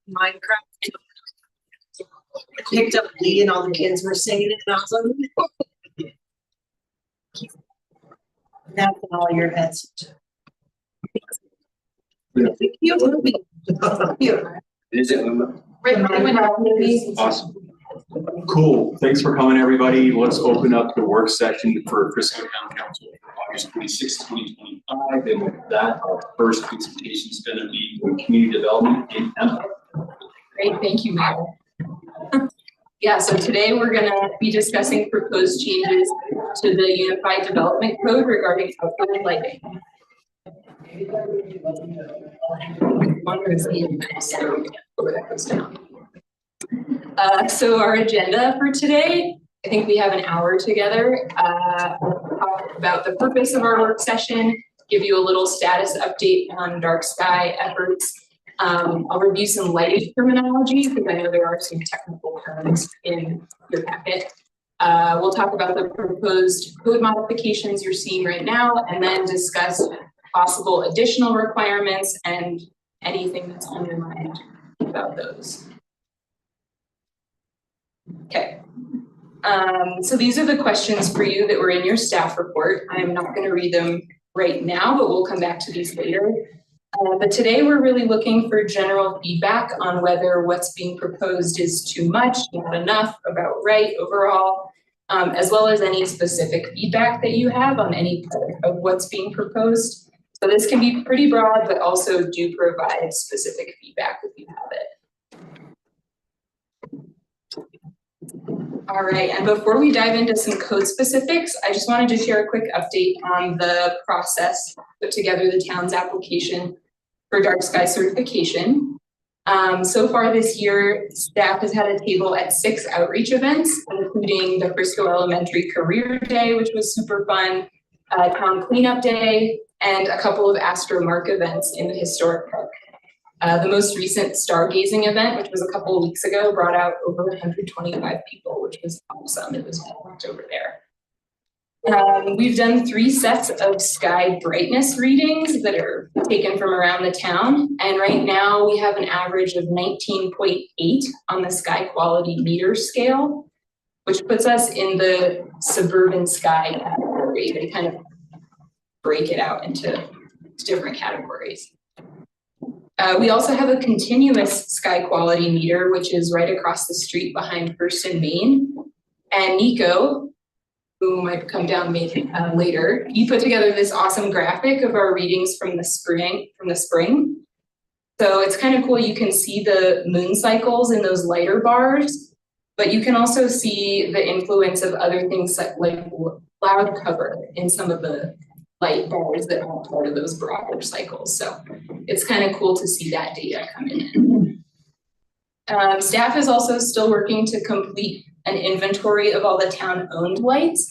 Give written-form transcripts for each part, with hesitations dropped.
Minecraft. I picked up Lee and all the kids were singing it and I was like, that's in all your heads. Is it? Awesome. Cool. Thanks for coming, everybody. Let's open up the work session for Frisco Town Council for August 26, 2025. And with that, our first presentation is going to be from community development in Emma. Great, thank you, Matt. Yeah, so today we're going to be discussing proposed changes to the Unified Development Code regarding outdoor lighting. So our agenda for today, I think we have an hour together. We'll talk about the purpose of our work session, give you a little status update on dark sky efforts. I'll review some lighting terminology because I know there are some technical terms in your packet. We'll talk about the proposed code modifications you're seeing right now, and then discuss possible additional requirements and anything that's on your mind about those. Okay. So these are the questions for you that were in your staff report. I'm not going to read them right now, but we'll come back to these later. But today we're really looking for general feedback on whether what's being proposed is too much, not enough, about right overall, as well as any specific feedback that you have on any part of what's being proposed. So this can be pretty broad, but also do provide specific feedback if you have it. All right, and before we dive into some code specifics, I just wanted to share a quick update on the process to put together the town's application for dark sky certification. So far this year, staff has had a table at 6 outreach events, including the Frisco Elementary Career Day, which was super fun, Town Cleanup Day, and a couple of AstroMark events in the historic park. The most recent stargazing event, which was a couple of weeks ago, brought out over 125 people, which was awesome. It was packed over there. We've done 3 sets of sky brightness readings that are taken from around the town. And right now we have an average of 19.8 on the sky quality meter scale, which puts us in the suburban sky category. They kind of break it out into different categories. We also have a continuous sky quality meter, which is right across the street behind First and Main. And Nico, who might come down later, he put together this awesome graphic of our readings from the spring. So it's kind of cool. You can see the moon cycles in those lighter bars, but you can also see the influence of other things like cloud cover in some of the light bars that are part of those broader cycles. So it's kind of cool to see that data coming in. Staff is also still working to complete an inventory of all the town-owned lights,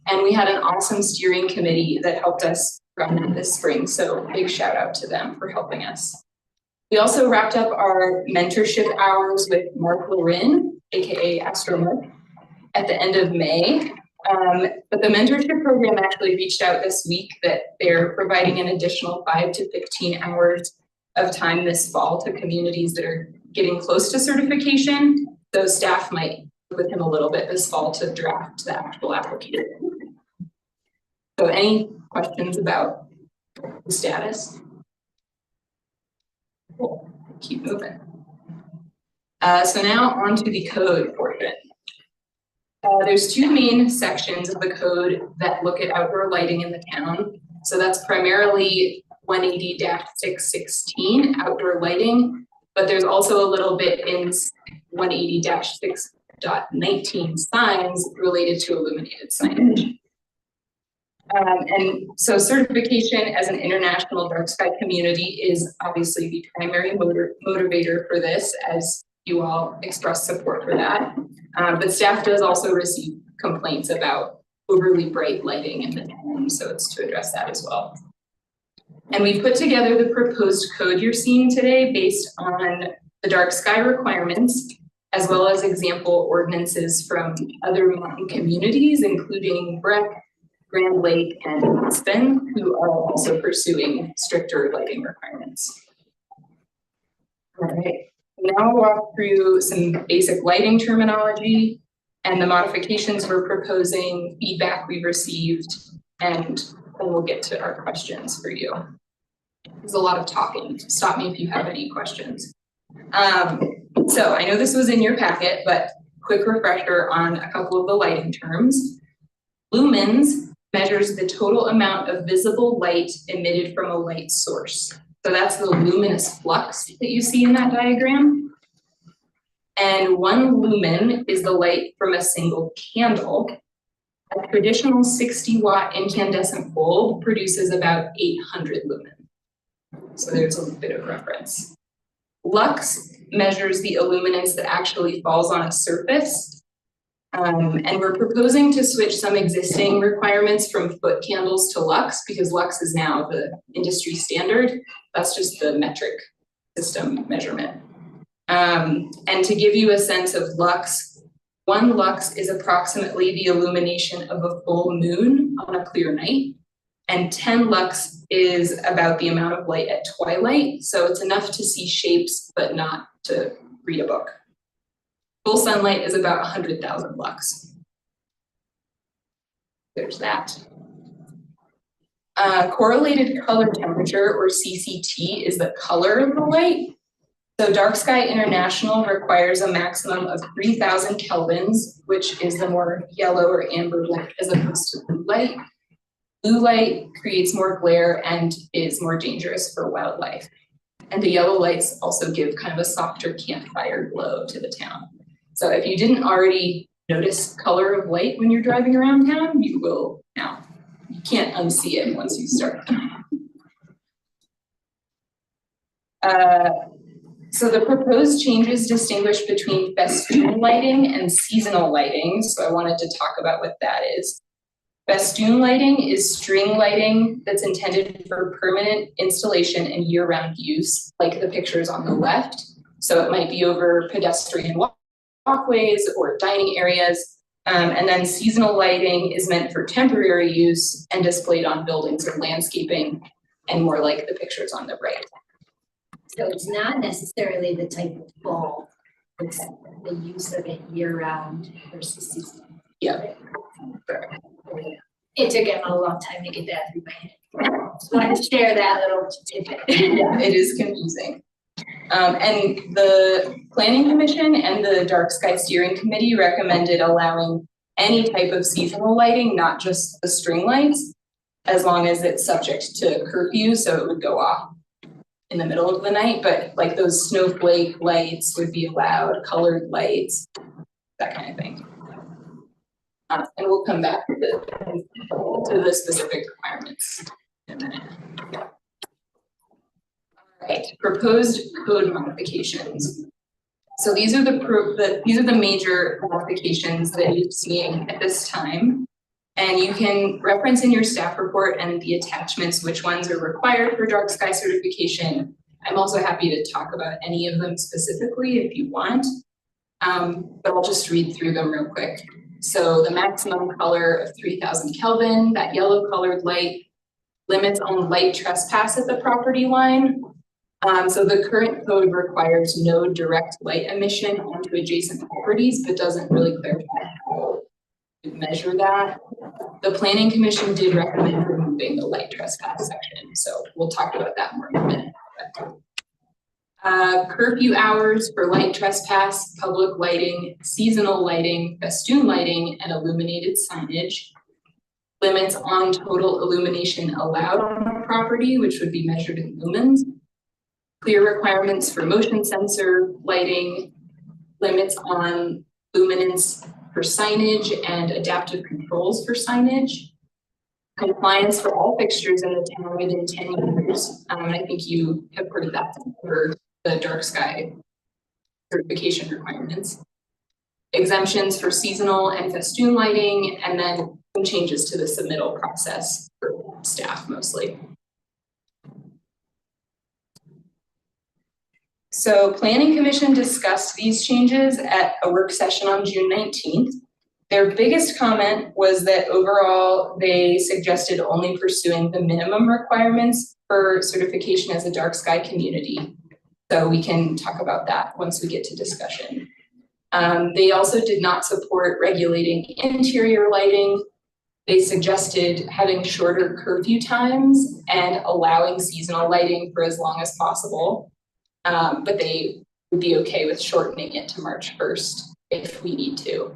and we had an awesome steering committee that helped us run that this spring, so big shout out to them for helping us. We also wrapped up our mentorship hours with Mark Lorin, aka AstroMark, at the end of May. But the mentorship program actually reached out this week that they're providing an additional 5 to 15 hours of time this fall to communities that are getting close to certification. So staff might work with him a little bit this fall to draft the actual application. So any questions about the status? Cool. Keep moving. So now on to the code portion. There's 2 main sections of the code that look at outdoor lighting in the town. So that's primarily 180-616 outdoor lighting, but there's also a little bit in 180-6.19 signs related to illuminated signage. And so certification as an international dark sky community is obviously the primary motivator for this, as you all express support for that. But staff does also receive complaints about overly bright lighting in the town, so it's to address that as well. And we've put together the proposed code you're seeing today based on the dark sky requirements, as well as example ordinances from other mountain communities, including Breck, Grand Lake, and Aspen, who are also pursuing stricter lighting requirements. All right, now I'll walk through some basic lighting terminology and the modifications we're proposing, feedback we've received, and then we'll get to our questions for you. There's a lot of talking. Stop me if you have any questions. So I know this was in your packet, but quick refresher on a couple of the lighting terms. Lumens measures the total amount of visible light emitted from a light source. So that's the luminous flux that you see in that diagram. And 1 lumen is the light from a single candle. A traditional 60-watt incandescent bulb produces about 800 lumen. So there's a bit of reference. Lux measures the illuminance that actually falls on a surface. And we're proposing to switch some existing requirements from foot candles to lux because lux is now the industry standard. That's just the metric system measurement. And to give you a sense of lux, 1 lux is approximately the illumination of a full moon on a clear night. And 10 lux is about the amount of light at twilight. So it's enough to see shapes, but not to read a book. Full sunlight is about 100,000 lux. There's that. Correlated color temperature, or CCT, is the color of the light. So Dark Sky International requires a maximum of 3,000 kelvins, which is the more yellow or amber light as opposed to blue light. Blue light creates more glare and is more dangerous for wildlife. And the yellow lights also give kind of a softer campfire glow to the town. So if you didn't already notice color of light when you're driving around town, you will now. You can't unsee it once you start. So the proposed changes distinguish between festoon lighting and seasonal lighting. So I wanted to talk about what that is. Festoon lighting is string lighting that's intended for permanent installation and year-round use, like the pictures on the left. So it might be over pedestrian walkways or dining areas. And then seasonal lighting is meant for temporary use and displayed on buildings or landscaping, and more like the pictures on the right. So it's not necessarily the type of bulb, it's the use of it year-round versus seasonal. Yeah. It took him a long time to get that through my head. So I just share that little tidbit. Yeah, it is confusing. And the Planning Commission and the Dark Sky Steering Committee recommended allowing any type of seasonal lighting, not just the string lights, as long as it's subject to curfew, so it would go off in the middle of the night. But like those snowflake lights would be allowed, colored lights, that kind of thing. And we'll come back to the specific requirements in a minute. All right, proposed code modifications. So these are the major modifications that you're seeing at this time. And you can reference in your staff report and the attachments which ones are required for dark sky certification. I'm also happy to talk about any of them specifically if you want, but I'll just read through them real quick. So the maximum color of 3,000 Kelvin, that yellow colored light, limits on light trespass at the property line. So the current code requires no direct light emission onto adjacent properties, but doesn't really clarify how to measure that. The Planning Commission did recommend removing the light trespass section, so we'll talk about that more in a minute. Curfew hours for light trespass, public lighting, seasonal lighting, festoon lighting, and illuminated signage. Limits on total illumination allowed on a property, which would be measured in lumens. Clear requirements for motion sensor lighting. Limits on luminance for signage and adaptive controls for signage. Compliance for all fixtures in the town within 10 years. I think you have heard that for the dark sky certification requirements. Exemptions for seasonal and festoon lighting, and then some changes to the submittal process for staff mostly. So Planning Commission discussed these changes at a work session on June 19th. their biggest comment was that overall, they suggested only pursuing the minimum requirements for certification as a dark sky community. So we can talk about that once we get to discussion. They also did not support regulating interior lighting. They suggested having shorter curfew times and allowing seasonal lighting for as long as possible. But they would be okay with shortening it to March 1st if we need to.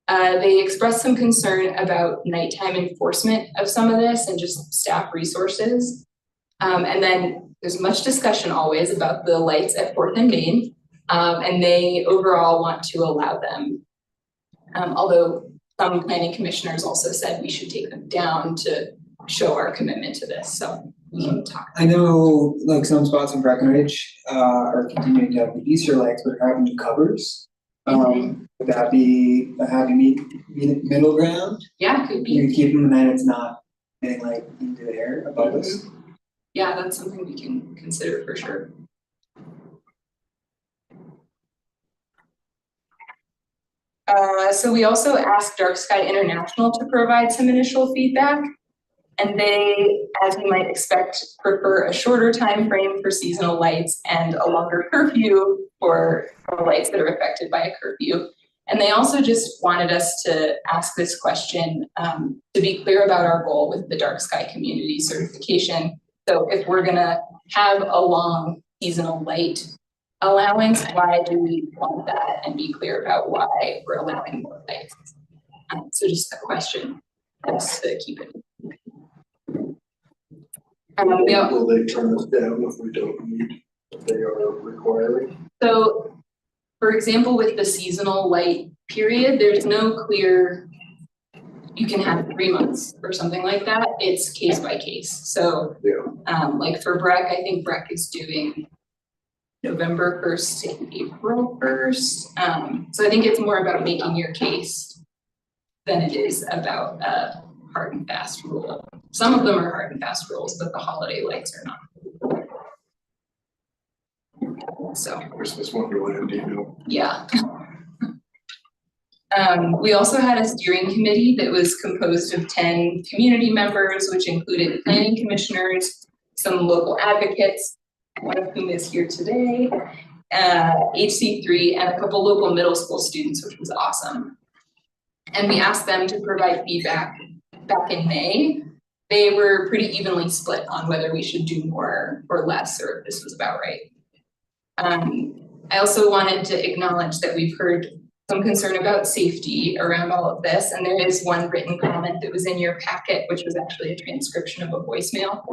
They expressed some concern about nighttime enforcement of some of this and just staff resources. And then there's much discussion always about the lights at 4th and Main, and they overall want to allow them. Although some planning commissioners also said we should take them down to show our commitment to this, so we can talk. I know like some spots in Breckenridge are continuing to have the Easter lights, but are having new covers. Would that be a happy middle ground? Yeah, could be. You can keep them and then it's not getting like into the air above us. Yeah, that's something we can consider for sure. So we also asked Dark Sky International to provide some initial feedback. And they, as you might expect, prefer a shorter time frame for seasonal lights and a longer curfew for lights that are affected by a curfew. And they also just wanted us to ask this question to be clear about our goal with the Dark Sky Community certification. So if we're gonna have a long seasonal light allowance, why do we want that? And be clear about why we're allowing more lights. So just a question, just to keep it. Will they turn us down if we don't meet what they are requiring? So, for example, with the seasonal light period, there's no clear, you can have 3 months or something like that. It's case by case. So, like for Breck, I think Breck is doing November 1st to April 1st. So I think it's more about making your case than it is about a hard and fast rule. Some of them are hard and fast rules, but the holiday lights are not. So. Christmas Wonderland, you know. Yeah. We also had a steering committee that was composed of 10 community members, which included planning commissioners, some local advocates, one of whom is here today, HC3, and a couple local middle school students, which was awesome. And we asked them to provide feedback back in May. They were pretty evenly split on whether we should do more or less, or if this was about right. I also wanted to acknowledge that we've heard some concern about safety around all of this, and there is one written comment that was in your packet, which was actually a transcription of a voicemail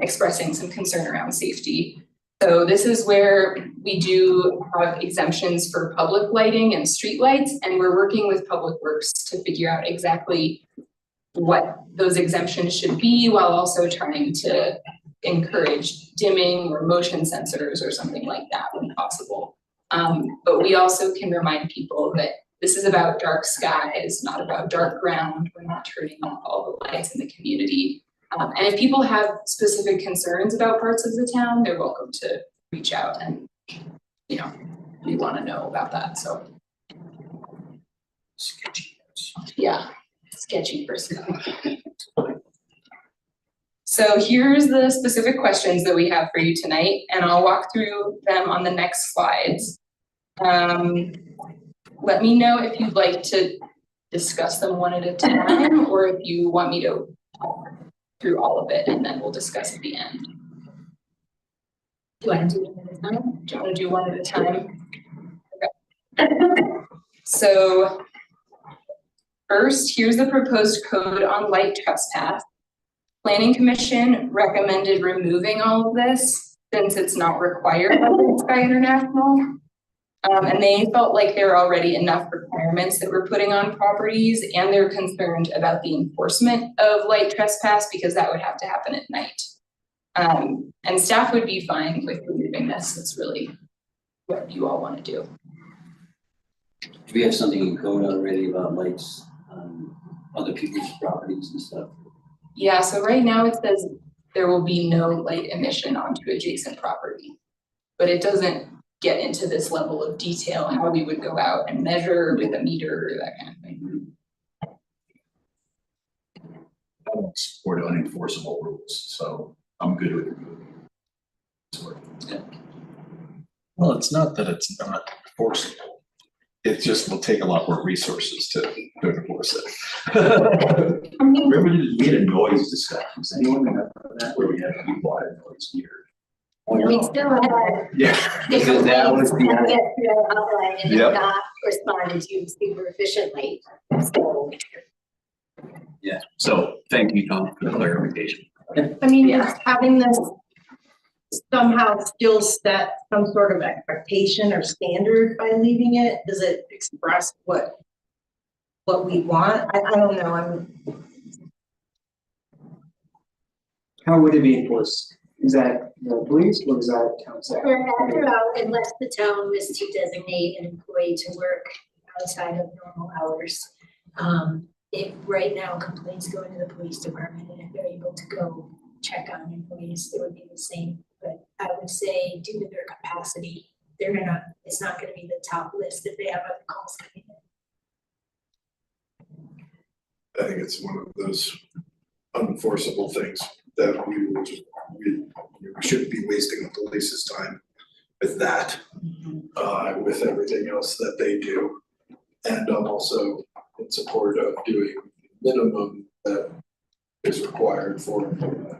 expressing some concern around safety. So this is where we do have exemptions for public lighting and street lights, and we're working with Public Works to figure out exactly what those exemptions should be, while also trying to encourage dimming or motion sensors or something like that when possible. But we also can remind people that this is about dark skies, not about dark ground. We're not turning off all the lights in the community. And if people have specific concerns about parts of the town, they're welcome to reach out, and we want to know about that. So Sketchy. yeah, sketchy for snow. So here's the specific questions that we have for you tonight, and I'll walk through them on the next slides. Let me know if you'd like to discuss them one at a time, or if you want me to talk through all of it and then we'll discuss at the end. Do you want to do it at a time? Do you want to do one at a time? Okay. So first, here's the proposed code on light trespass. Planning Commission recommended removing all of this since it's not required by Dark Sky International. And they felt like there are already enough requirements that we're putting on properties, and they're concerned about the enforcement of light trespass because that would have to happen at night. And staff would be fine with removing this. It's really what you all want to do. Do we have something in code already about lights on other people's properties and stuff? Yeah, so right now it says there will be no light emission onto adjacent property, but it doesn't get into this level of detail, how we would go out and measure with a meter, that kind of thing. I don't support unenforceable rules, so I'm good with it. Well, it's not that it's not enforceable. It just will take a lot more resources to enforce it. Remember, we had a noise discussion, does anyone remember that, where we had people out of noise here? We still have. Yeah. Because that was the- Get through our outline and Yep. have not responded to super efficiently, so. So, thank you, Tom, for the clarification. I mean, is having this somehow still set some sort of expectation or standard by leaving it? Does it express what we want? I don't know, How would it be enforced? Is that the police or is that town staff? Throughout, unless the town was to designate an employee to work outside of normal hours. If right now complaints go into the police department and if they're able to go check on employees, it would be the same. But I would say due to their capacity, it's not gonna be the top list if they have other calls coming in. I think it's one of those unenforceable things that we shouldn't be wasting the police's time with that, with everything else that they do. And I'm also in support of doing minimum that is required for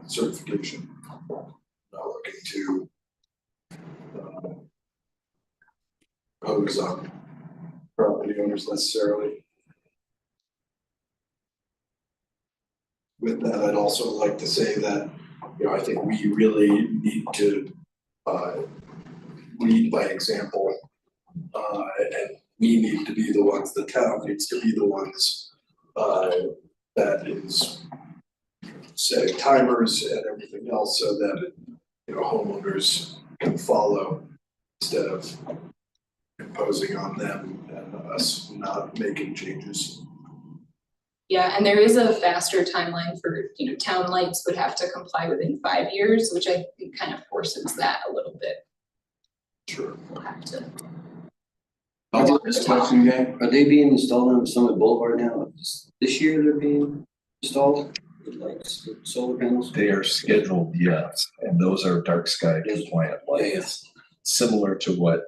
certification. Not looking to impose on property owners necessarily. With that, I'd also like to say that, I think we really need to lead by example. And we need to be the ones, the town needs to be the ones that is setting timers and everything else so that, homeowners can follow instead of imposing on them and us not making changes. Yeah, and there is a faster timeline for, town lights would have to comply within 5 years, which I think kind of forces that a little bit. Sure. We'll have to. This question, gang? Are they being installed on Summit Boulevard now? This year they're being installed with lights, with solar panels? They are scheduled, yes, and those are dark sky compliant lights, similar to what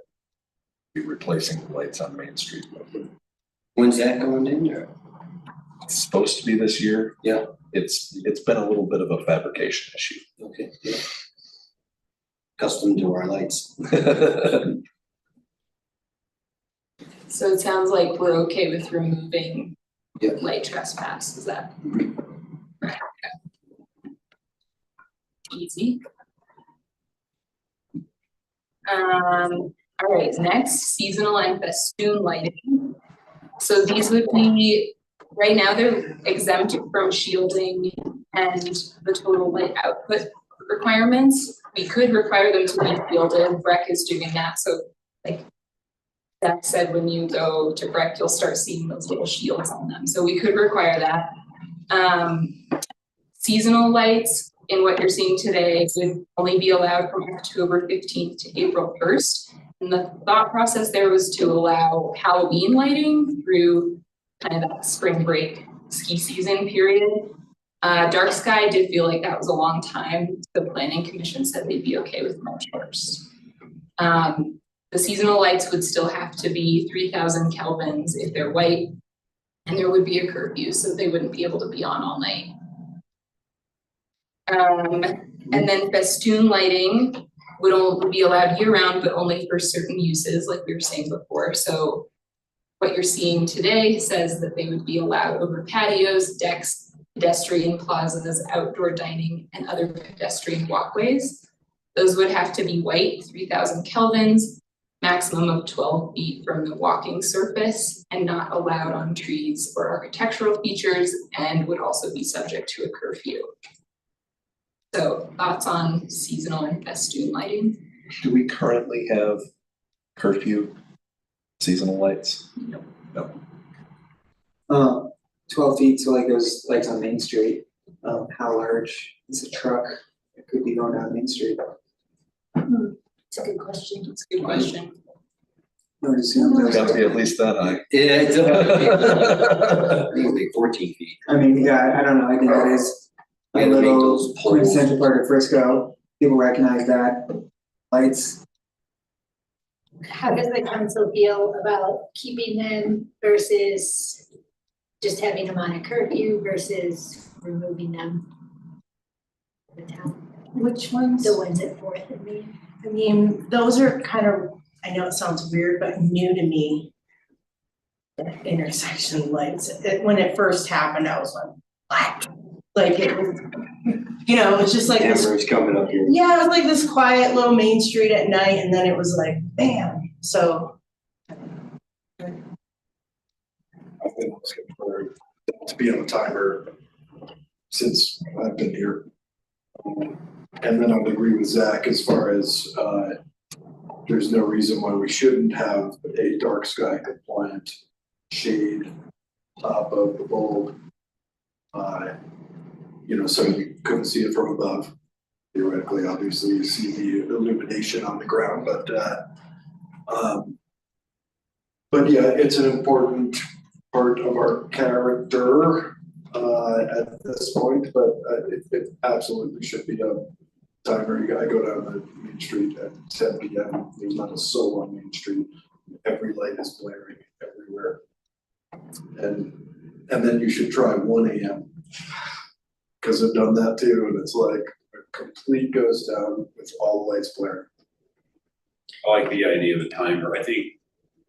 we're replacing the lights on Main Street. When's that going in there? It's supposed to be this year. Yeah. It's been a little bit of a fabrication issue. Okay, yeah. Custom to our lights. So it sounds like we're okay with removing Yeah. light trespass, is that? Right, okay. Easy. All right, next, seasonal and festoon lighting. So these would be, right now they're exempt from shielding and the total light output requirements. We could require them to be shielded, Breck is doing that, so like Zach said, when you go to Breck, you'll start seeing those little shields on them, so we could require that. Seasonal lights in what you're seeing today would only be allowed from October 15th to April 1st. And the thought process there was to allow Halloween lighting through kind of that spring break ski season period. Dark sky did feel like that was a long time. The planning commission said they'd be okay with March 1st. The seasonal lights would still have to be 3,000 kelvins if they're white, and there would be a curfew, so they wouldn't be able to be on all night. And then festoon lighting would only be allowed year round, but only for certain uses, like we were saying before. So what you're seeing today says that they would be allowed over patios, decks, pedestrian plazas, outdoor dining, and other pedestrian walkways. Those would have to be white, 3,000 kelvins, maximum of 12 feet from the walking surface, and not allowed on trees or architectural features, and would also be subject to a curfew. So thoughts on seasonal and festoon lighting? Do we currently have curfew seasonal lights? No. 12 feet, so like those lights on Main Street, how large is a truck? It could be going down Main Street. It's a good question. That's a good question. I would assume It's those gotta be are- at least that high. Yeah, it's I think it'd be 14 feet. I mean, yeah, I don't know, I think that is We a had to make little those poles. quintessential part of Frisco, people recognize that, lights. How does the council feel about keeping them versus just having them on a curfew versus removing them? The town, Which ones? the ones at Fourth and Main. I mean, those are kind of, I know it sounds weird, but new to me. The intersection lights, when it first happened, I was like, what? Like it was, you know, it's just like this, Amber's coming up here. yeah, it was like this quiet little main street at night and then it was like, bam, so. I've been asking for that to be on a timer since I've been here. And then I would agree with Zach as far as, there's no reason why we shouldn't have a dark sky compliant shade top of the bulb. You know, so you couldn't see it from above. Theoretically, obviously, you see the illumination on the ground, but yeah, it's an important part of our character at this point, but it absolutely should be a timer. I go down the Main Street at 10 p.m. There's not a soul on Main Street. Every light is blaring everywhere. And then you should try 1 a.m. because I've done that too, and it's like a complete ghost town with all the lights blaring. I like the idea of a timer. I think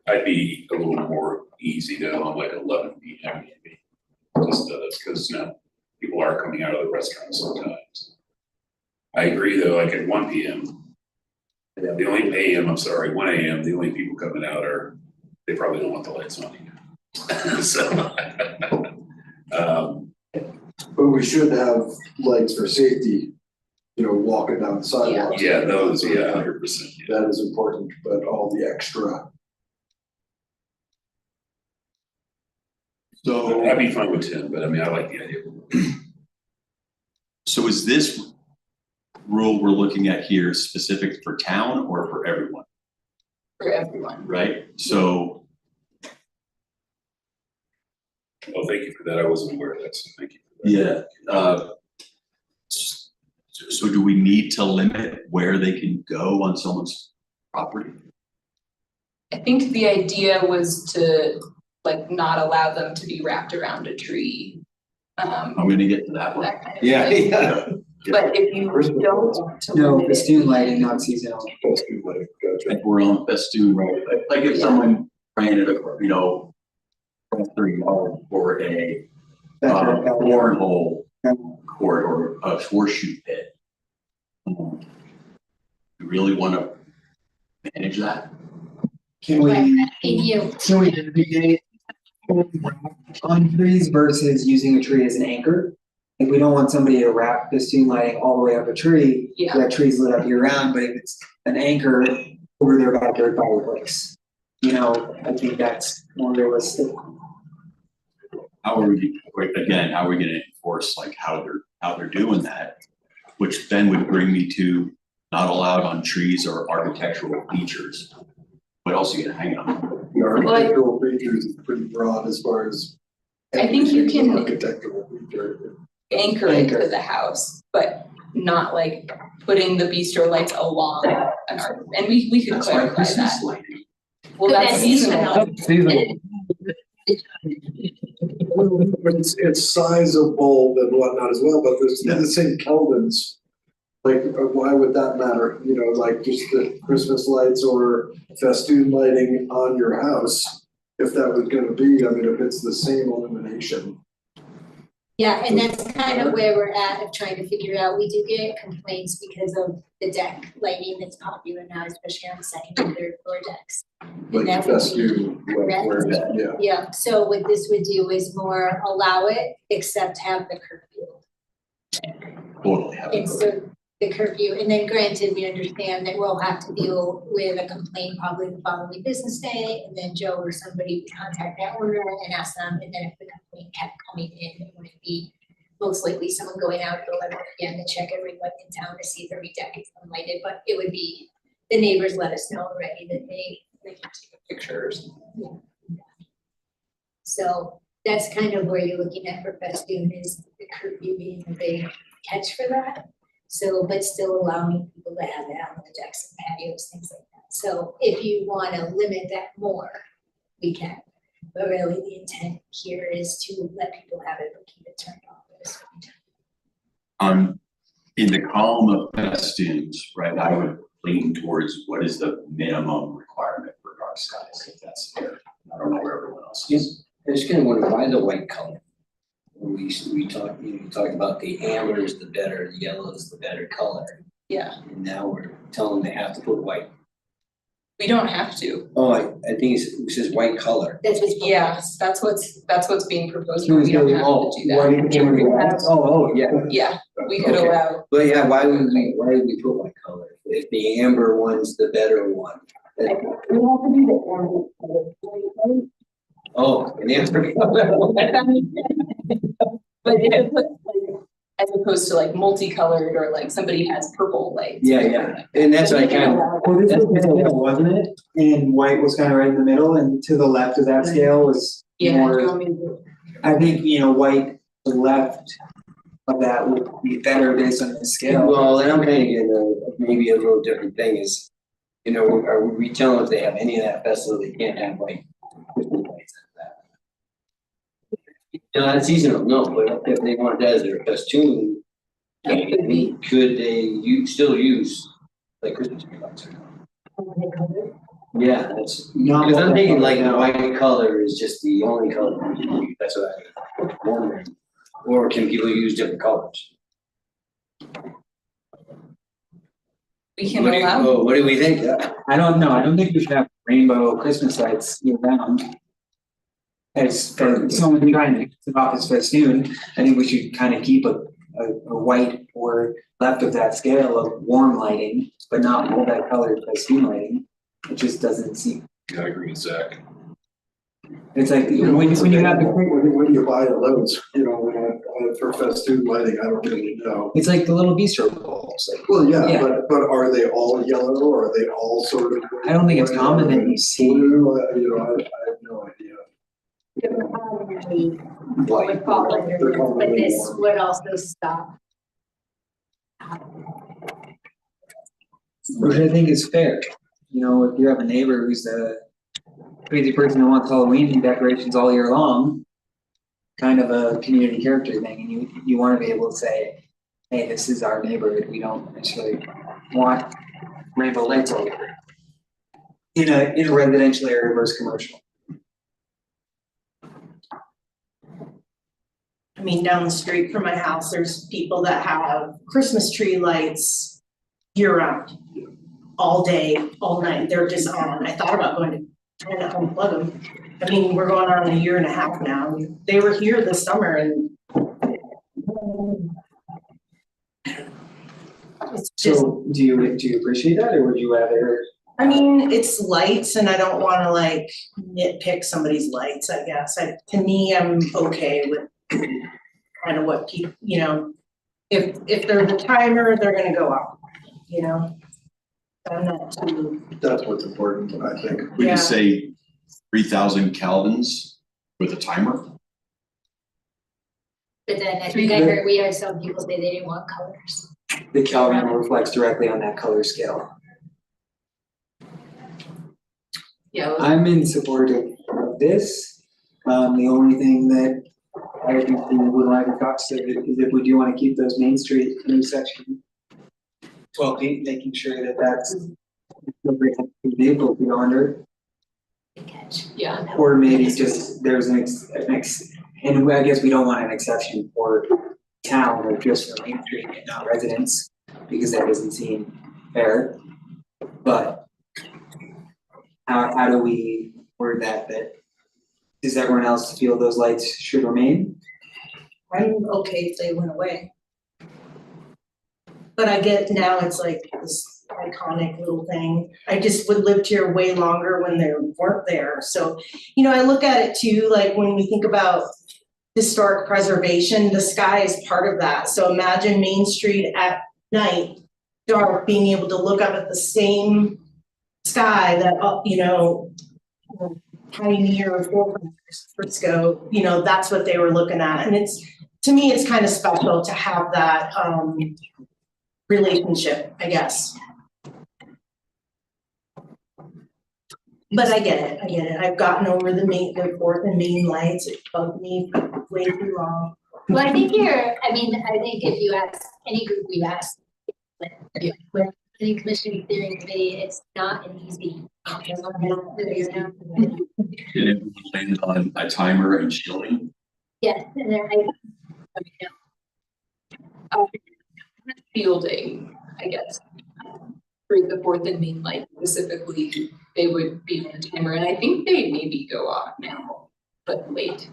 I'd be a little more easy to on like 11 p.m. maybe. Just because, you know, people are coming out of the restaurant sometimes. I agree though, like at 1 p.m. The only 1 a.m., the only people coming out are, they probably don't want the lights on either. So, But we should have lights for safety, you know, walking down the sidewalks. yeah, those, yeah, 100%. Yeah. That is important, but all the extra. So, I'd be fine with 10, but I mean, I like the idea. So is this rule we're looking at here specific for town or for everyone, For everyone. right? So, Well, thank you for that. I wasn't aware of that, so thank you. For that. yeah, so do we need to limit where they can go on someone's property? I think the idea was to like not allow them to be wrapped around a tree. I'm gonna get to that one. That kind of Yeah, thing. yeah. But if you don't want to No, limit it, festoon lighting, not seasonal. that's good, like, gotcha. Like we're on festoon, right? Like if someone planted a, you know, for a yard or a cornhole court or a horseshoe pit. You really wanna manage that? Can we, you. can we deviate on trees versus using a tree as an anchor? If we don't want somebody to wrap festoon lighting all the way up a tree, Yeah. so that tree's lit up year round, but if it's an anchor over their backyard fireplace. You know, I think that's more realistic. How are we, again, how are we gonna enforce like how they're doing that? Which then would bring me to not allowed on trees or architectural features. What else are you gonna hang on? The architectural features is pretty broad as far as. I think you everything can- Architectural feature. anchor it to the house, but not like putting the bistro lights along an arc. And we could That's my clarify Christmas that. lighting. Well, But that's that's seasonal. seasonal. It's size of bulb and whatnot as well, but there's the same Kelvins. Like, why would that matter? You know, like just the Christmas lights or festoon lighting on your house. If that was gonna be, I mean, if it's the same illumination. Yeah, and that's kind of where we're at of trying to figure out, we do get complaints because of the deck lighting that's popular now, especially on the second and third floor decks. Like And that would be festoon, like where, yeah. Yeah, so what this would do is more allow it, except have the curfew. Totally have it. And so the curfew, and then granted, we understand that we'll have to deal with a complaint probably the following business day. And then Joe or somebody would contact that owner and ask them, and then if the complaint kept coming in, it would be most likely someone going out at 11 p.m. to check every light in town to see if every deck is unlighted, but it would be the neighbors let us know already that They can take pictures. so that's kind of where you're looking at for festoon is the curfew being a big catch for that. So, but still allowing people to have it on the decks and patios, things like that. So if you wanna limit that more, we can. But really the intent here is to let people have it, but keep it turned off at a certain time. In the column of festoons, right, I would lean towards what is the minimum requirement for dark skies, if that's fair. I don't know where everyone else is. I just kind of wonder why the white color? We talked, you talked about the amber is the better, the yellow is the better color. Yeah, And now we're telling them they have to put white. we don't have to. Oh, I think it says white color. That's what's. Yes, that's what's being proposed, but we don't have to do that. White and red. Oh, yeah. Yeah, we could Okay. allow, But yeah, why would we put white color? If the amber one's the better one. we have to do the Oh, an amber color. But if it looks like, as opposed to like multicolored or like somebody has purple lights. Yeah, and that's what I kind of, Well, this was the scale, wasn't it? And white was kind of right in the middle, and to the left of that scale was Yeah, more. do you want me to- I think, white to the left of that would be better based on the scale. well, and I'm kind of getting maybe a little different thing is, are we telling them if they have any of that festival, they can't have like Christmas lights like that? That's seasonal, no, but if they want that as their festoon, could they still use like Christmas tree lights or not? Yeah, that's, Not because I'm thinking like now. white color is just the only color, that's what I'm wondering. Or can people use different colors? We can allow, What do we think? I don't know, I don't think we should have rainbow Christmas lights year round. As for someone trying to get it off as festoon, I think we should kind of keep a white or left of that scale of warm lighting, but not multicolored festoon lighting. It just doesn't seem, Yeah, I agree with Zach. it's like, when you have the, When you buy those, for festoon lighting, I don't really know. it's like the little bistro bowls, like. Well, yeah, Yeah. but are they all yellow or are they all sort of? I don't think it's common that you see. Blue, I have no idea. Would fall under this, but this would also stop. Which I think is fair, if you have a neighbor who's a crazy person who wants Halloween decorations all year long. Kind of a community character thing, and you wanna be able to say, hey, this is our neighborhood, we don't necessarily want rainbow lights all over. In a residential area versus commercial. I mean, down the street from my house, there's people that have Christmas tree lights year round. All day, all night, they're just on. I thought about trying to unplug them. I mean, we're going on 1.5 years now. They were here this summer and it's just, So do you appreciate that, or would you rather? I mean, it's lights and I don't wanna like nitpick somebody's lights, I guess. To me, I'm okay with kind of what people, if there's a timer, they're gonna go out, I'm not too, That's what's important, I think. We Yeah. could say 3,000 Kelvins with a timer. But then I think I heard, we heard some people say they didn't want colors. The Kelvin reflects directly on that color scale. yeah, I'm in support of this. The only thing that I think we would like to talk to is if we do wanna keep those Main Street intersection 12 feet, making sure that that's vehicles beyond her, Good catch. yeah, or maybe just there's an and I guess we don't want an exception for town or just for Main Street and not residents, because that doesn't seem fair. But how do we word that does everyone else feel those lights should remain? I'm okay if they went away. But I get now it's like this iconic little thing. I just would lived here way longer when they weren't there. So, I look at it too, like when we think about historic preservation, the sky is part of that. So imagine Main Street at night dark, being able to look up at the same sky that, Pioneer, Fort Frisco, that's what they were looking at. And to me, it's kind of special to have that, relationship, I guess. But I get it. I've gotten over the Fourth and Main lights. It bugged me for way too long. Well, I think if you ask any group we've asked, with any commission steering committee, it's not an easy. Did it land on a timer and shielding? Yes, and then Fielding, I guess. For the Fourth and Main light specifically, they would be on a timer, and I think they maybe go off now, but late.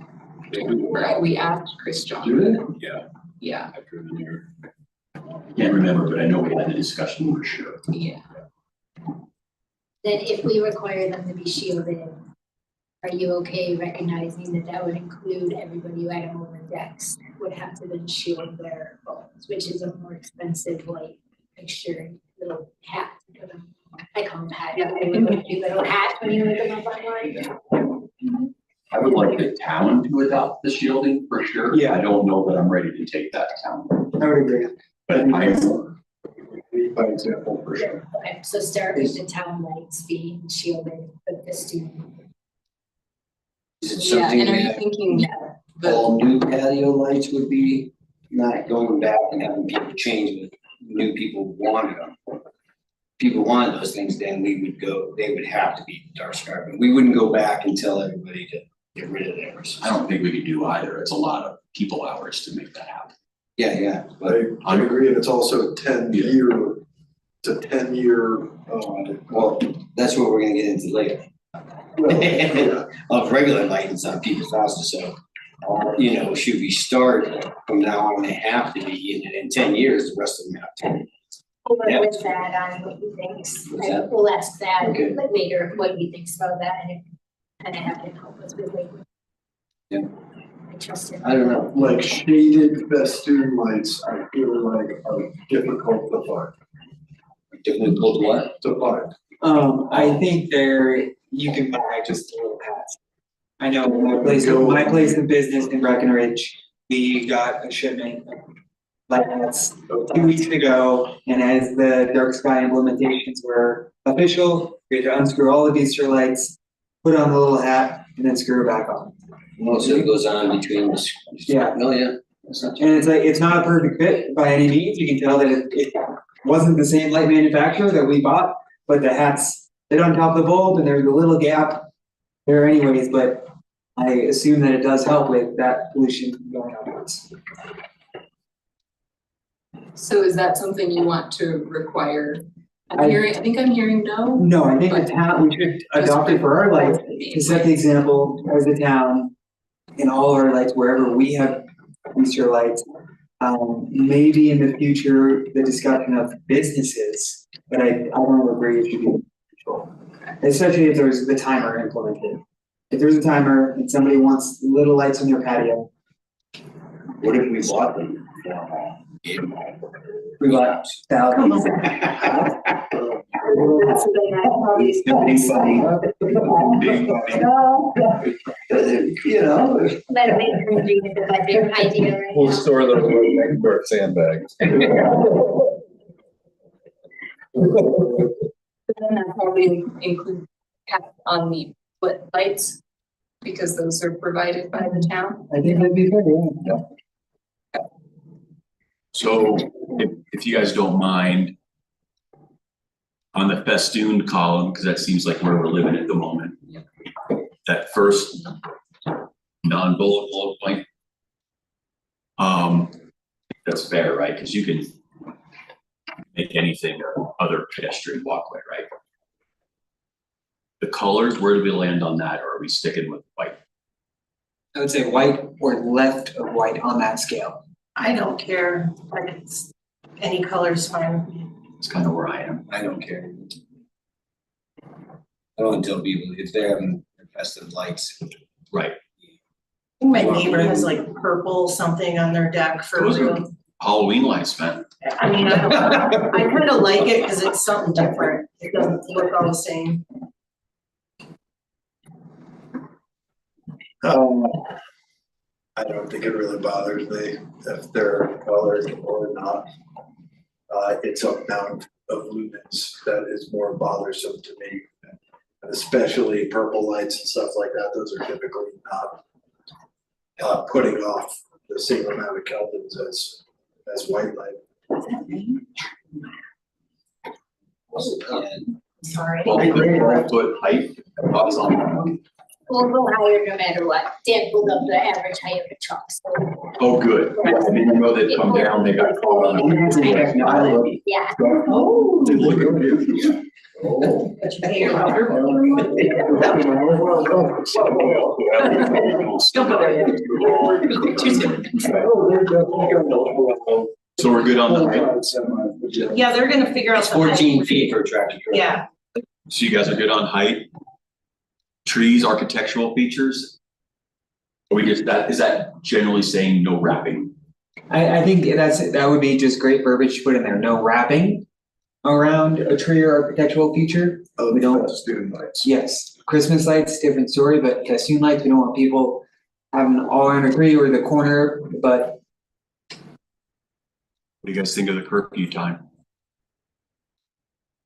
Right, we asked Chris John. Do they? Yeah, Yeah, I've driven there. Can't remember, but I know we had the discussion for sure. yeah. then if we require them to be shielded, are you okay recognizing that that would include everybody who had them over decks would have to then shield their phones, which is a more expensive light fixture, little hat. I call them hat, they would look like little hat when you look them up online. I would like the town to adopt the shielding for sure. Yeah. I don't know that I'm ready to take that to town, I would agree. but I, Lead by example for sure. Okay, so start with the town lights being shielded, but the student. Is it Yeah, something and are you that thinking the, all new patio lights would be, not going back and having people change with new people wanted them? People wanted those things, then we would go, they would have to be dark sky, but we wouldn't go back and tell everybody to get rid of theirs. I don't think we could do either. It's a lot of people hours to make that happen. Yeah, but I agree, and it's also 10-year, it's a 10-year, well, that's what we're gonna get into later. Of regular lights on people's houses, so, should we start from now on, they have to be, and in 10 years, the rest of them have to. Yeah. With that on what he thinks, What's that? we'll ask that Okay. later, what he thinks about that, and kind of have him help us with it. Yeah. I trust him. I don't know. like shaded festoon lights, I feel like are difficult to find. Difficult what? To find. I think you can buy just a little hats. I know my place of business in Breckenridge, we got a shipment of light hats 2 weeks ago, and as the dark sky implementations were official, we had to unscrew all the booster lights, put on the little hat, and then screw it back on. Most of it goes on between the. Yeah. Oh, yeah. That's not too- And it's not a perfect fit by any means, you can tell that it wasn't the same light manufacturer that we bought, but the hats sit on top of the bulb and there's a little gap there anyways, but I assume that it does help with that pollution going outwards. so is that something you want to require? I I think I'm hearing no. No, I think the town, we should adopt it for our lights, to set the example as a town in all our lights, wherever we have booster lights. Maybe in the future, the discussion of businesses, but I don't agree it should be control. Especially if there's the timer implemented. If there's a timer and somebody wants little lights on their patio, What if we bought them? We bought. thousands. Let him make her dream of the budget idea right We'll now. store those next to our sandbags. Then that probably include cap on the split lights, because those are provided by the town. I think that'd be good, yeah. So if you guys don't mind, on the festooned column, because that seems like where we're living at the moment. That first non-bullet point. That's fair, right? Because you can make anything or other pedestrian walkway, right? The colors, where do we land on that, or are we sticking with white? I would say white or left of white on that scale. I don't care, like it's, any color's fine with me. It's kind of where I am. I don't care. I don't tell people if they're having festive lights. Right. My neighbor has like purple something on their deck for Those are real. Halloween lights, man. I mean, I don't know. I kind of like it because it's something different. It doesn't look all the same. I don't think it really bothers me if they're colored or not. It's amount of lumens that is more bothersome to me. And especially purple lights and stuff like that, those are typically not putting off the same amount of kelvins as white light. Sorry. Well, 12-foot height, thoughts on that? We'll go higher no matter what. Dan pulled up the average height of the truck, so. Oh, good. Yeah, I didn't know they'd come down, they got caught on. Yeah. Oh. They look at you. Oh. But you pay your rubber. So we're good on the height? Yeah, they're gonna figure out It's the height. 14 feet for a tractor trailer. Yeah, So you guys are good on height? Trees, architectural features? Are we just, is that generally saying no wrapping? I think that would be just great verbiage to put in there, no wrapping around a tree or architectural feature. Oh, We don't- student lights. Yes, Christmas lights, different story, but festoon lights, we don't want people having all around a tree or the corner, but What do you guys think of the curfew time?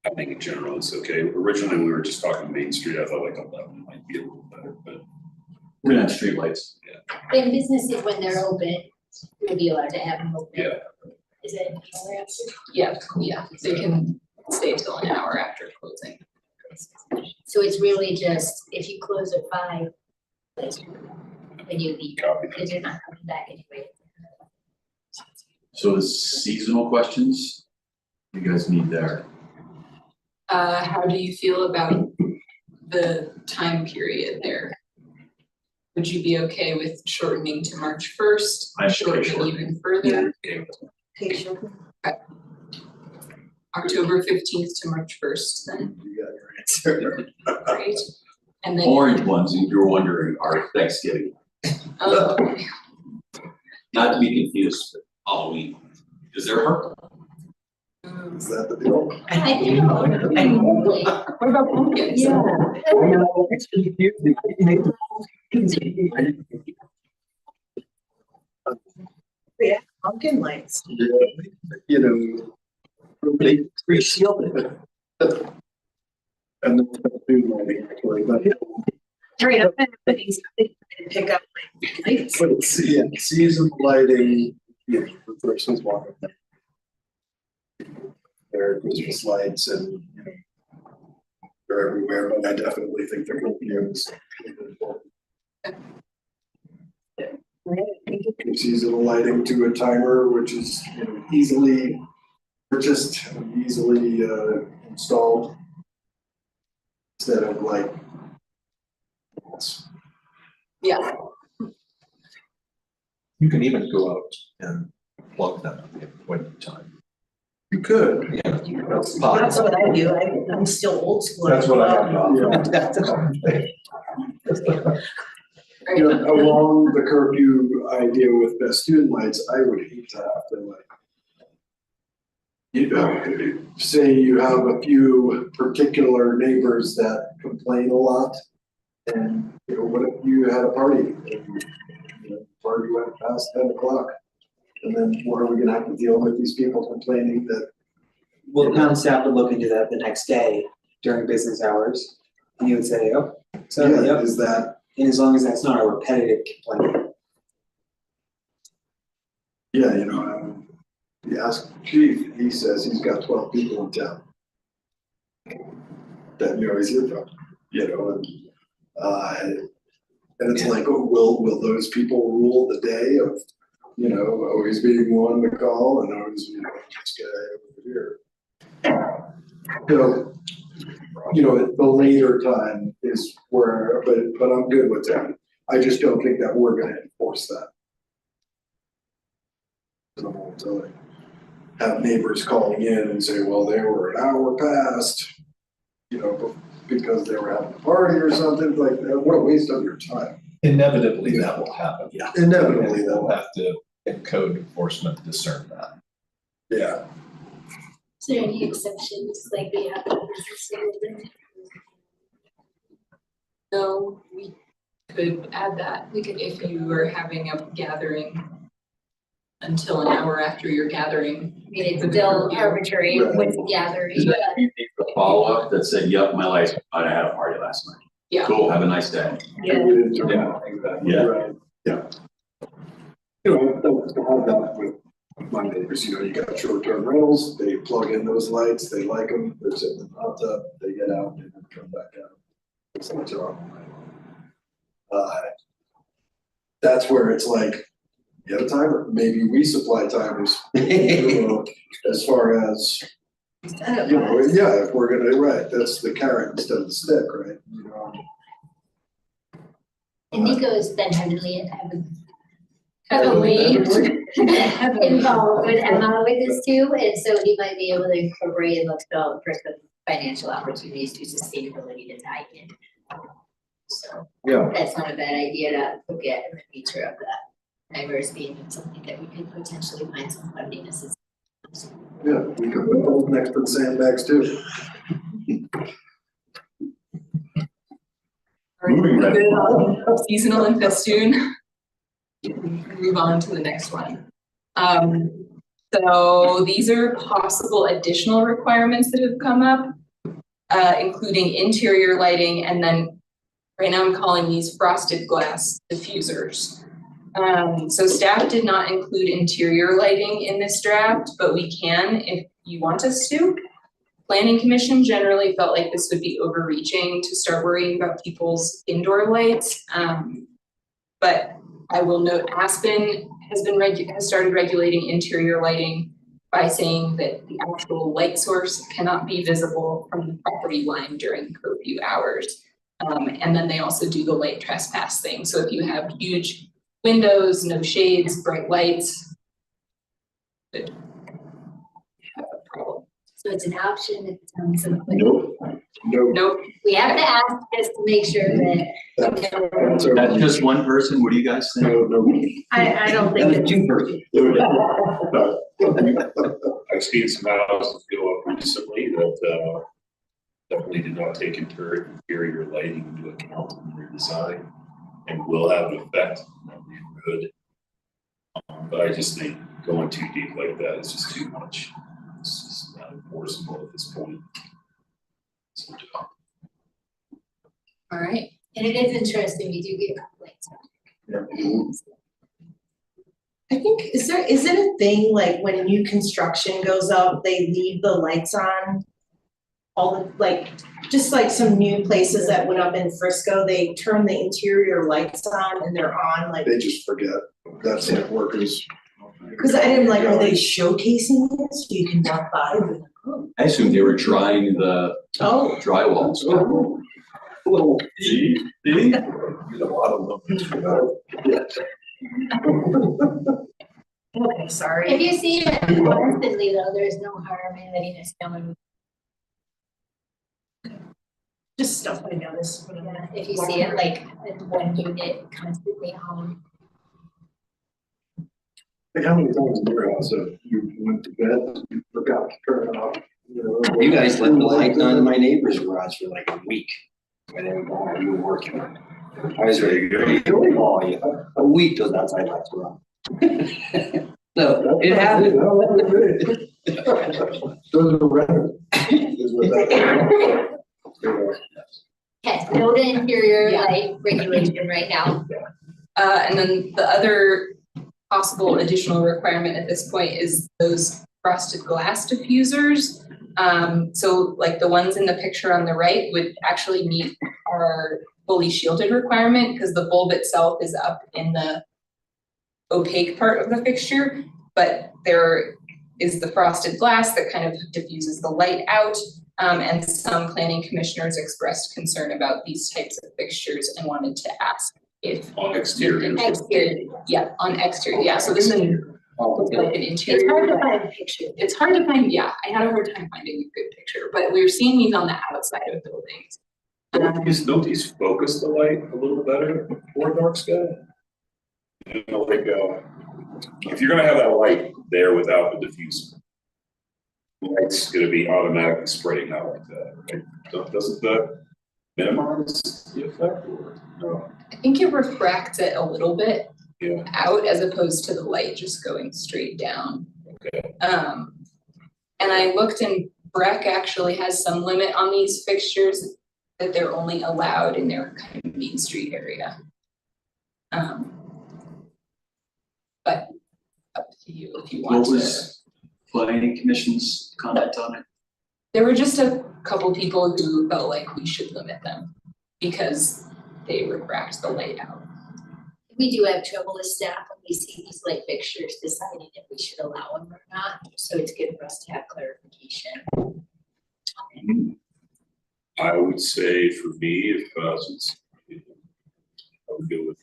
I think in general it's okay. Originally, we were just talking Main Street. I thought like 11 might be a little better, but We're gonna have streetlights. And businesses, when they're open, we'll be allowed to have them open. yeah. Is it an hour after? Yeah, they can stay till an hour after closing. So it's really just, if you close at 5, that's when you leave, Copy. because you're not coming back anyway. So the seasonal questions, you guys need there. How do you feel about the time period there? Would you be okay with shortening to March first, I'm okay shortening shortening. even further? patient. October 15th to March first then, You got your answer. right? And then, Orange ones, if you're wondering, are Thanksgiving, okay. not to be confused with Halloween, because they're purple. Is that the deal? I know. What about pumpkins? Yeah. Yeah, pumpkin lights. You know, they resealed it. And then food lighting actually, but Right, I'm gonna put these, pick up my lights. but it's, yeah, season lighting, you know, the person's walking. There are Christmas lights and, you know, they're everywhere, but I definitely think they're gonna be used. Seasonal lighting to a timer, which is, you know, easily purchased, and easily installed. Instead of like. Yeah, You can even go out and plug them at the appointed time. You could. Yeah, that's That's possible. what I do, I'm still old school. That's what I have. You know, along the curfew idea with best student lights, I would hate to have to like. You know, say you have a few particular neighbors that complain a lot. And, you know, what if you had a party and, you know, party went past 10 o'clock? And then what are we gonna have to deal with these people complaining that, well, town staff would look into that the next day during business hours. And you would say, oh, so, yeah, yep, is that, and as long as that's not a repetitive complaint. yeah, you know, you ask chief, he says he's got 12 people in town. That, you know, he's here from, you know, and it's like, oh, will those people rule the day of, you know, always being one to call and always, you know, this guy over here. You know, the later time is where, but I'm good with that. I just don't think that we're gonna enforce that. To have neighbors calling in and say, well, they were an hour past, you know, because they were having a party or something like that. What a waste of your time. Inevitably, that will happen. Inevitably, that We'll have to And code enforcement discern that. Yeah, Is there any exceptions like we have with business standards? So we could add that, we could, if you were having a gathering until an hour after your gathering. I mean, it's still arbitrary Right. with gathering, Is that but you think the follow-up that said, yep, my lights, I had a party last night. Yeah. Cool, have a nice day. Yeah. we didn't turn Yeah. out exactly, Yeah. right, yeah. You know, I have that with my neighbors, you know, you got short-term rentals, they plug in those lights, they like them, they're sitting in the hot tub, they get out, they never come back out. It's like, they're on all night long. That's where it's like, get a timer, maybe we supply timers, you know, as far as, you know, yeah, if we're gonna, right, that's the carrot instead of the stick, right, you know? and Nico's been heavily Heavily. involved with Emma with this too, and so he might be able to incorporate and look for some financial opportunities to sustainability to tie in. So Yeah. that's not a bad idea to look at in the future of that, diverse being something that we could potentially find some funding assistance. Yeah, we could put those next to the sandbags too. Moving right Good on seasonal and festoon. Move on to the next one. So these are possible additional requirements that have come up, including interior lighting, and then right now I'm calling these frosted glass diffusers. So staff did not include interior lighting in this draft, but we can if you want us to. Planning Commission generally felt like this would be overreaching to start worrying about people's indoor lights. But I will note Aspen has started regulating interior lighting by saying that the actual light source cannot be visible from the property line during curfew hours. And then they also do the light trespass thing. So if you have huge windows, no shades, bright lights, could have a problem. So it's an option, it sounds like. Nope. Nope. Nope. We have to ask just to make sure that. That's just one person, what do you guys think? I don't think That was it's. 2 persons. I've seen some houses go up recently that, definitely did not take interior lighting into account in their design and will have an effect on the neighborhood. But I just think going too deep like that is just too much. It's just not enforceable at this point. So, All right. And it is interesting, we do get complaints. I think, is it a thing, like when new construction goes up, they leave the lights on? All the, like, just like some new places that went up in Frisco, they turn the interior lights on and they're on, like, They just forget, that's like workers. cause I didn't like, are they showcasing this? You can walk by with, I assumed they were trying the oh, drywall stuff. Little, See? get a lot of them. okay, sorry. If you see it constantly though, there's no harm in letting us know when, Just stuff I noticed. yeah, if you see it like in one unit constantly on. Like how many times in your house have you went to bed, you forgot to turn it off? know? You guys left the light on in my neighbor's garage for like a week. And then you were working on it. I was ready to go. Oh, yeah. A week those outside lights were on. So it happened. Those are renters. Is what that is. Okay, no to interior Yeah. light regulation right now. And then the other possible additional requirement at this point is those frosted glass diffusers. So like the ones in the picture on the right would actually meet our fully shielded requirement because the bulb itself is up in the opaque part of the fixture, but there is the frosted glass that kind of diffuses the light out. And some planning commissioners expressed concern about these types of fixtures and wanted to ask if. On exterior. Exterior. Yeah, on exterior, yeah, so this is like an It's interior. hard to find a picture. It's hard to find, yeah, I had a hard time finding a good picture, but we're seeing these on the outside of buildings. Don't these focus the light a little better for dark sky? You know, like, if you're gonna have that light there without the diffuse, light's gonna be automatically spreading out like that, right? Doesn't that minimize the effect or no? I think it refracts it a little bit Yeah. out as opposed to the light just going straight down. Okay. And I looked and Breck actually has some limit on these fixtures that they're only allowed in their kind of Main Street area. But up to you if you want What to. was planning commission's comment on it? There were just a couple people who felt like we should limit them because they refract the light out. We do have trouble as staff when we see these light fixtures deciding if we should allow them or not, so it's good for us to have clarification. I would say for me, if, since, you know, I would go with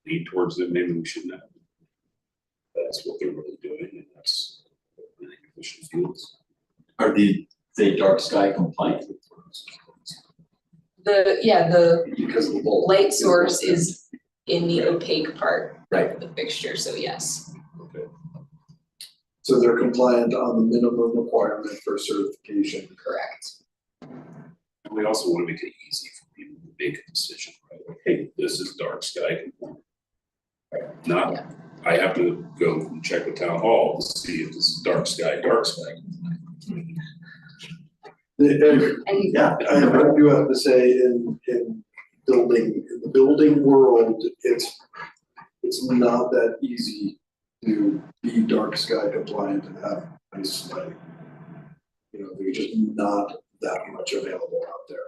lean towards them, maybe we shouldn't have. That's what they're really doing, and that's what the commission feels. Are they dark sky compliant? The Because of the bulb. light source is in the opaque part Right. of the fixture, so yes. So they're compliant on the minimum requirement for certification. Correct. And we also want to make it easy for people to make a decision, right? Like, hey, this is dark sky compliant. Right? Not, Yeah. I have to go and check with town hall to see if this is dark sky compliant. And Yeah. I do have to say, in the building world, it's not that easy to be dark sky compliant and have nice lighting. You know, there's just not that much available out there.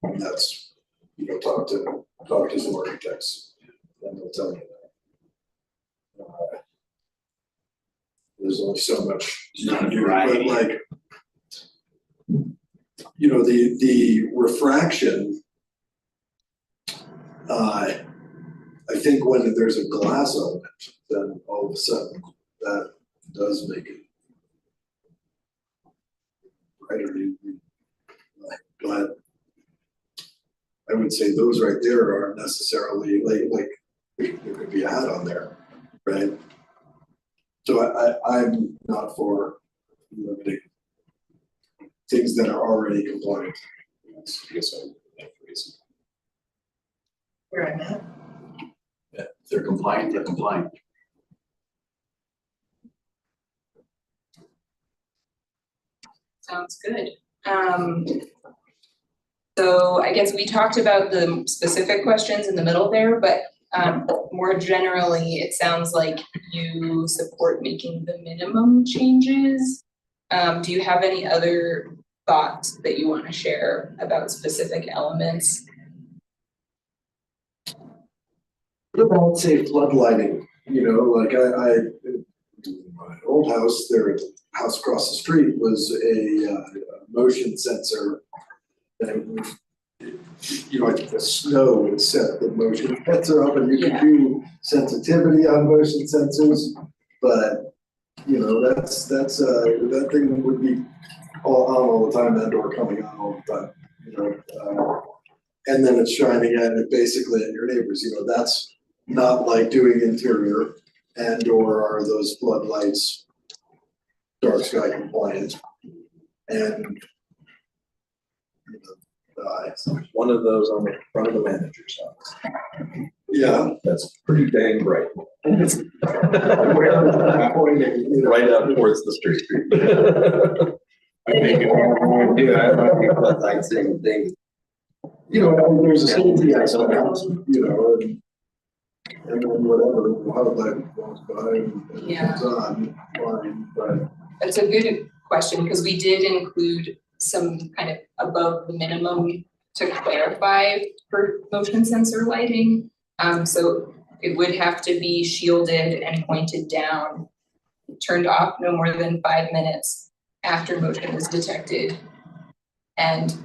And that's, you know, talk to some architects, and they'll tell you that. There's only so much you can do, but like, you know, the refraction, I think when there's a glass element, then all of a sudden that does make it brighter. But I would say those right there aren't necessarily like there could be a hat on there, right? So I'm not for limiting things that are already compliant. I guess I would that phrase. Where I'm at. Yeah, if they're compliant, they're compliant. sounds good. So I guess we talked about the specific questions in the middle there, but more generally, it sounds like you support making the minimum changes. Do you have any other thoughts that you want to share about specific elements? What about, say, floodlighting, you know, like my old house, there, the house across the street was a motion sensor. And, you know, like the snow would set the motion sensor up, and you could do sensitivity on motion sensors, but, you know, that's that thing would be on all the time, that door coming on all the time, you know. And then it's shining at it basically at your neighbors, you know, that's not like doing interior, and or are those floodlights dark sky compliant? And you know, One of those on the front of the manager's house. yeah. That's pretty dang bright. Pointing, you know. Right out towards the street. I think if I do, I might be like same thing. You know, I mean, there's a safety aspect, you know, and then whatever, wildlife goes by and it comes on, fine, but. That's a good question, because we did include some kind of above the minimum to clarify for motion sensor lighting. So it would have to be shielded and pointed down, turned off no more than 5 minutes after motion is detected, and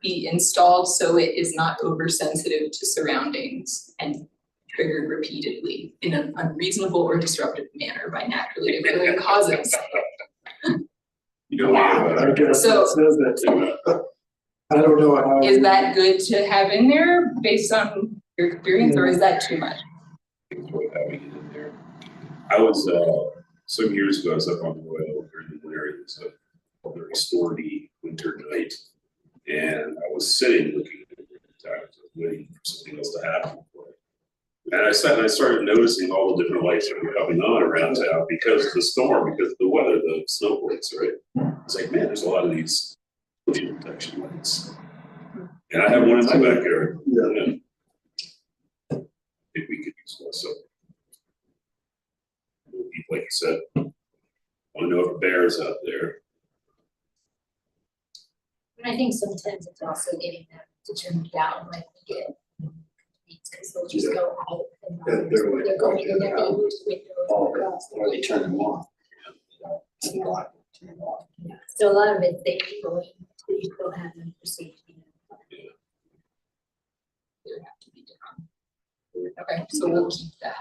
be installed so it is not oversensitive to surroundings and triggered repeatedly in an unreasonable or disruptive manner by naturally occurring causes. You know, I guess So- it says that too. I don't know how. Is that good to have in there based on your experience, or is that too much? think it's worth having it in there. I was, some years ago, I was up on the Royal during the winter, it was a very stormy winter night. And I was sitting looking at the time, waiting for something else to happen. And I sat and I started noticing all the different lights that were coming on around town because of the storm, because of the weather, the snowflakes, right? It's like, man, there's a lot of these pollution protection lights. And I have one in my backyard. Yeah. I think we could use one, so. Like you said, I don't know if a bear's out there. And I think sometimes it's also getting them to turn down when we get because they'll just go out and they're going in their neighbor's windows. Or they turn them off. Yeah, so a lot of it, they people, you still have them for safety. There have to be different. Okay, so we'll keep that.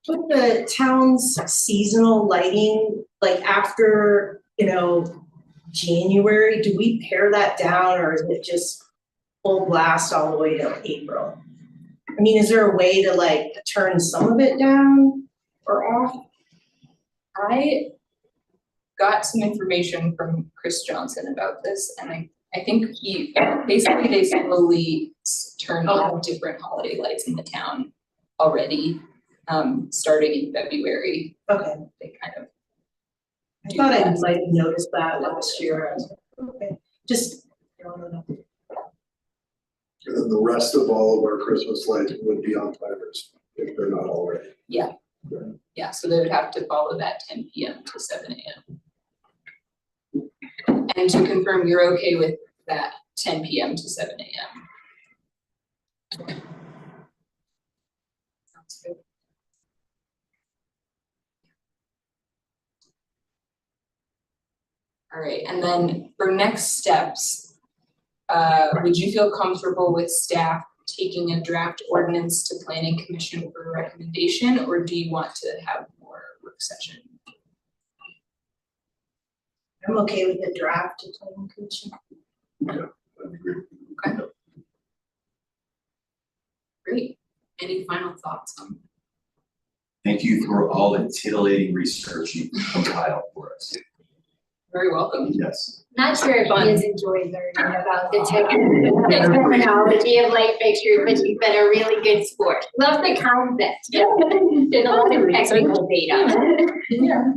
With the town's seasonal lighting, like after, January, do we pare that down or is it just full blast all the way till April? I mean, is there a way to like turn some of it down or off? I got some information from Chris Johnson about this, and I think they slowly turn on different holiday lights in the town already, starting in February. Okay. They kind of. I thought I like noticed that last year. I was like, okay, just. And then the rest of all of our Christmas lights would be on timers if they're not already. Yeah. Yeah, so they would have to follow that 10 p.m. to 7 a.m. And to confirm, you're okay with that 10 p.m. to 7 a.m. Sounds good. All right, and then for next steps, would you feel comfortable with staff taking a draft ordinance to planning commission for a recommendation, or do you want to have more work session? I'm okay with the draft to planning commission. That'd be great. Okay. Great. Any final thoughts on? Thank you for all the titillating research you compiled for us. Very welcome. Yes. Not sure if he has enjoyed learning about the terminology of light fixtures, but you've been a really good sport. Love the concept. There's a lot of technical data. Yeah.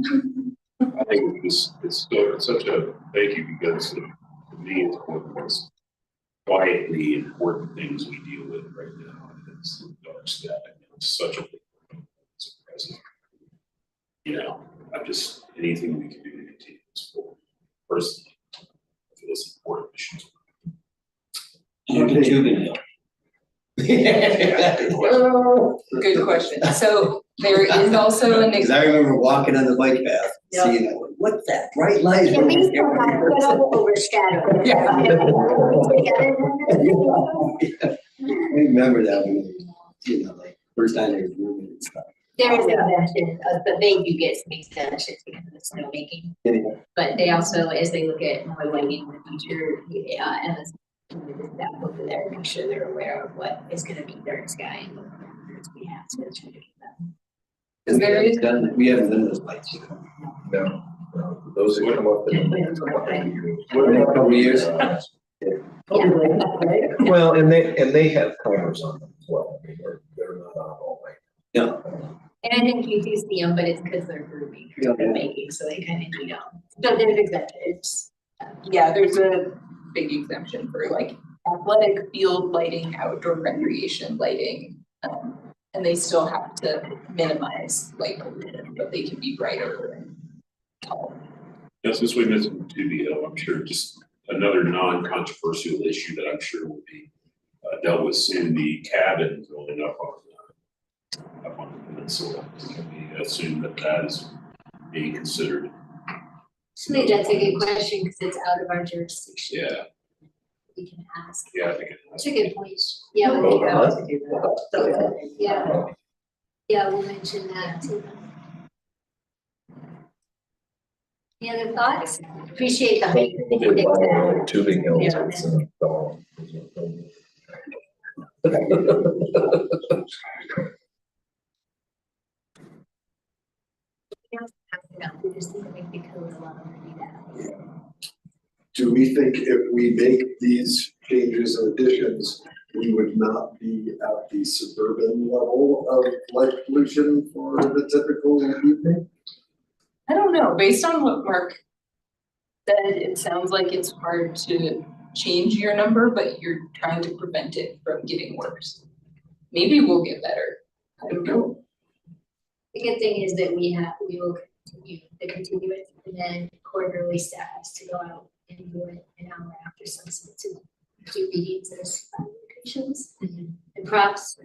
I think it's such a thank you because to me it's one of the most quietly important things we deal with right now. And it's the dark sky. It's such a big present. I'm just anything we can do to continue this forward. Personally, I feel it's important issues. Good question. So there is also an. Because I remember walking on the bike path, Yeah. seeing that, what's that bright light? At least they're not overshadowed. I remember that when, like, first time they were moving and stuff. There is exemption, but they do get some exemptions because of the snowmaking. Yeah. But they also, as they look at more lighting in the future, and the staff over there, make sure they're aware of what is gonna be dark sky and what parameters we have to try to get them. Is there We haven't done those lights yet. No, those that come up in A couple of years. Well, and they have timers on them as well. I mean, they're not on all night. Yeah. And I think you do see them, but it's because they're grooming, they're making, so they kind of need them. So there's exemptions. Yeah, there's a big exemption for like athletic field lighting, outdoor recreation lighting. And they still have to minimize light pollution, but they can be brighter and taller. Now, since we mentioned Tooby Hill, I'm sure just another non-controversial issue that I'm sure will be dealt with soon, the cabin going up on the peninsula. Can we assume that is being considered? So that's a good question, because it's out of our jurisdiction. Yeah, We can ask. yeah, I think it That's has. a good point. Yeah, we can have to do that. Yeah. Yeah, we'll mention that to them. Any other thoughts? Appreciate the. Tubing hills. Yeah. It's, we just need to make the code allow them to do that. Do we think if we make these changes or additions, we would not be at the suburban level of light pollution for the typical evening? I don't know, based on what Mark said, it sounds like it's hard to change your number, but you're trying to prevent it from getting worse. Maybe we'll get better. I don't know. The good thing is that we will continue the continuance, and then quarterly staff has to go out and do it an hour after sunset to do readings as locations. And props,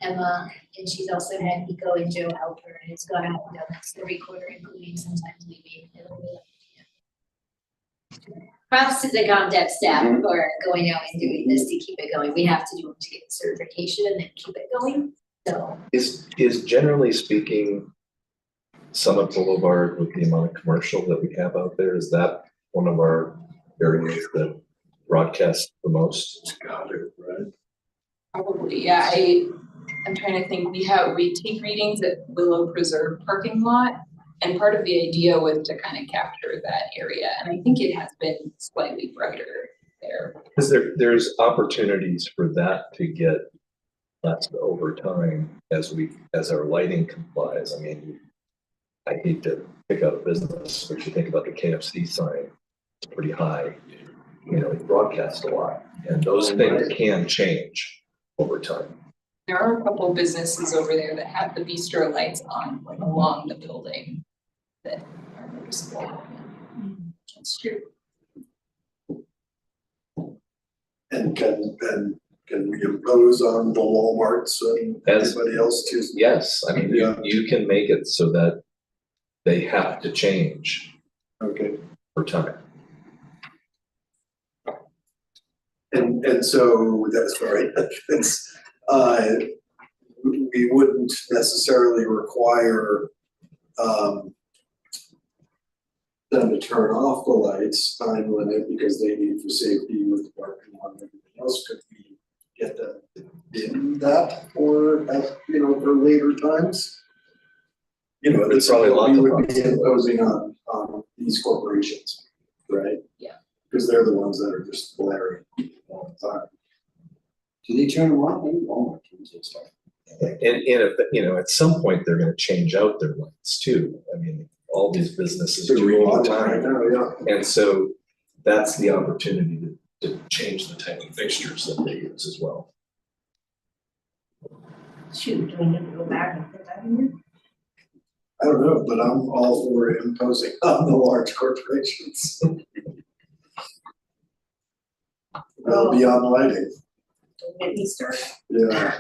Emma, and she's also had Nico and Joe help her, and it's gone out and done this every quarter, including sometimes leaving. Props to the ComDev staff for going out and doing this to keep it going. We have to do it to get the certification and then keep it going, so. Is generally speaking, Summit Boulevard with the amount of commercial that we have out there, is that one of our areas that broadcast the most? Got it, right? Probably, yeah, I'm trying to think, we take readings at Willow Preserve parking lot. And part of the idea was to kind of capture that area, and I think it has been slightly brighter there. Because there's opportunities for that to get less over time as our lighting complies. I mean, I hate to pick out a business, but you think about the KFC sign, it's pretty high. You know, it broadcasts a lot, and those things can change over time. There are a couple businesses over there that have the bistro lights on, like along the building, that are noticeable. That's true. And can we impose on the Walmarts and As- everybody else to? Yes, I mean, Yeah. you can make it so that they have to change Okay, over time. and so that's right, it's, we wouldn't necessarily require, them to turn off the lights, time limit, because they need for safety with the parking lot and everything else. Could we get them to dim that for later times? You know, There's this probably is what lots we of would be imposing on these corporations, right? Yeah. Because they're the ones that are just blaring all the time. Do they turn them off? Maybe Walmart turns it off. And if, you know, at some point, they're gonna change out their lights too. I mean, all these businesses do all the time. Yeah. And so that's the opportunity to change the type of fixtures that they use as well. Shoot, do we need to go back and put that in there? I don't know, but I'm all for imposing on the large corporations. Beyond lighting, Don't get me started. yeah,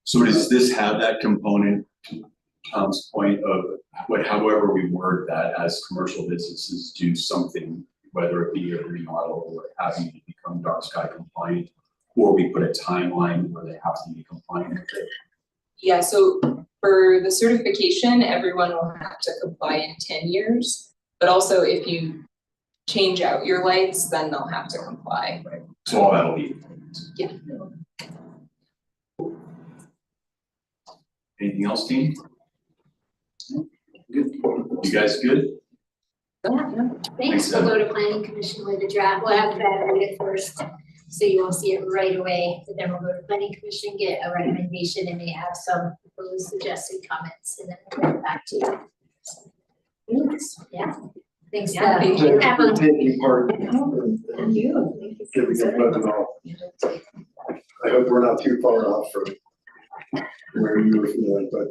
So does this have that component, to Tom's point, of however we word that, as commercial businesses do something, whether it be a remodel or what have you, to become dark sky compliant, or we put a timeline where they have to be compliant with it? Yeah, so for the certification, everyone will have to comply in 10 years. But also if you change out your lights, then they'll have to comply. So all that'll be. Yeah. Anything else, team? Good. You guys good? Thanks, we'll go to planning commission with the draft, we'll have that read it first, so you won't see it right away, but then we'll go to planning commission, get a recommendation, and they have some proposed suggested comments, and then we'll bring it back to you. Thanks, yeah, thanks, Yeah, thank you. For taking part And and you, thank you for giving considering. input and all. I hope we're not too far off from where you were feeling, but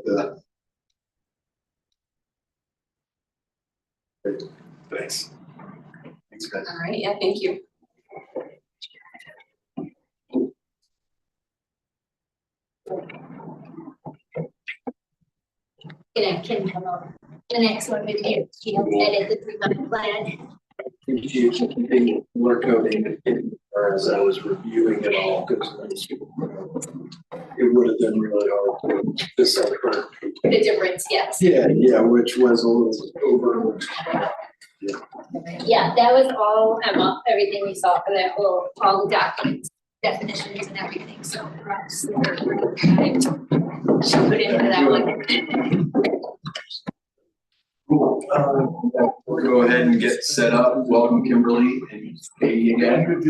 thanks. Thanks, guys. All right, yeah, thank you. Can come up, the next one with you, she helped edit the 3-month plan. Appreciate you keeping color coding as I was reviewing it all, because it would have been really hard to decipher. The difference, yes. Yeah, which was a little over. Yeah, that was all Emma, everything we saw for that whole, all the documents, definitions and everything, so perhaps she put into that one. Cool. We'll go ahead and get set up. Welcome Kimberly and Katie again.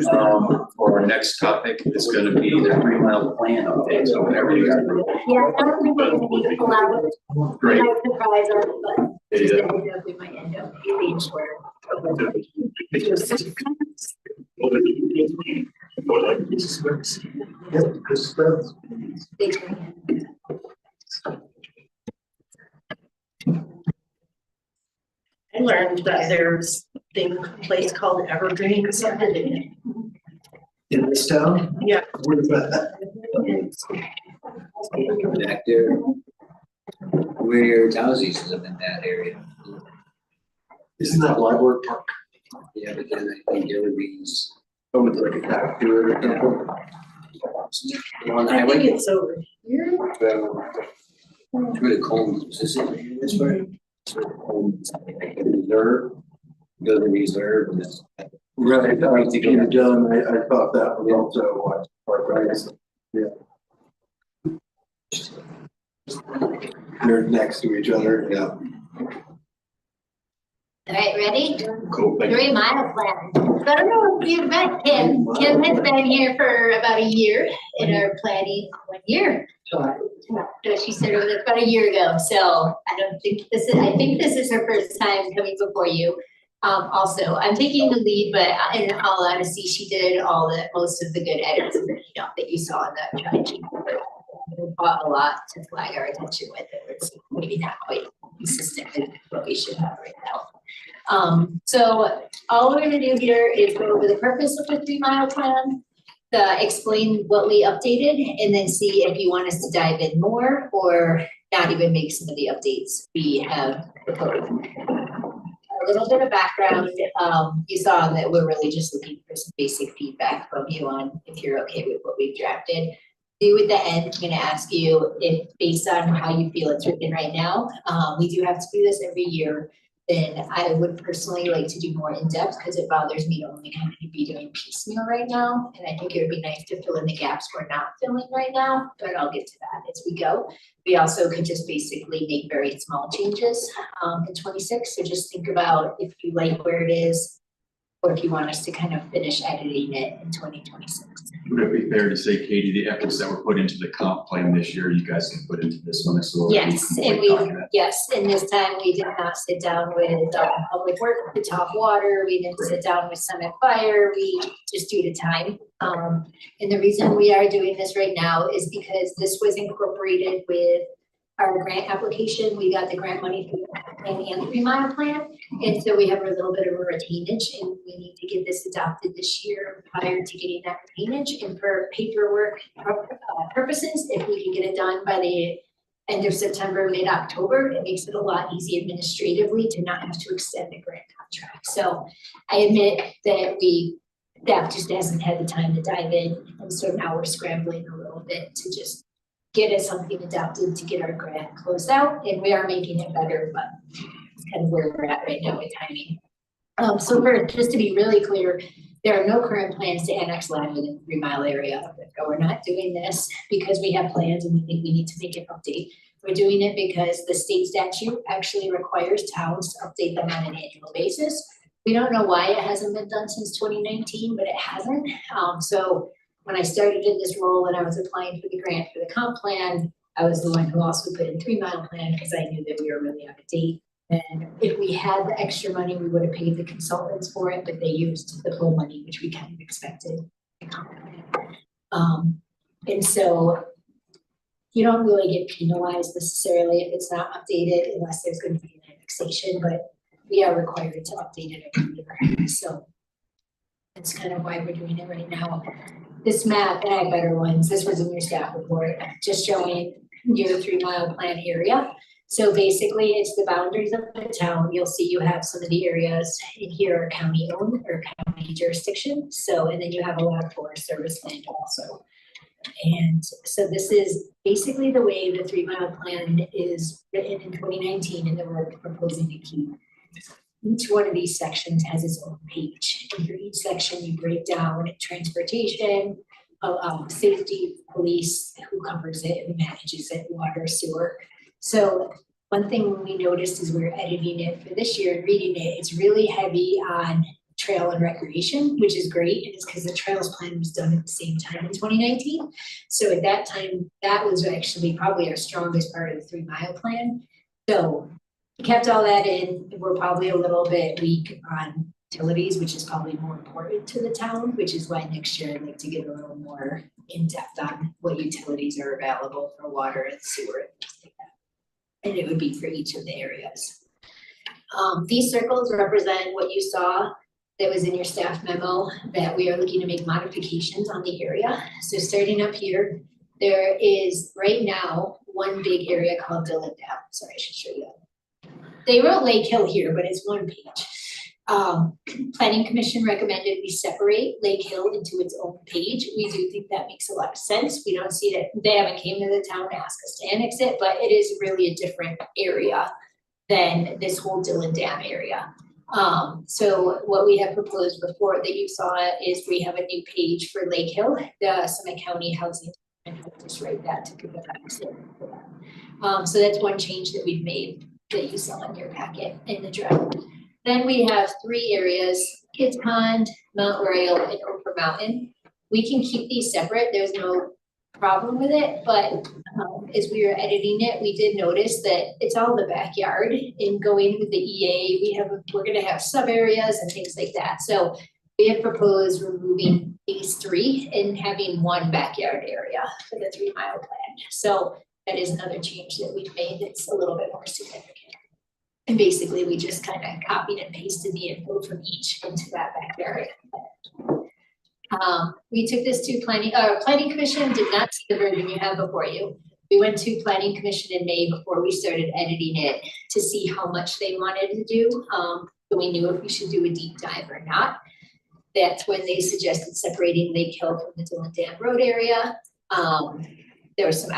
For our next topic is gonna be the 3 mile plan update, so whenever you guys. Yeah, I don't think we're gonna be allowed, we Great. might surprise us, but just Yeah. a heads up, we might end up being shorter. Big thing. I learned that there's a place called Evergreen subdivision. In this town? Yeah. Where's that? Back there. Where your Towsies live in that area. Isn't that Library Park? Yeah, but then I think Evergreens. Oh, with like a back to it or something? On the I think highway. it's over here. Through the Combs, is it this way? Through the Combs, like the reserve. Go to the reserve and that's. Right, Peter Dunn, I thought that was also Park Rise. Yeah. They're next to each other, yeah. All right, ready? Cool, thank you. 3 mile plan. So I don't know if you've met Kim. Kim has been here for about a year in our planning, 1 year. So she started with us about a year ago, so I think this is her first time coming before you. Also, I'm taking the lead, but in all honesty, she did most of the good edits, that you saw in that try sheet. We bought a lot to flag our attention with it. It's maybe not quite consistent with what we should have right now. So all we're gonna do here is go over the purpose of the 3 mile plan, explain what we updated, and then see if you want us to dive in more or not even make some of the updates we have proposed. A little bit of background, you saw that we're really just looking for some basic feedback from you on if you're okay with what we've drafted. Do at the end, I'm gonna ask you if, based on how you feel it's written right now, we do have to do this every year. Then I would personally like to do more in depth because it bothers me to only kind of be doing piecemeal right now. And I think it would be nice to fill in the gaps we're not filling right now, but I'll get to that as we go. We also could just basically make very small changes in 26. So just think about if you like where it is, or if you want us to kind of finish editing it in 2026. Would it be fair to say, Katie, the efforts that were put into the comp plan this year, you guys can put into this one as well? Yes, and this time we did not sit down with Public Works, the top water, we didn't sit down with Summit Fire, we just due to time. And the reason we are doing this right now is because this was incorporated with our grant application. We got the grant money for the plan and 3 mile plan. And so we have a little bit of a retainage and we need to get this adopted this year prior to getting that retainage. And for paperwork purposes, if we can get it done by the end of September, mid-October, it makes it a lot easier administratively to not have to extend the grant contract. So I admit that staff just hasn't had the time to dive in. And so now we're scrambling a little bit to just get us something adopted to get our grant closed out, and we are making it better, but it's kind of where we're at right now with timing. So first, just to be really clear, there are no current plans to annex land within the 3 mile area. We're not doing this because we have plans and we think we need to make an update. We're doing it because the state statute actually requires towns to update them on an annual basis. We don't know why it hasn't been done since 2019, but it hasn't. So when I started in this role and I was applying for the grant for the comp plan, I was the one who also put in 3 mile plan because I knew that we were really out of date. And if we had the extra money, we would have paid the consultants for it, but they used the full money, which we kind of expected. And so you don't really get penalized necessarily if it's not updated unless there's going to be an annexation, but we are required to update it every year. So that's kind of why we're doing it right now. This map, and I have better ones, this was in your staff report, just showing your 3 mile plan area. So basically it's the boundaries of the town. You'll see you have some of the areas in here are county owned or county jurisdiction. So, and then you have a lot of Forest Service land also. And so this is basically the way the 3 mile plan is written in 2019 and that we're proposing to keep. Each one of these sections has its own page. And for each section, you break down transportation, safety, police, who covers it and manages it, water, sewer. So one thing we noticed as we were editing it for this year and reading it, it's really heavy on trail and recreation, which is great, and it's because the trails plan was done at the same time in 2019. So at that time, that was actually probably our strongest part of the 3 mile plan. So we kept all that in. We're probably a little bit weak on utilities, which is probably more important to the town, which is why next year I'd like to get a little more in depth on what utilities are available for water and sewer and things like that. And it would be for each of the areas. These circles represent what you saw that was in your staff memo, that we are looking to make modifications on the area. So starting up here, there is right now one big area called Dillon Dam. Sorry, I should show you that. They wrote Lake Hill here, but it's one page. Planning Commission recommended we separate Lake Hill into its own page. We do think that makes a lot of sense. We don't see it, they haven't came to the town to ask us to annex it, but it is really a different area than this whole Dillon Dam area. So what we have proposed before that you saw is we have a new page for Lake Hill, the Summit County Housing, and I'll just write that to give it back. So that's one change that we've made that you saw in your packet in the draft. Then we have 3 areas, Kids Pond, Mount Royal, and Oprah Mountain. We can keep these separate, there's no problem with it, but as we were editing it, we did notice that it's all the backyard. In going with the EA, we're gonna have sub areas and things like that. So we had proposed removing these 3 and having one backyard area for the 3 mile plan. So that is another change that we've made that's a little bit more significant. And basically, we just kind of copied and pasted the info from each into that backyard. We took this to Planning Commission, did not see the version you have before you. We went to Planning Commission in May before we started editing it to see how much they wanted to do. So we knew if we should do a deep dive or not. That's when they suggested separating Lake Hill from the Dillon Dam Road area. There was some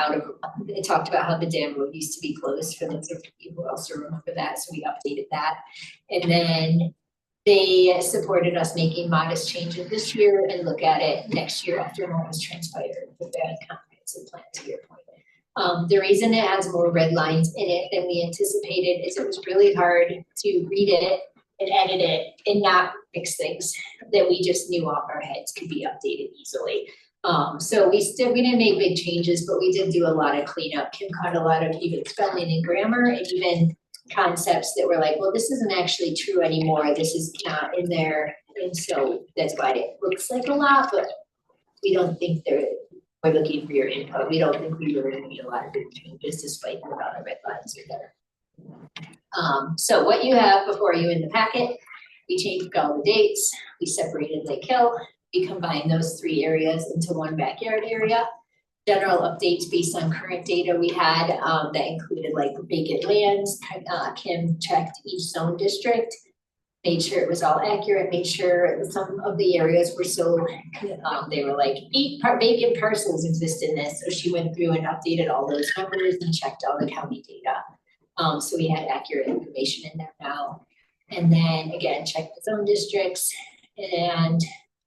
they talked about how the dam road used to be closed for those of you who also remember that, so we updated that. And then they supported us making modest changes this year and look at it next year after more was transpired with that comprehensive plan, to your point. The reason it has more red lines in it than we anticipated is it was really hard to read it and edit it and not fix things that we just knew off our heads could be updated easily. So we didn't make big changes, but we did do a lot of cleanup. Kim caught a lot of even spelling and grammar and even concepts that were like, well, this isn't actually true anymore. This is not in there. And so that's why it looks like a lot, but we don't think we're looking for your input. We don't think we really need a lot of big changes despite the amount of red lines are there. So what you have before you in the packet, we changed all the dates. We separated Lake Hill. We combined those 3 areas into one backyard area. General updates based on current data we had that included like vacant lands. Kim checked each zone district, made sure it was all accurate, made sure some of the areas were so, they were like 8 vacant parcels exist in this. So she went through and updated all those numbers and checked all the county data. So we had accurate information in there now. And then again, check the zone districts and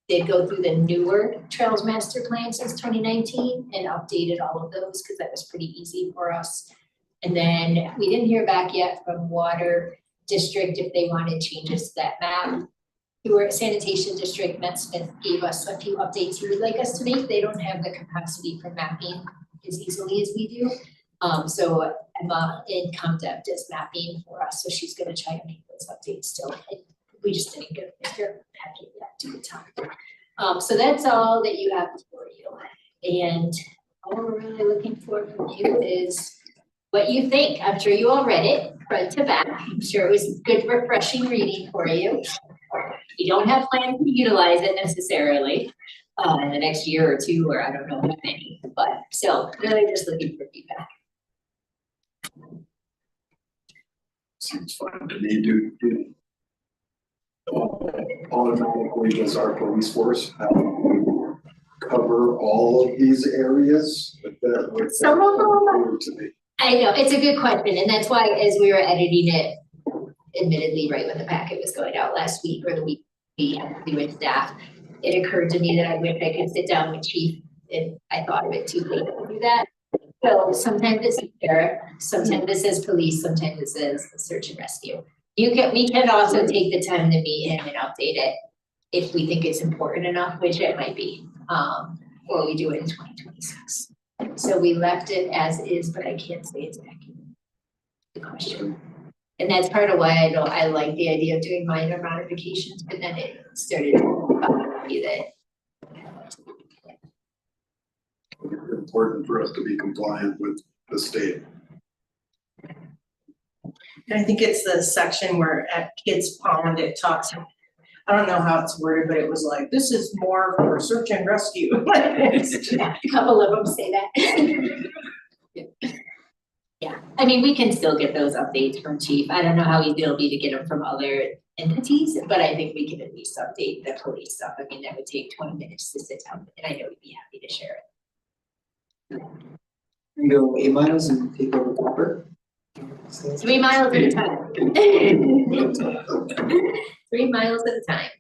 did go through the newer Trails Master Plan since 2019 and updated all of those because that was pretty easy for us. And then we didn't hear back yet from Water District if they wanted changes to that map. Your Sanitation District, Matt Smith, gave us a few updates he would like us to make. They don't have the capacity for mapping as easily as we do. So Emma in ComDev does mapping for us, so she's gonna try to make those updates still. We just didn't get their packet yet to the time. So that's all that you have before you. And all we're really looking for from you is what you think. I'm sure you all read it front to back. I'm sure it was good, refreshing reading for you. You don't have plans to utilize it necessarily in the next year or 2, or I don't know how many, but so really just looking for feedback. Seems fine to me. Do automatically does our police force have to cover all of these areas? Some of them. To me. I know, it's a good question, and that's why as we were editing it, admittedly, right when the packet was going out last week or the week with staff, it occurred to me that I wish I could sit down with Chief, and I thought of it too late to do that. So sometimes it's sheriff, sometimes it says police, sometimes it says search and rescue. We can also take the time to meet him and update it if we think it's important enough, which it might be, or we do it in 2026. So we left it as is, but I can't say it's accurate. The question. And that's part of why I like the idea of doing minor modifications, but then it started to bother me that. It's important for us to be compliant with the state. And I think it's the section where at Kids Pond, it talks, I don't know how it's worded, but it was like, this is more for search and rescue. Yeah, a couple of them say that. Yeah, I mean, we can still get those updates from chief. I don't know how easy it'll be to get them from other entities, but I think we can at least update the police stuff. I mean, that would take 20 minutes to sit down, and I know we'd be happy to share it. You go 8 miles and take over Copper. 3 miles at a time. 3 miles at a time.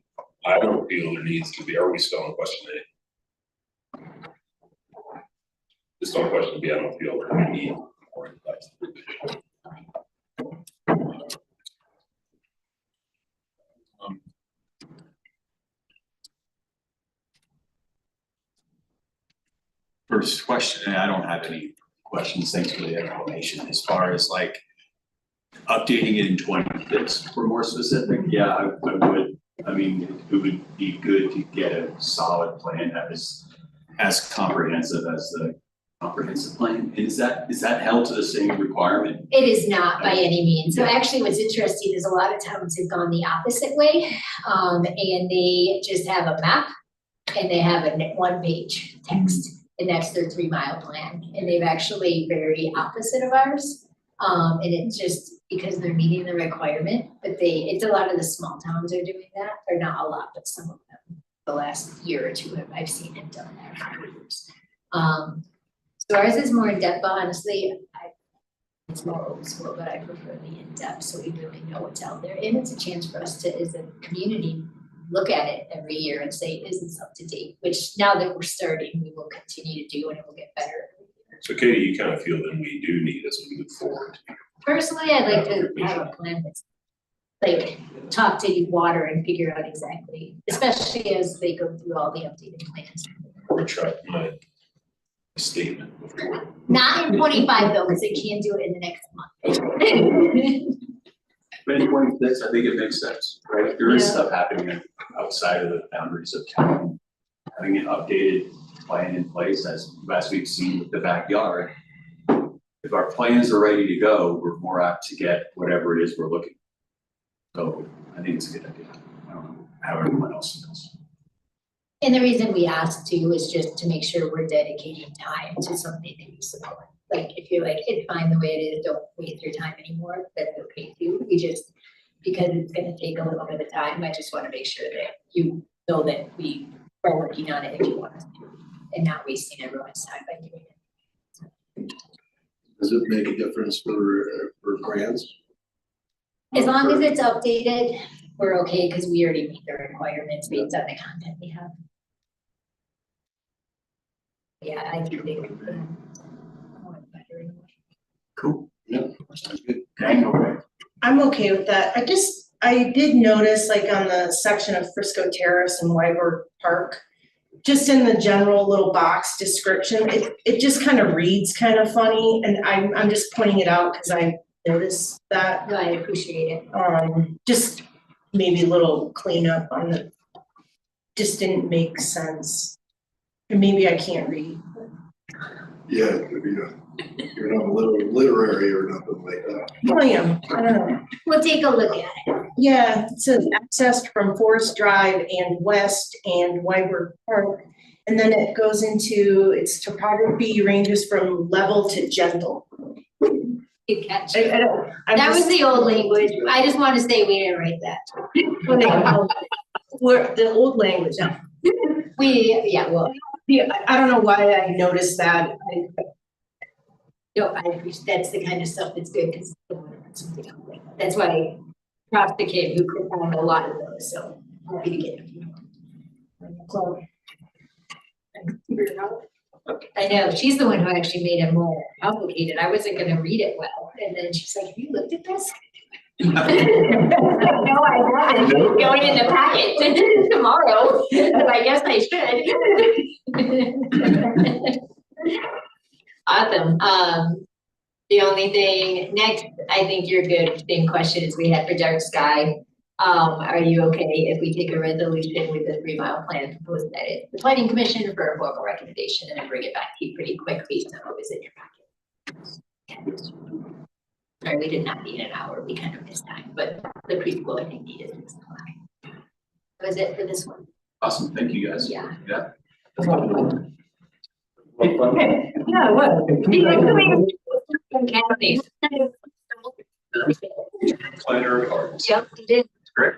I don't feel there needs to be, are we still on question A? Just on question B, I don't feel there need more advice. First question, and I don't have any questions, thanks for the explanation, as far as like updating it in 26 for more specific, yeah, I would. I mean, it would be good to get a solid plan that is as comprehensive as the comprehensive plan. Is that held to the same requirement? It is not by any means. So actually what's interesting is a lot of towns have gone the opposite way. And they just have a map and they have a 1-page text. And that's their 3 mile plan. And they've actually very opposite of ours. And it's just because they're meeting the requirement, but it's a lot of the small towns are doing that, or not a lot, but some of them. The last year or two, I've seen it done that for years. So ours is more in depth, but honestly, it's more old school, but I prefer the in depth, so we really know what's out there. And it's a chance for us to, as a community, look at it every year and say, is this up to date? Which now that we're starting, we will continue to do, and it will get better. So Katie, you kind of feel that we do need as we move forward. Personally, I'd like to have a plan that's like talk to water and figure out exactly, especially as they go through all the updated plans. Retract my statement before. Not in 25 though, because they can't do it in the next month. But in 26, I think it makes sense, right? There is stuff happening outside of the boundaries of town. Having an updated plan in place, as we've seen with the backyard. If our plans are ready to go, we're more apt to get whatever it is we're looking for. So I think it's a good idea. I don't know how everyone else feels. And the reason we asked too is just to make sure we're dedicating time to something that we support. Like if you're like, it's fine the way it is, don't waste your time anymore, that's okay too. We just, because it's gonna take a little bit of time, I just wanna make sure that you know that we are working on it if you want us to, and not wasting everyone's time by doing it. Does it make a difference for grants? As long as it's updated, we're okay, because we already meet the requirements based on the content we have. Yeah, I do think. Cool. Yeah, sounds good. Okay. I'm okay with that. I did notice like on the section of Frisco Terrace and Weiberg Park, just in the general little box description, it just kind of reads kind of funny, and I'm just pointing it out because I noticed that. No, I appreciate it. Just maybe a little cleanup on the, just didn't make sense. And maybe I can't read. Yeah, it could be you're not literary or nothing like that. I am, I don't know. We'll take a look at it. Yeah, it says accessed from Forest Drive and West and Weiberg Park. And then it goes into its topography ranges from level to gentle. Good catch. I don't. That was the old language. I just want to say we didn't write that. We're the old language now. Well, Yeah, I don't know why I noticed that. no, I appreciate, that's the kind of stuff that's good, because that's why props to Kate who could find a lot of those, so happy to get them. So, Figure it out. I know, she's the one who actually made it more complicated. I wasn't gonna read it well. And then she's like, have you looked at this? No, I haven't. It's going in the packet tomorrow, but I guess I should. Awesome. The only thing next, I think you're good. Same questions we had for dark sky. Are you okay if we take a resolution with the 3 mile plan proposed edit? The planning commission for a formal recommendation and then bring it back to you pretty quick based on what was in your packet. Sorry, we did not need an hour. We kind of missed time, but the preschool I think needed 6 o'clock. That was it for this one. Awesome, thank you guys. Yeah. Yeah. Yeah, what? Planner cards. Yep, you did. Great.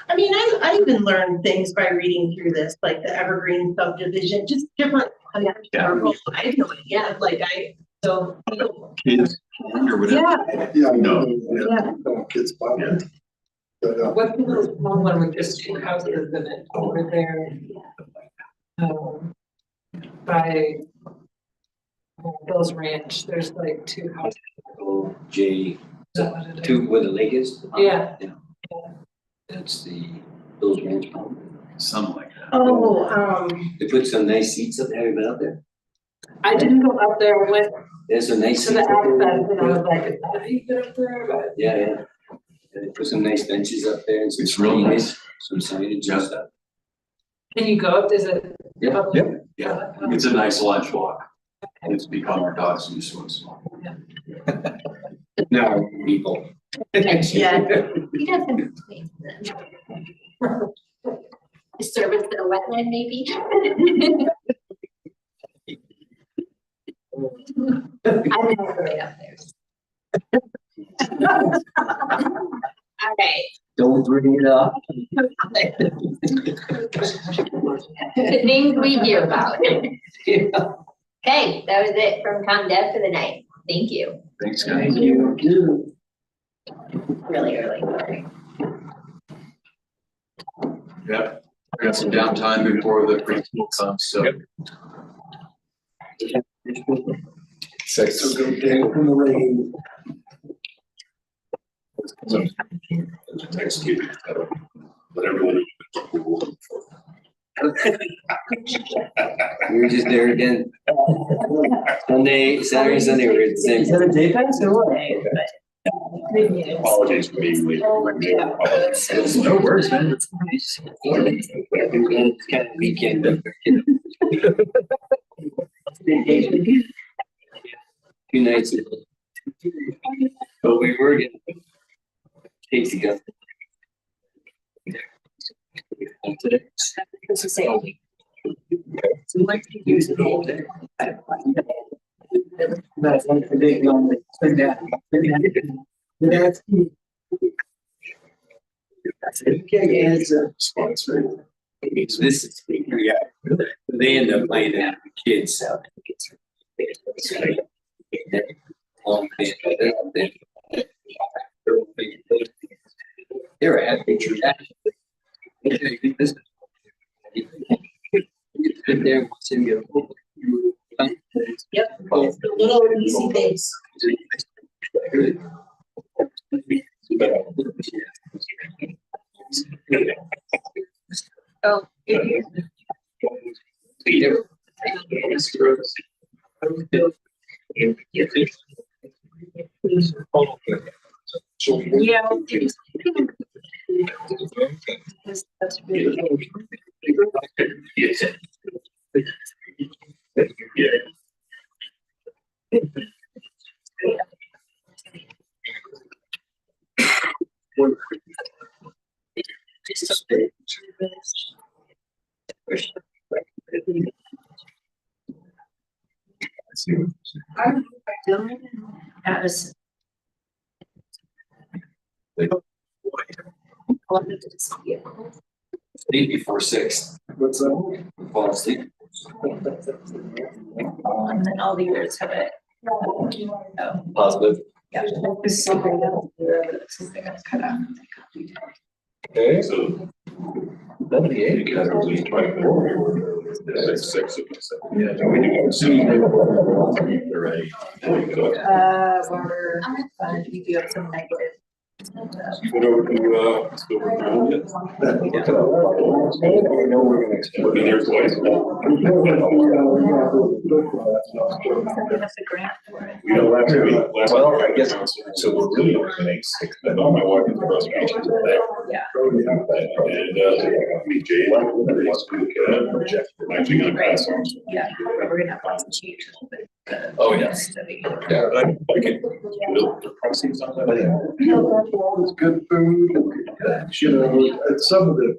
I mean, I even learned things by reading through this, like the Evergreen subdivision, just different. I had no idea, like so. Kids, or whatever. Yeah, Yeah, No. yeah. Kids buy it. But, What's the little small one with just 2 houses in it over there? By Bill's Ranch, there's like 2 houses. Oh, J, Is that what it is? two, where the lake is? Yeah. That's the, those ranch pond. Something like that. Oh, They put some nice seats up there, have you been up there? I didn't go up there, I went There's some nice to the seats up there. access and I was like, is that how you get up there? But Yeah, yeah. And they put some nice benches up there and some. It's real nice. signage, Some signage Yeah. and stuff. can you go up, is it? Yeah. public? Yeah, it's a nice lunch walk. It's become our dog's new swim. No, people. yeah. He doesn't explain them. The service to the wetland, maybe? I've never been up there. All right. Don't bring it up. The things we hear about. Okay, that was it from ComDev for the night. Thank you. Thanks, guys. Thank you. Really early, sorry. Yeah, I got some downtime before the preschool comes, so. So go down from the rain. Execute, let everyone. We were just there again. Sunday, Saturday, Sunday, we were at the same. Is that a day pass or what? Apologies for being late. No worries, man. It's It's kind of weekend. But, 2 nights. But we were getting. Casey got. Today. It's the same. So like to use it all day. That's like the big one, like, that's. Okay, answer. Sponsor. This is, yeah, they end up playing that with kids out. They're happy to that. Sit there and watch him go. Yep, it's the little easy things. Oh. Yeah. That's really. Yes. Yeah. As. Sleep before 6. What's that? Fall asleep. And then all the others have it. Positive. Yeah. There's something else there, but something else cut out. Okay, So. 78. You guys are really trying to. There's six of us. Yeah, we do. Assuming they're ready. Water, you do have some negative. Put over to, still working on it. Look it up. We know we're gonna extend. Been there twice. Give us a grant for it. We know last week. Well, I guess, so we're really opening six. I know my wife is frustration today. Yeah. And, me, Jay, I'm actually gonna pass on. Yeah, we're gonna have lots of changes, but. Oh, yes. Study. Yeah. But I can, the pricing on that. It's good food, you know, and some of the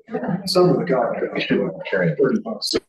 contracts, Carrying. $30.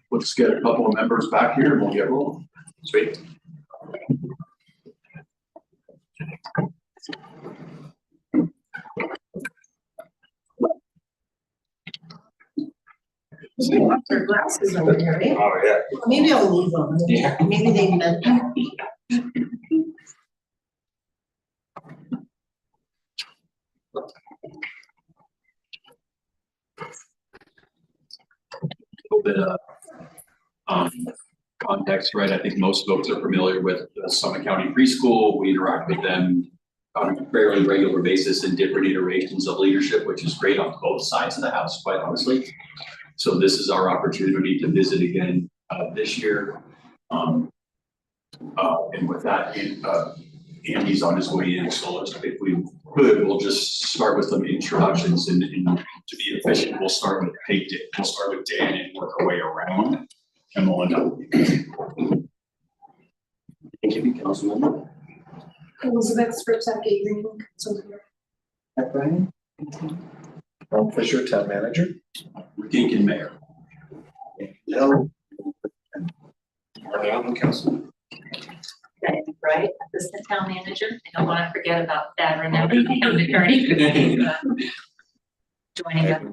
Let's get a couple of members back here and we'll get rolling. Sweet. They left their glasses over here, right? Oh, yeah. Maybe I'll leave them. Yeah. Maybe they meant that. A little bit of context, right? I think most folks are familiar with the Summit County Preschool. We interact with them on a fairly regular basis in different iterations of leadership, which is great on both sides of the house, quite honestly. So this is our opportunity to visit again this year. And with that, Andy's on his way in, so if we could, we'll just start with some introductions and to be efficient, we'll start with Dan and work our way around. And we'll end up. Thank you, Councilman. Elizabeth Scripsaki, Green, so here. Brian? Ron Fisher, Town Manager. Deacon Mayor. No. Councilman. Okay, right, assistant town manager, I don't wanna forget about that, remember, the attorney. Joining us.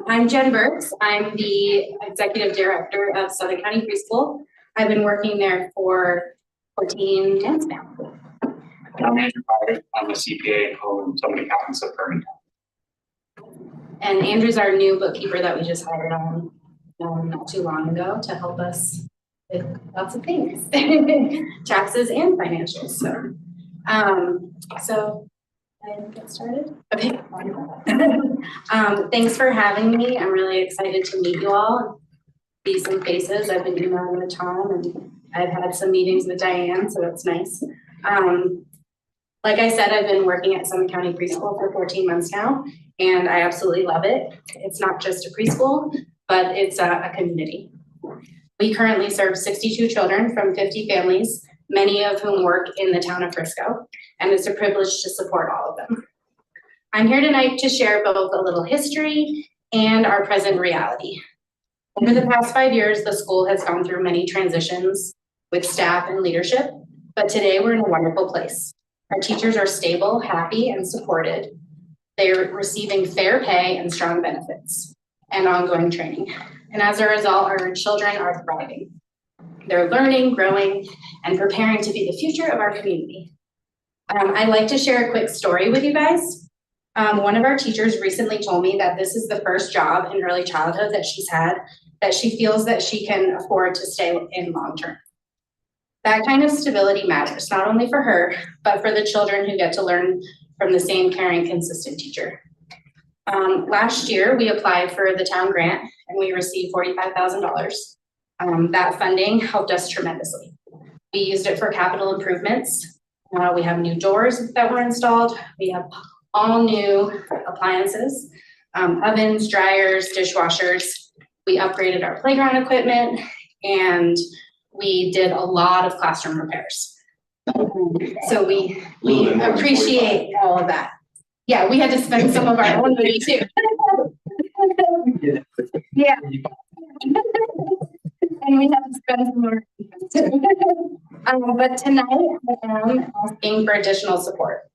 I'm Jen Burks. I'm the executive director of Southern County Preschool. I've been working there for 14 months now. I'm Andrew Byers. I'm a CPA and hold some accountants of Permanent. And Andrew's our new bookkeeper that we just hired on not too long ago to help us with lots of things, taxes and financials. So I get started. Okay. Thanks for having me. I'm really excited to meet you all, see some faces. I've been emailing with Tom and I've had some meetings with Diane, so that's nice. Like I said, I've been working at Summit County Preschool for 14 months now, and I absolutely love it. It's not just a preschool, but it's a community. We currently serve 62 children from 50 families, many of whom work in the town of Frisco, and it's a privilege to support all of them. I'm here tonight to share both a little history and our present reality. Over the past 5 years, the school has gone through many transitions with staff and leadership, but today we're in a wonderful place. Our teachers are stable, happy, and supported. They're receiving fair pay and strong benefits and ongoing training. And as a result, our children are thriving. They're learning, growing, and preparing to be the future of our community. I'd like to share a quick story with you guys. One of our teachers recently told me that this is the first job in early childhood that she's had that she feels that she can afford to stay in long term. That kind of stability matters, not only for her, but for the children who get to learn from the same caring, consistent teacher. Last year, we applied for the town grant and we received $45,000. That funding helped us tremendously. We used it for capital improvements. We have new doors that were installed. We have all new appliances, ovens, dryers, dishwashers. We upgraded our playground equipment and we did a lot of classroom repairs. So we appreciate all of that. Yeah, we had to spend some of our own money too. Yeah. And we had to spend some more. But tonight I am asking for additional support.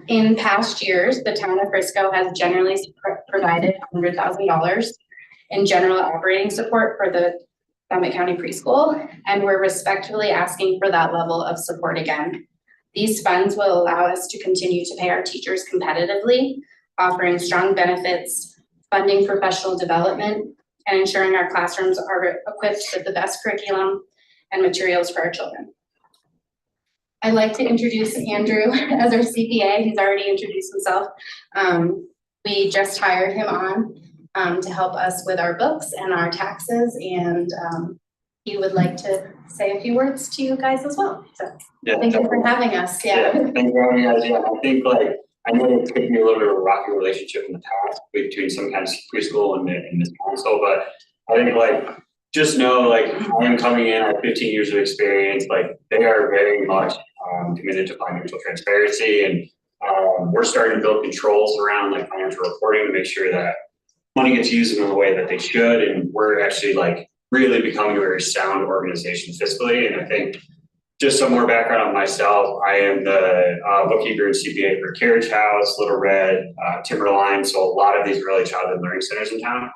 In past years, the town of Frisco has generally provided $100,000 in general operating support for the Summit County Preschool, and we're respectfully asking for that level of support again. These funds will allow us to continue to pay our teachers competitively, offering strong benefits, funding professional development, and ensuring our classrooms are equipped with the best curriculum and materials for our children. I'd like to introduce Andrew as our CPA. He's already introduced himself. We just hired him on to help us with our books and our taxes, and he would like to say a few words to you guys as well. So thank you for having us. Thank you for having us. Yeah, I think like, I know it's taken me a little bit of a rocky relationship in the past between some kind of preschool and this council, but I think like, just know like, I am coming in, I have 15 years of experience, like they are very much committed to financial transparency, and we're starting to build controls around like financial reporting to make sure that money gets used in the way that they should, and we're actually like really becoming a very sound organization fiscally. And I think just some more background on myself, I am the bookkeeper and CPA for Carriage House, Little Red, Timberline, so a lot of these early childhood learning centers in town.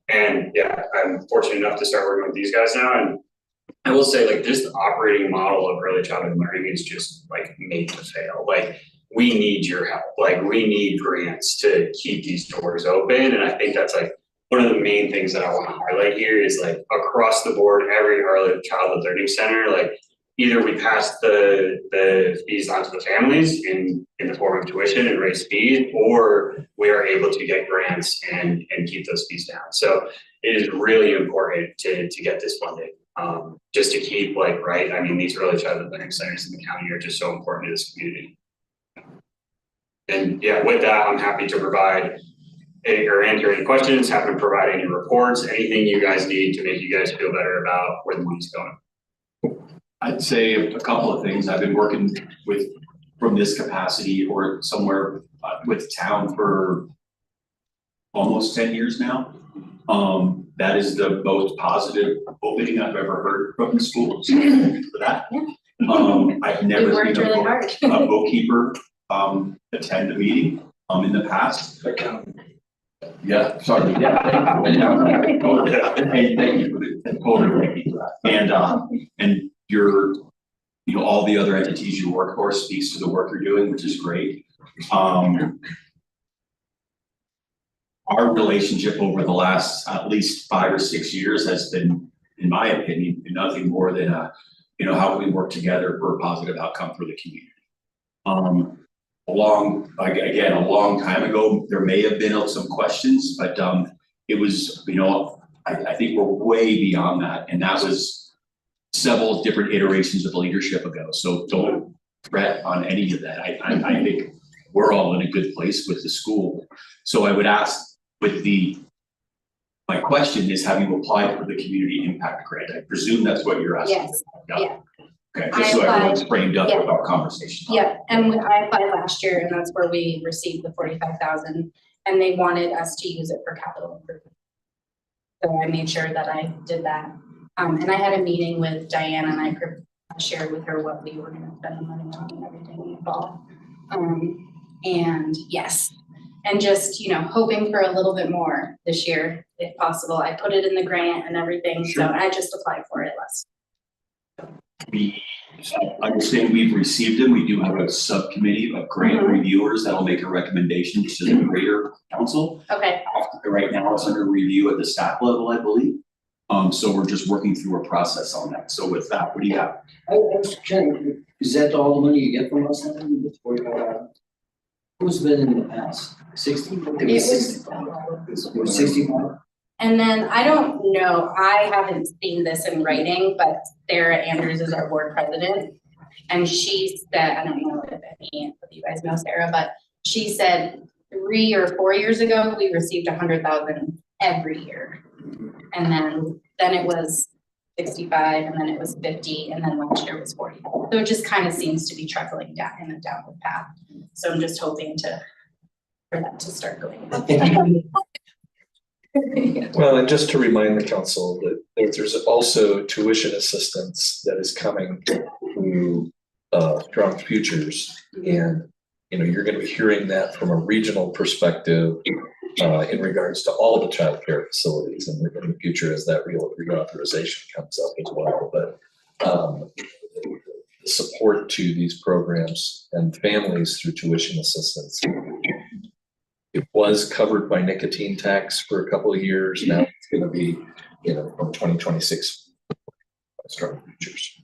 And yeah, I'm fortunate enough to start working with these guys now. And I will say like this operating model of early childhood learning is just like made to fail. Like we need your help. Like we need grants to keep these doors open. And I think that's like one of the main things that I want to highlight here is like across the board, every early childhood learning center, like either we pass the fees onto the families in the form of tuition and raise fees, or we are able to get grants and keep those fees down. So it is really important to get this funded, just to keep like, right, I mean, these early childhood learning centers in the county are just so important to this community. And yeah, with that, I'm happy to provide or answer any questions, happy to provide any reports, anything you guys need to make you guys feel better about where the money's going. I'd say a couple of things. I've been working with, from this capacity or somewhere with the town for almost 10 years now. That is the most positive opening I've ever heard from the school. So for that. I've never worked seen really hard. a bookkeeper attend a meeting in the past. Yeah, sorry. Yeah. Hey, thank you for the totally. And your, you know, all the other entities you work for speaks to the work you're doing, which is great. Our relationship over the last at least 5 or 6 years has been, in my opinion, nothing more than you know, how can we work together for a positive outcome for the community. A long time ago, there may have been some questions, but it was, you know, I think we're way beyond that, and that was several different iterations of leadership ago. So don't fret on any of that. I think we're all in a good place with the school. So I would ask my question is, have you applied for the community impact grant? I presume that's what you're asking. Yes, yeah. Okay, just so everyone's framed up with our conversation. Yeah, and I applied last year, and that's where we received the 45,000, and they wanted us to use it for capital improvement. So I made sure that I did that. And I had a meeting with Diana, and I shared with her what we were going to spend the money on and everything in the fall. And yes, and just, you know, hoping for a little bit more this year, if possible. I put it in the grant and everything, so I just applied for it last. We understand we've received them. We do have a subcommittee of grant reviewers that will make a recommendation to the greater council. Okay. Right now it's under review at the staff level, I believe. So we're just working through a process on that. So with that, what do you have? I was trying, is that all the money you get from us? Who's been in the past? 60? It was 65. And then I don't know, I haven't seen this in writing, but Sarah Andrews is our board president. And she said, I don't know if any of you guys know Sarah, but she said 3 or 4 years ago, we received 100,000 every year. And then it was 65, and then it was 50, and then last year was 40. So it just kind of seems to be trickling down in a downward path. So I'm just hoping for that to start going up. Well, and just to remind the council that there's also tuition assistance that is coming through Strong Futures. And, you know, you're going to be hearing that from a regional perspective in regards to all the childcare facilities in the future as that reauthorization comes up as well. But the support to these programs and families through tuition assistance. It was covered by nicotine tax for a couple of years. Now it's going to be, you know, from 2026 Strong Futures.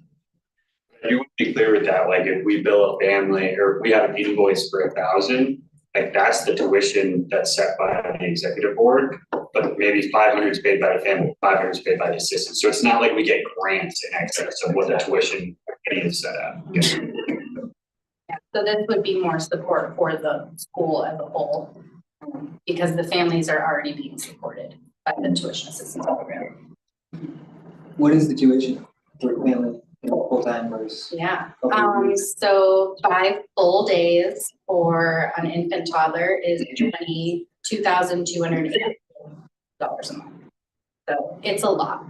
You would be clear with that, like if we bill a family or if we have an invoice for 1,000, like that's the tuition that's set by the executive board. But maybe 500 is paid by the family, 500 is paid by the assistant. So it's not like we get grants in excess of what the tuition is set at. Yeah, so this would be more support for the school as a whole, because the families are already being supported by the tuition assistance program. What is the tuition for a family, full-time versus? Yeah, couple of weeks? so 5 full days for an infant toddler is $22,280 a month. So it's a lot.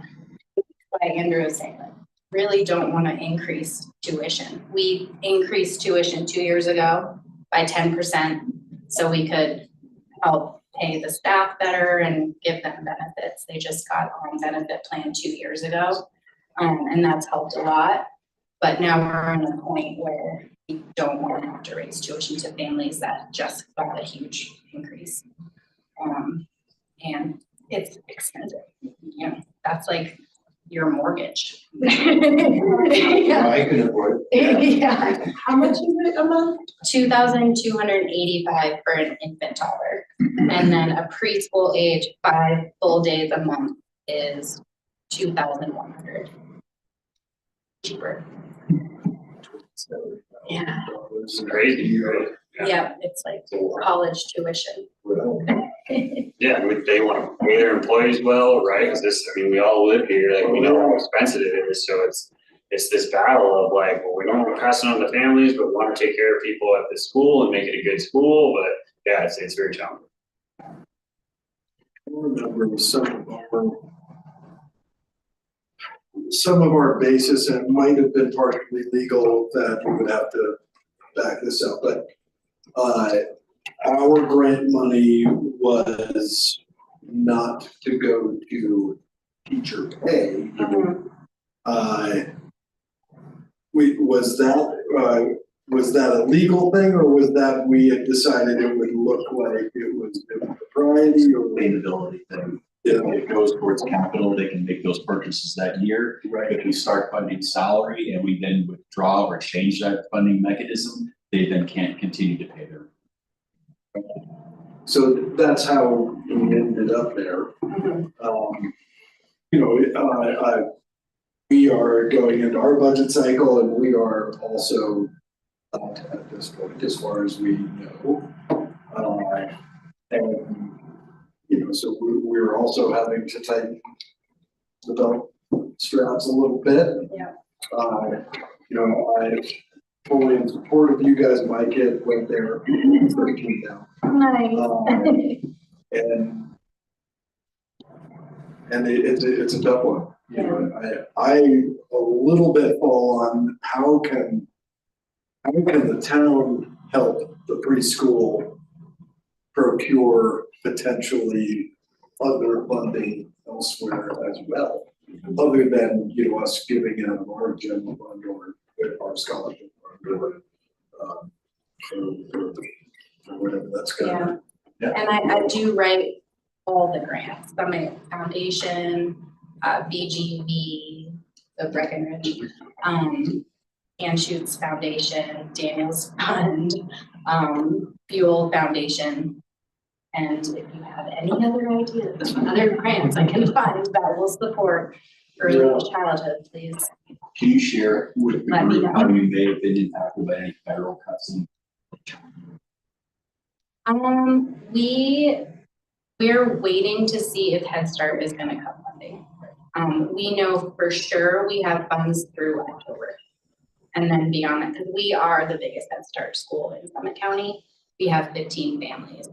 Like Andrew was saying, like, really don't want to increase tuition. We increased tuition 2 years ago by 10%, so we could help pay the staff better and give them benefits. They just got on benefit plan 2 years ago, and that's helped a lot. But now we're in a point where we don't want to have to raise tuition to families that just got a huge increase. And it's expensive, you know, that's like your mortgage. Yeah. I can afford it. Yeah, How much is it a month? $2,285 for an infant toddler. And then a preschool age, 5 full days a month is $2,100. Cheaper. Yeah. It's crazy, right? Yeah, it's like college tuition. Yeah, I mean, they wanna pay their employees well, right? Cause this, I mean, we all live here, like, we know how expensive it is, so it's this battle of like, well, we don't wanna pass it on to families, but we wanna take care of people at the school and make it a good school, but yeah, it's very challenging. I remember some of our basis, and it might have been partially legal, that we would have to back this up, but our grant money was not to go to teacher pay. Was that a legal thing, or was that we had decided it would look like it was propriety or? Sustainability thing. Yeah. It goes towards capital, they can make those purchases that year. Right. If we start funding salary and we then withdraw or change that funding mechanism, they then can't continue to pay their. So that's how we ended up there. You know, we are going into our budget cycle, and we are also at this point, as far as we know. And, you know, so we're also having to tighten the belt straps a little bit. Yeah. You know, I fully in support of you guys. My kid went there 13 now. Nice. And it's a tough one. You know, I a little bit fall on how can the town help the preschool procure potentially other funding elsewhere as well, other than, you know, us giving out of our general fund or our scholarship fund or or whatever that's gonna be. And I do write all the grants, Summit Foundation, BGV, the Breckenridge, Anschutz Foundation, Daniels Fund, Fuel Foundation. And if you have any other ideas, other grants I can find that will support early childhood, please. Can you share with the Let me group know. how you may have been impacted by any federal cuts in? We're waiting to see if Head Start is gonna cut funding. We know for sure we have funds through October. And then beyond that, because we are the biggest Head Start school in Summit County, we have 15 families.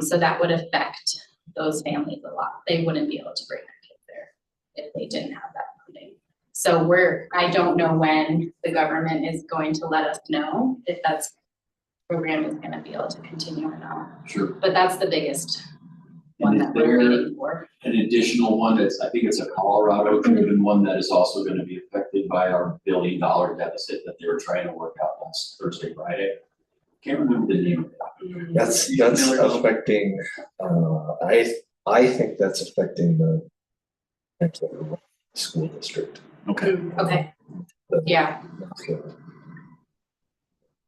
So that would affect those families a lot. They wouldn't be able to bring their kids there if they didn't have that funding. So I don't know when the government is going to let us know if that's program is gonna be able to continue or not. Sure. But that's the biggest one that we're waiting for. An additional one that's, I think it's a Colorado driven one that is also gonna be affected by our $1 billion deficit that they were trying to work out last Thursday, Friday. Can't remember the name of it. That's affecting, I think that's affecting the school district. Okay. Okay, yeah,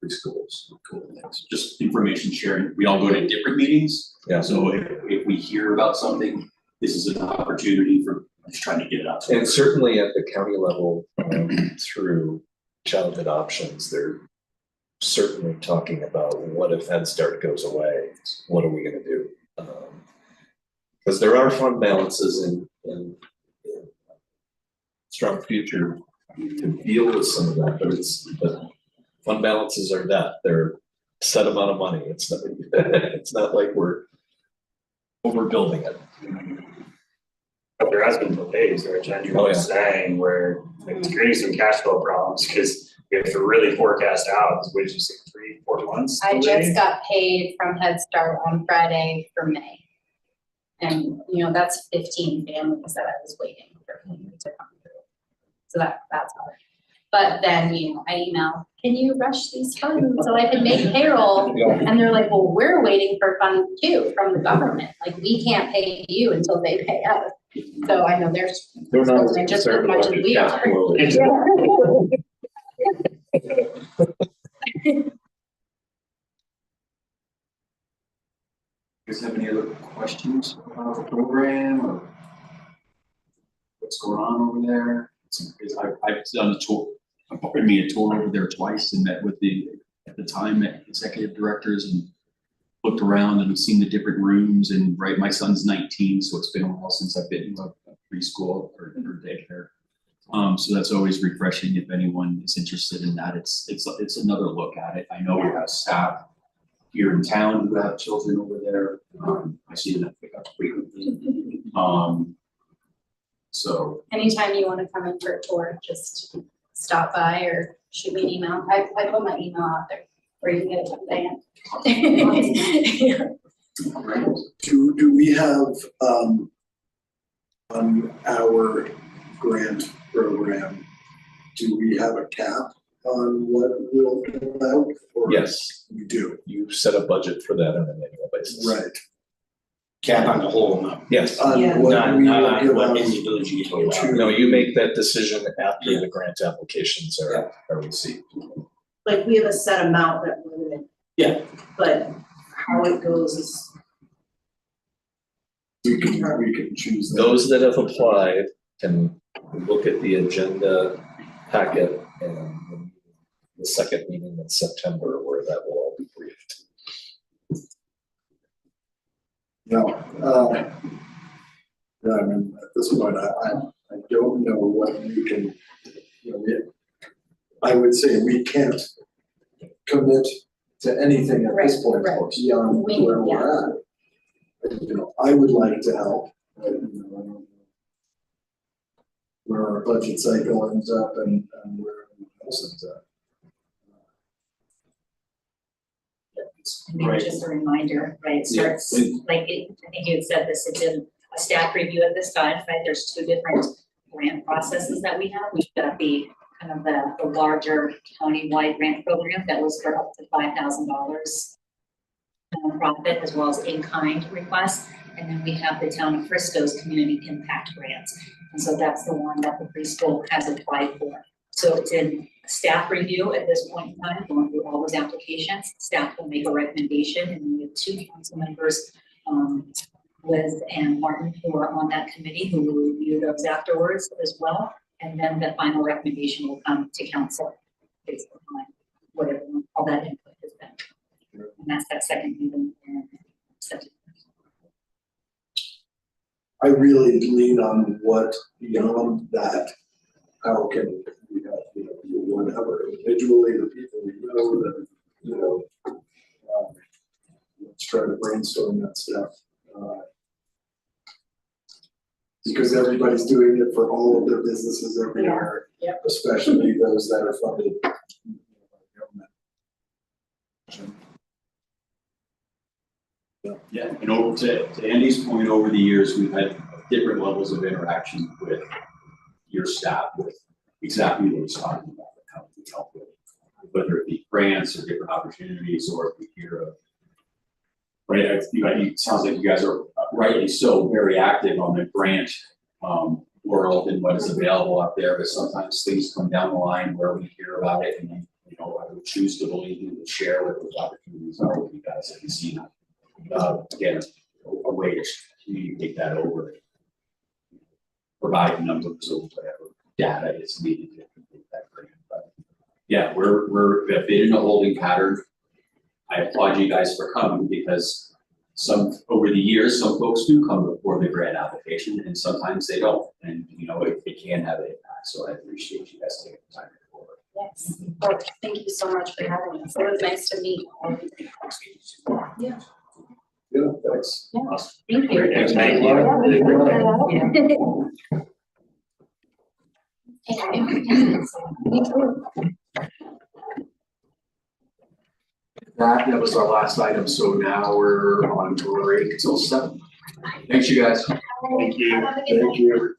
preschools. Cool, thanks. Just information sharing. We all go to different meetings. Yeah. So if we hear about something, this is an opportunity for just trying to get it out. And certainly at the county level, through childhood options, they're certainly talking about what if Head Start goes away, what are we gonna do? Because there are fund balances in Strong Future to deal with some of that, but fund balances are that, they're a set amount of money, it's not like we're overbuilding it. But there has been delays, which Andrew was saying, where it's creating some cash flow problems, because we have to really forecast out, what did you say, 3-4 months? I delay? just got paid from Head Start on Friday for May. And, you know, that's 15 families that I was waiting for me to come through. So that's hard. But then, you know, I email, can you rush these funds so I can make payroll? And they're like, well, we're waiting for funds too from the government. Like, we can't pay you until they pay us. So I know they're not struggling just as much as we are. You guys have any other questions about the program or what's going on over there? I've done a tour, a tour over there twice and met with at the time, executive directors and looked around and seen the different rooms and my son's 19, so it's been a while since I've been to a preschool or daycare. So that's always refreshing if anyone is interested in that. It's another look at it. I know we have staff here in town who have children over there. I see them pick up frequently. So Anytime you want to come in for a tour, just stop by or shoot me an email. I put my email out there where you can get it from Dan. Do we have, on our grant program, do we have a cap on what we'll give out? Or Yes, we do, you set a budget for that on an annual basis. right. Cap on the whole amount. Yes. On Yeah. what Not, we not will on give what out individuals you get to allow. No, you make that decision after the grant applications are received. Like, we have a set amount that we're gonna. Yeah. But how it goes is. we can choose that. Those that have applied can look at the agenda packet and the second meeting in September where that will all be briefed. No, yeah, I mean, at this point, I don't know what we can, you know, I would say we can't commit to anything at this point beyond where we're at. You know, I would like to help, but, you know, I don't know where our budget cycle ends up and where everyone else ends up. And maybe just a reminder, right, it starts, like, I think you had said this, it's in a staff review at this time, right, there's 2 different grant processes that we have. We've got the kind of the larger county-wide grant program that was for up to $5,000 nonprofit, as well as in-kind requests, and then we have the town of Frisco's community impact grants, and so that's the one that the preschool has applied for. So it's in staff review at this point in time, going through all those applications. Staff will make a recommendation, and then we have 2 council members, Liz and Martin, who are on that committee, who will review those afterwards as well. And then the final recommendation will come to council based on whatever all that input has been. And that's that second meeting in September. I really lean on what beyond that, how can we help, you know, whatever, individually, the people we know, that, you know, let's try to brainstorm that stuff. Because everybody's doing it for all of their businesses everywhere, especially those that are funded by government. yeah, and over to Andy's point, over the years, we've had different levels of interaction with your staff, with exactly what he's talking about, how we help with, whether it be grants or different opportunities, or if we hear of, right, it sounds like you guys are rightly so very active on the grant world and what is available out there, but sometimes things come down the line where we hear about it and, you know, I would choose to believe and share what those opportunities are with you guys and see, again, a way to communicate that over. Provide numbers or whatever data is needed to complete that grant, but yeah, we've been in a holding pattern. I applaud you guys for coming because over the years, some folks do come before the grant application and sometimes they don't. And you know, it can have an impact. So I appreciate you guys taking the time to go over. Yes, well, thank you so much for having us. It was nice to meet all of you. Yeah, thanks. Yeah. Awesome. Thank you. Great. Thank you. That was our last item. So now we're on break until 7. Thanks, you guys. Thank you. Thank you.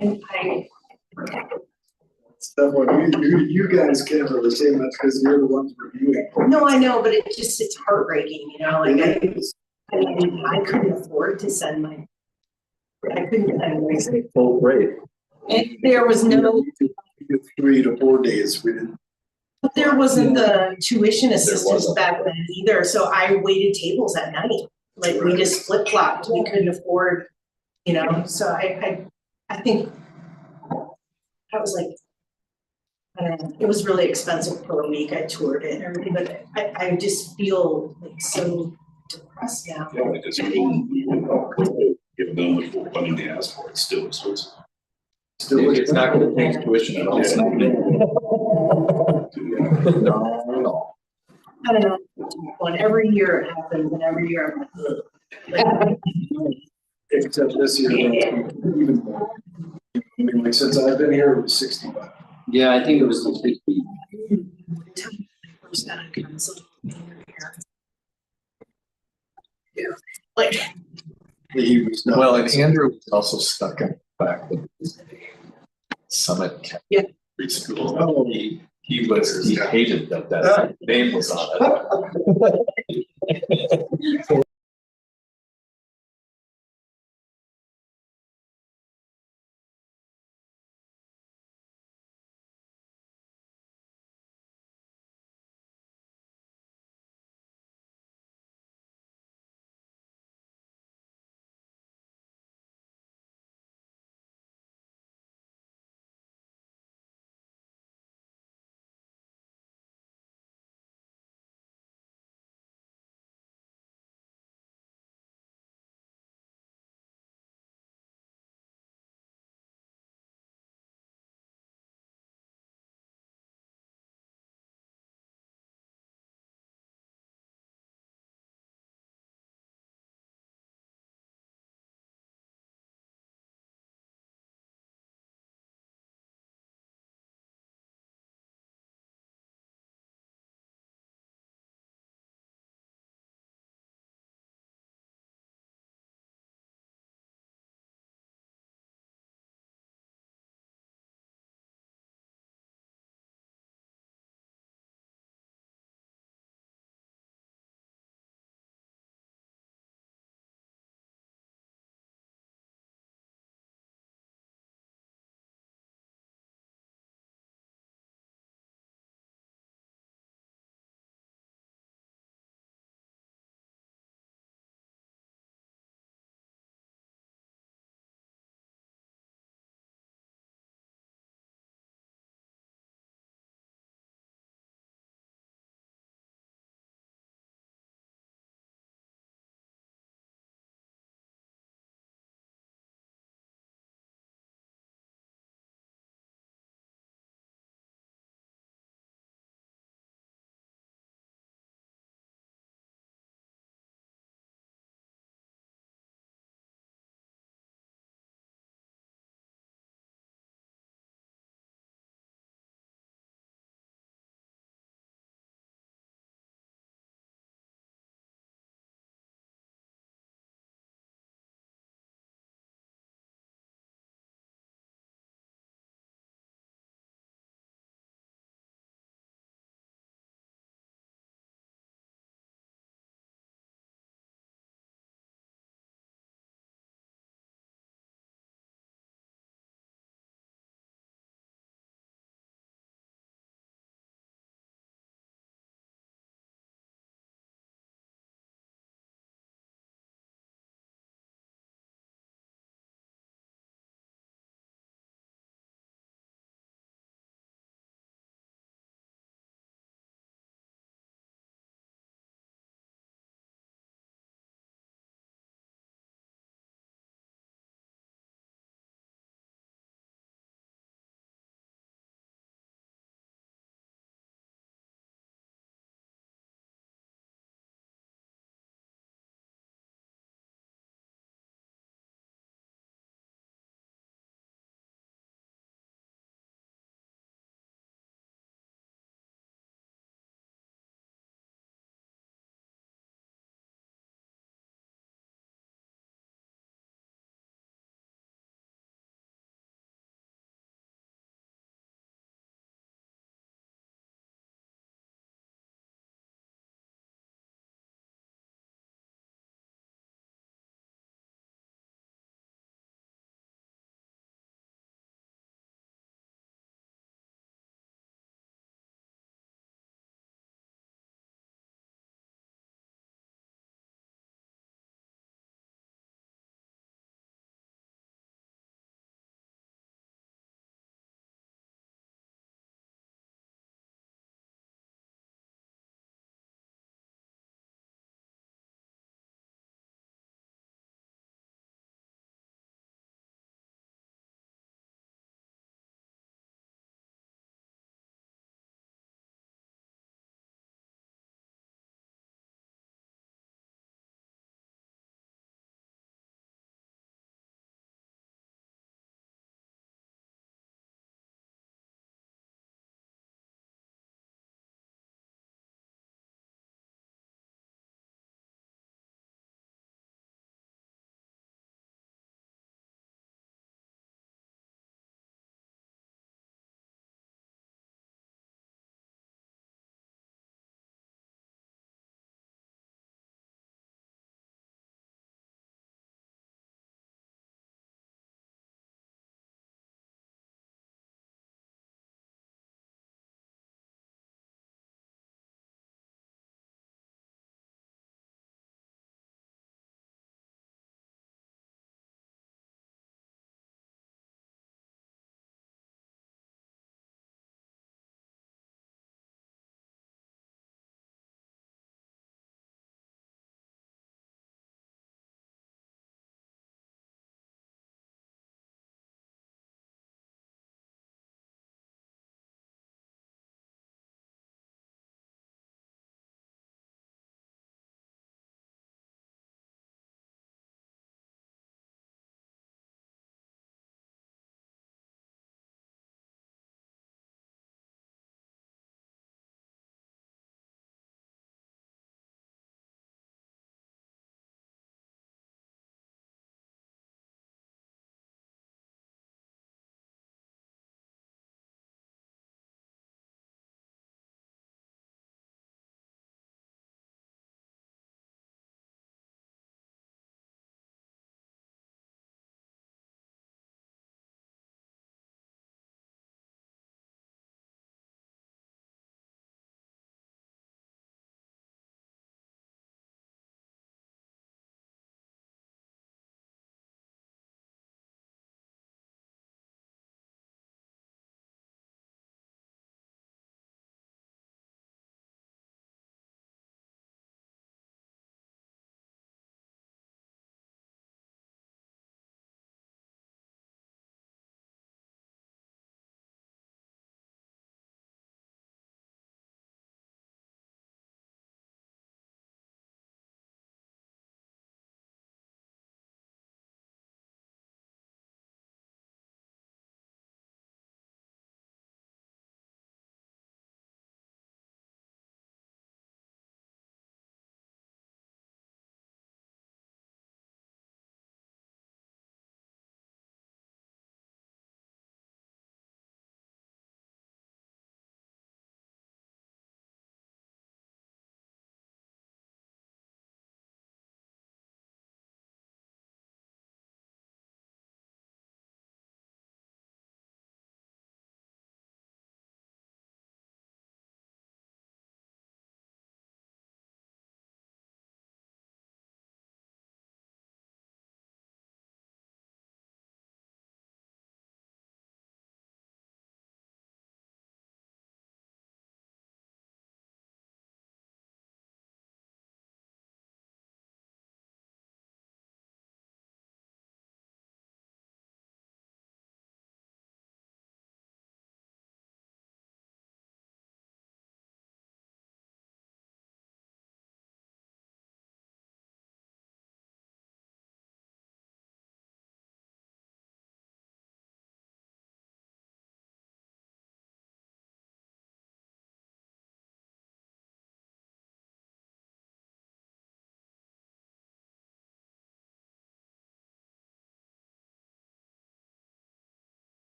And I, Stuff what you guys can't really say much because you're the ones reviewing. no, I know, but it's heartbreaking, you know, like I couldn't afford to send I couldn't send my. Oh, great. And there was no, 3 to 4 days, we didn't. but there wasn't the tuition assistance wasn't. back then either, so I waited tables at night. Like we just flip flopped, we couldn't afford, you know, so I think I was like, I don't know, it was really expensive for a week, I toured it and everything, but I just feel like so depressed now. Yeah, because you give them the full funding they ask for, it's still expensive. It's not gonna change tuition at all. No. I don't know, when every year it happens and every year I'm like, ugh. Except this year, even more. I mean, like since I've been here, it was 65. Yeah, I think it was the 60. First got on council, yeah, like, He was not. Well, and Andrew was also stuck in the fact that Summit. Yeah. Preschool. Oh. He hated that name was on it.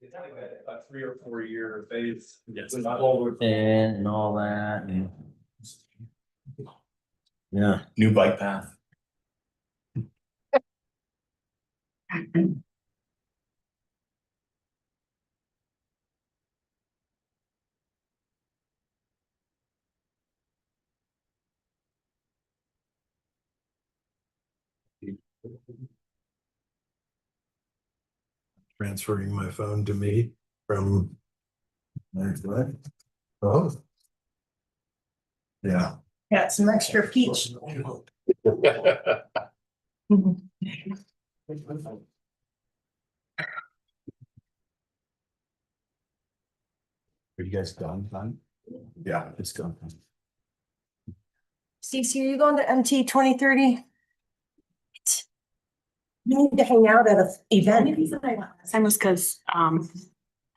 It's like a 3 or 4 year phase. Yes. With all the- And all that and. Yeah, new bike path. Transferring my phone to me from. Oh. Yeah. Got some extra peach. Are you guys done? Yeah, it's done. Cece, are you going to MT 2030? You need to hang out at an event. Same was because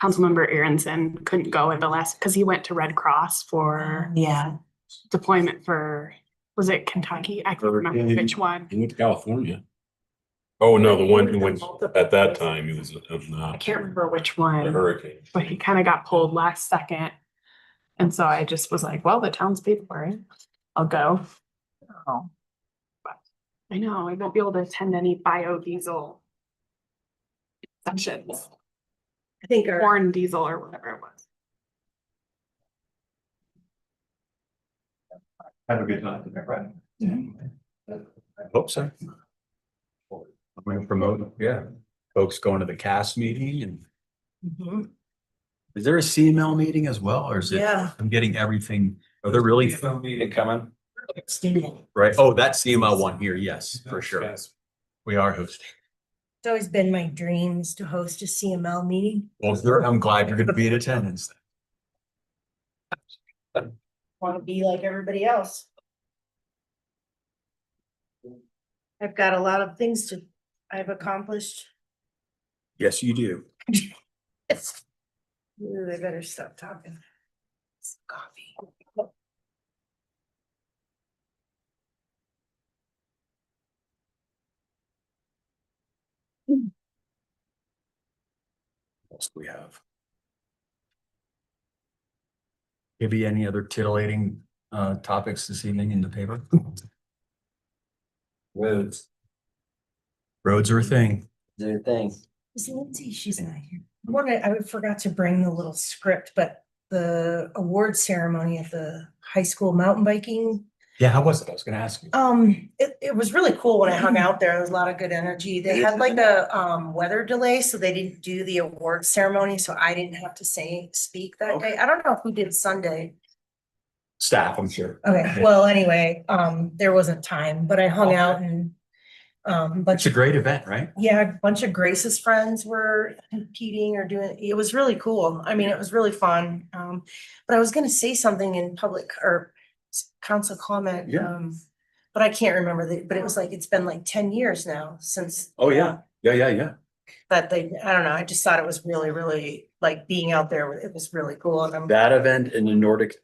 Councilmember Aronson couldn't go at the last, because he went to Red Cross for Yeah. deployment for, was it Kentucky? I can't remember which one. He went to California. Oh, no, the one who went, Multiple at that places. time, he was I can't remember which the one, hurricane. but he kind of got pulled last second. And so I just was like, well, the town's paid for it. I'll go. Oh. But I know I won't be able to attend any biodiesel sessions, I think our corn diesel or whatever it was. Have a good time. I hope so. I'm gonna promote, yeah, folks going to the CAS meeting and Mhm. is there a CML meeting as well, or is it? Yeah. I'm getting everything, are there really Meeting coming. It's right? Oh, that's CML one here, yes, for sure. We are hosting. always been my dreams to host a CML meeting. Well, I'm glad you're gonna be in attendance. Want to be like everybody else. I've got a lot of things I've accomplished. Yes, you do. Yes. Ooh, I better stop talking. Some coffee. What else do we have? Maybe any other titillating topics this evening in the paper? Roads, Roads are a thing. their thing. Is Lindsay, she's not here. I forgot to bring the little script, but the award ceremony at the high school mountain biking. Yeah, how was it? I was gonna ask you. It was really cool when I hung out there. There was a lot of good energy. They had like a weather delay, so they didn't do the award ceremony, so I didn't have to speak that day. I don't know who did Sunday. Staff, I'm sure. Okay, well, anyway, there wasn't time, but I hung out and It's a great event, right? yeah, a bunch of Grace's friends were competing or doing, it was really cool. I mean, it was really fun. But I was gonna say something in public or council comment. Yeah. But I can't remember but it was like, it's been like 10 years now since. Oh, yeah. Yeah. But I don't know, I just thought it was really, really, like being out there, it was really cool. And I'm. That event and the Nordic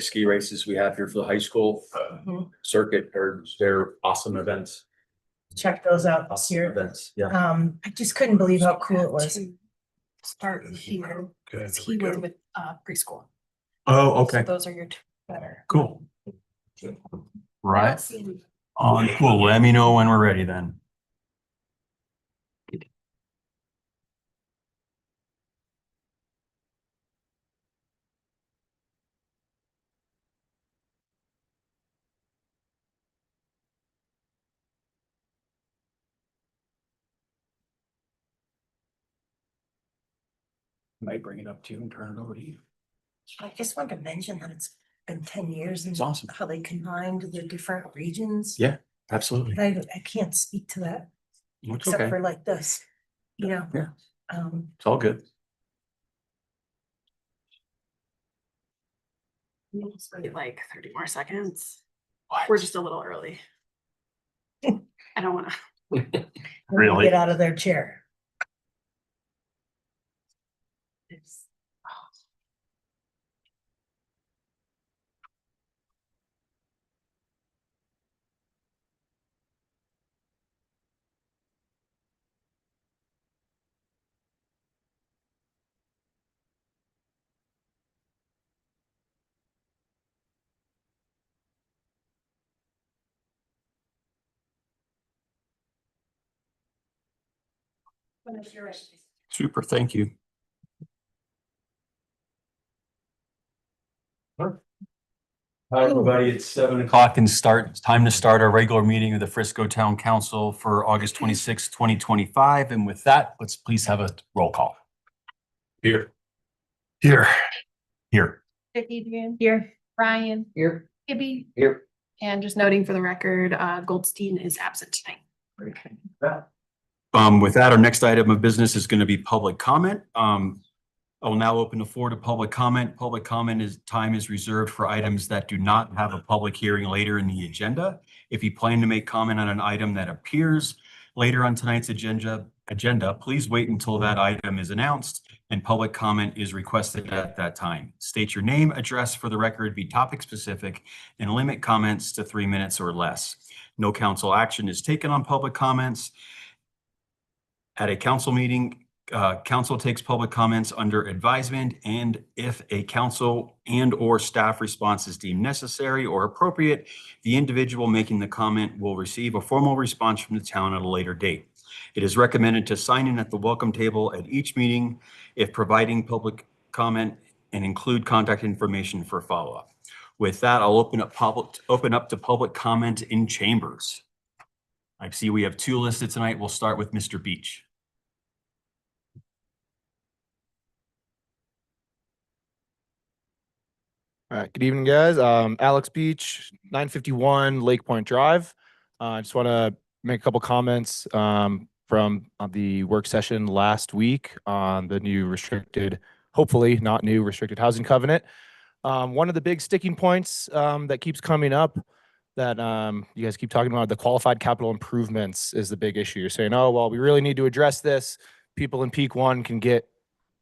ski races we have here for the high school Mhm. circuit they're awesome events. Check those out this Awesome year. events, yeah. I just couldn't believe how cool it was. Start here, Okay, there he we go. went with preschool. Oh, So okay, those are your two better. cool. Right. Cool. Let me know when we're ready then. Might bring it up to you and turn it over to you. I just wanted to mention that it's been 10 years and It's awesome. how they combined the different regions. Yeah, absolutely. But I can't speak to that It's except okay. for like this, you know? Yeah. Um, It's all good. Just wait like 30 more seconds. What? We're just a little early. I don't wanna. when they Really? Get out of their chair. Super, thank you. Hi, everybody. It's 7 o'clock and it's time to start our regular meeting of the Frisco Town Council for August 26, 2025. And with that, let's please have a roll call. Here. Here. Here. Adrian. Here. Brian. Here. Gibby. Here. And just noting for the record, Goldstein is absent tonight. With that, our next item of business is going to be public comment. I will now open the floor to public comment. Public comment time is reserved for items that do not have a public hearing later in the agenda. If you plan to make comment on an item that appears later on tonight's agenda, please wait until that item is announced and public comment is requested at that time. State your name, address for the record, be topic specific, and limit comments to 3 minutes or less. No council action is taken on public comments. At a council meeting, council takes public comments under advisement, and if a council and/or staff response is deemed necessary or appropriate, the individual making the comment will receive a formal response from the town at a later date. It is recommended to sign in at the welcome table at each meeting if providing public comment and include contact information for follow-up. With that, I'll open up to public comment in chambers. I see we have 2 listed tonight. We'll start with Mr. Beach. All right, good evening, guys. Alex Beach, 951 Lake Point Drive. I just want to make a couple comments from the work session last week on the new hopefully not new restricted housing covenant. One of the big sticking points that keeps coming up that you guys keep talking about, the qualified capital improvements is the big issue. You're saying, oh, well, we really need to address this. People in Peak 1 can get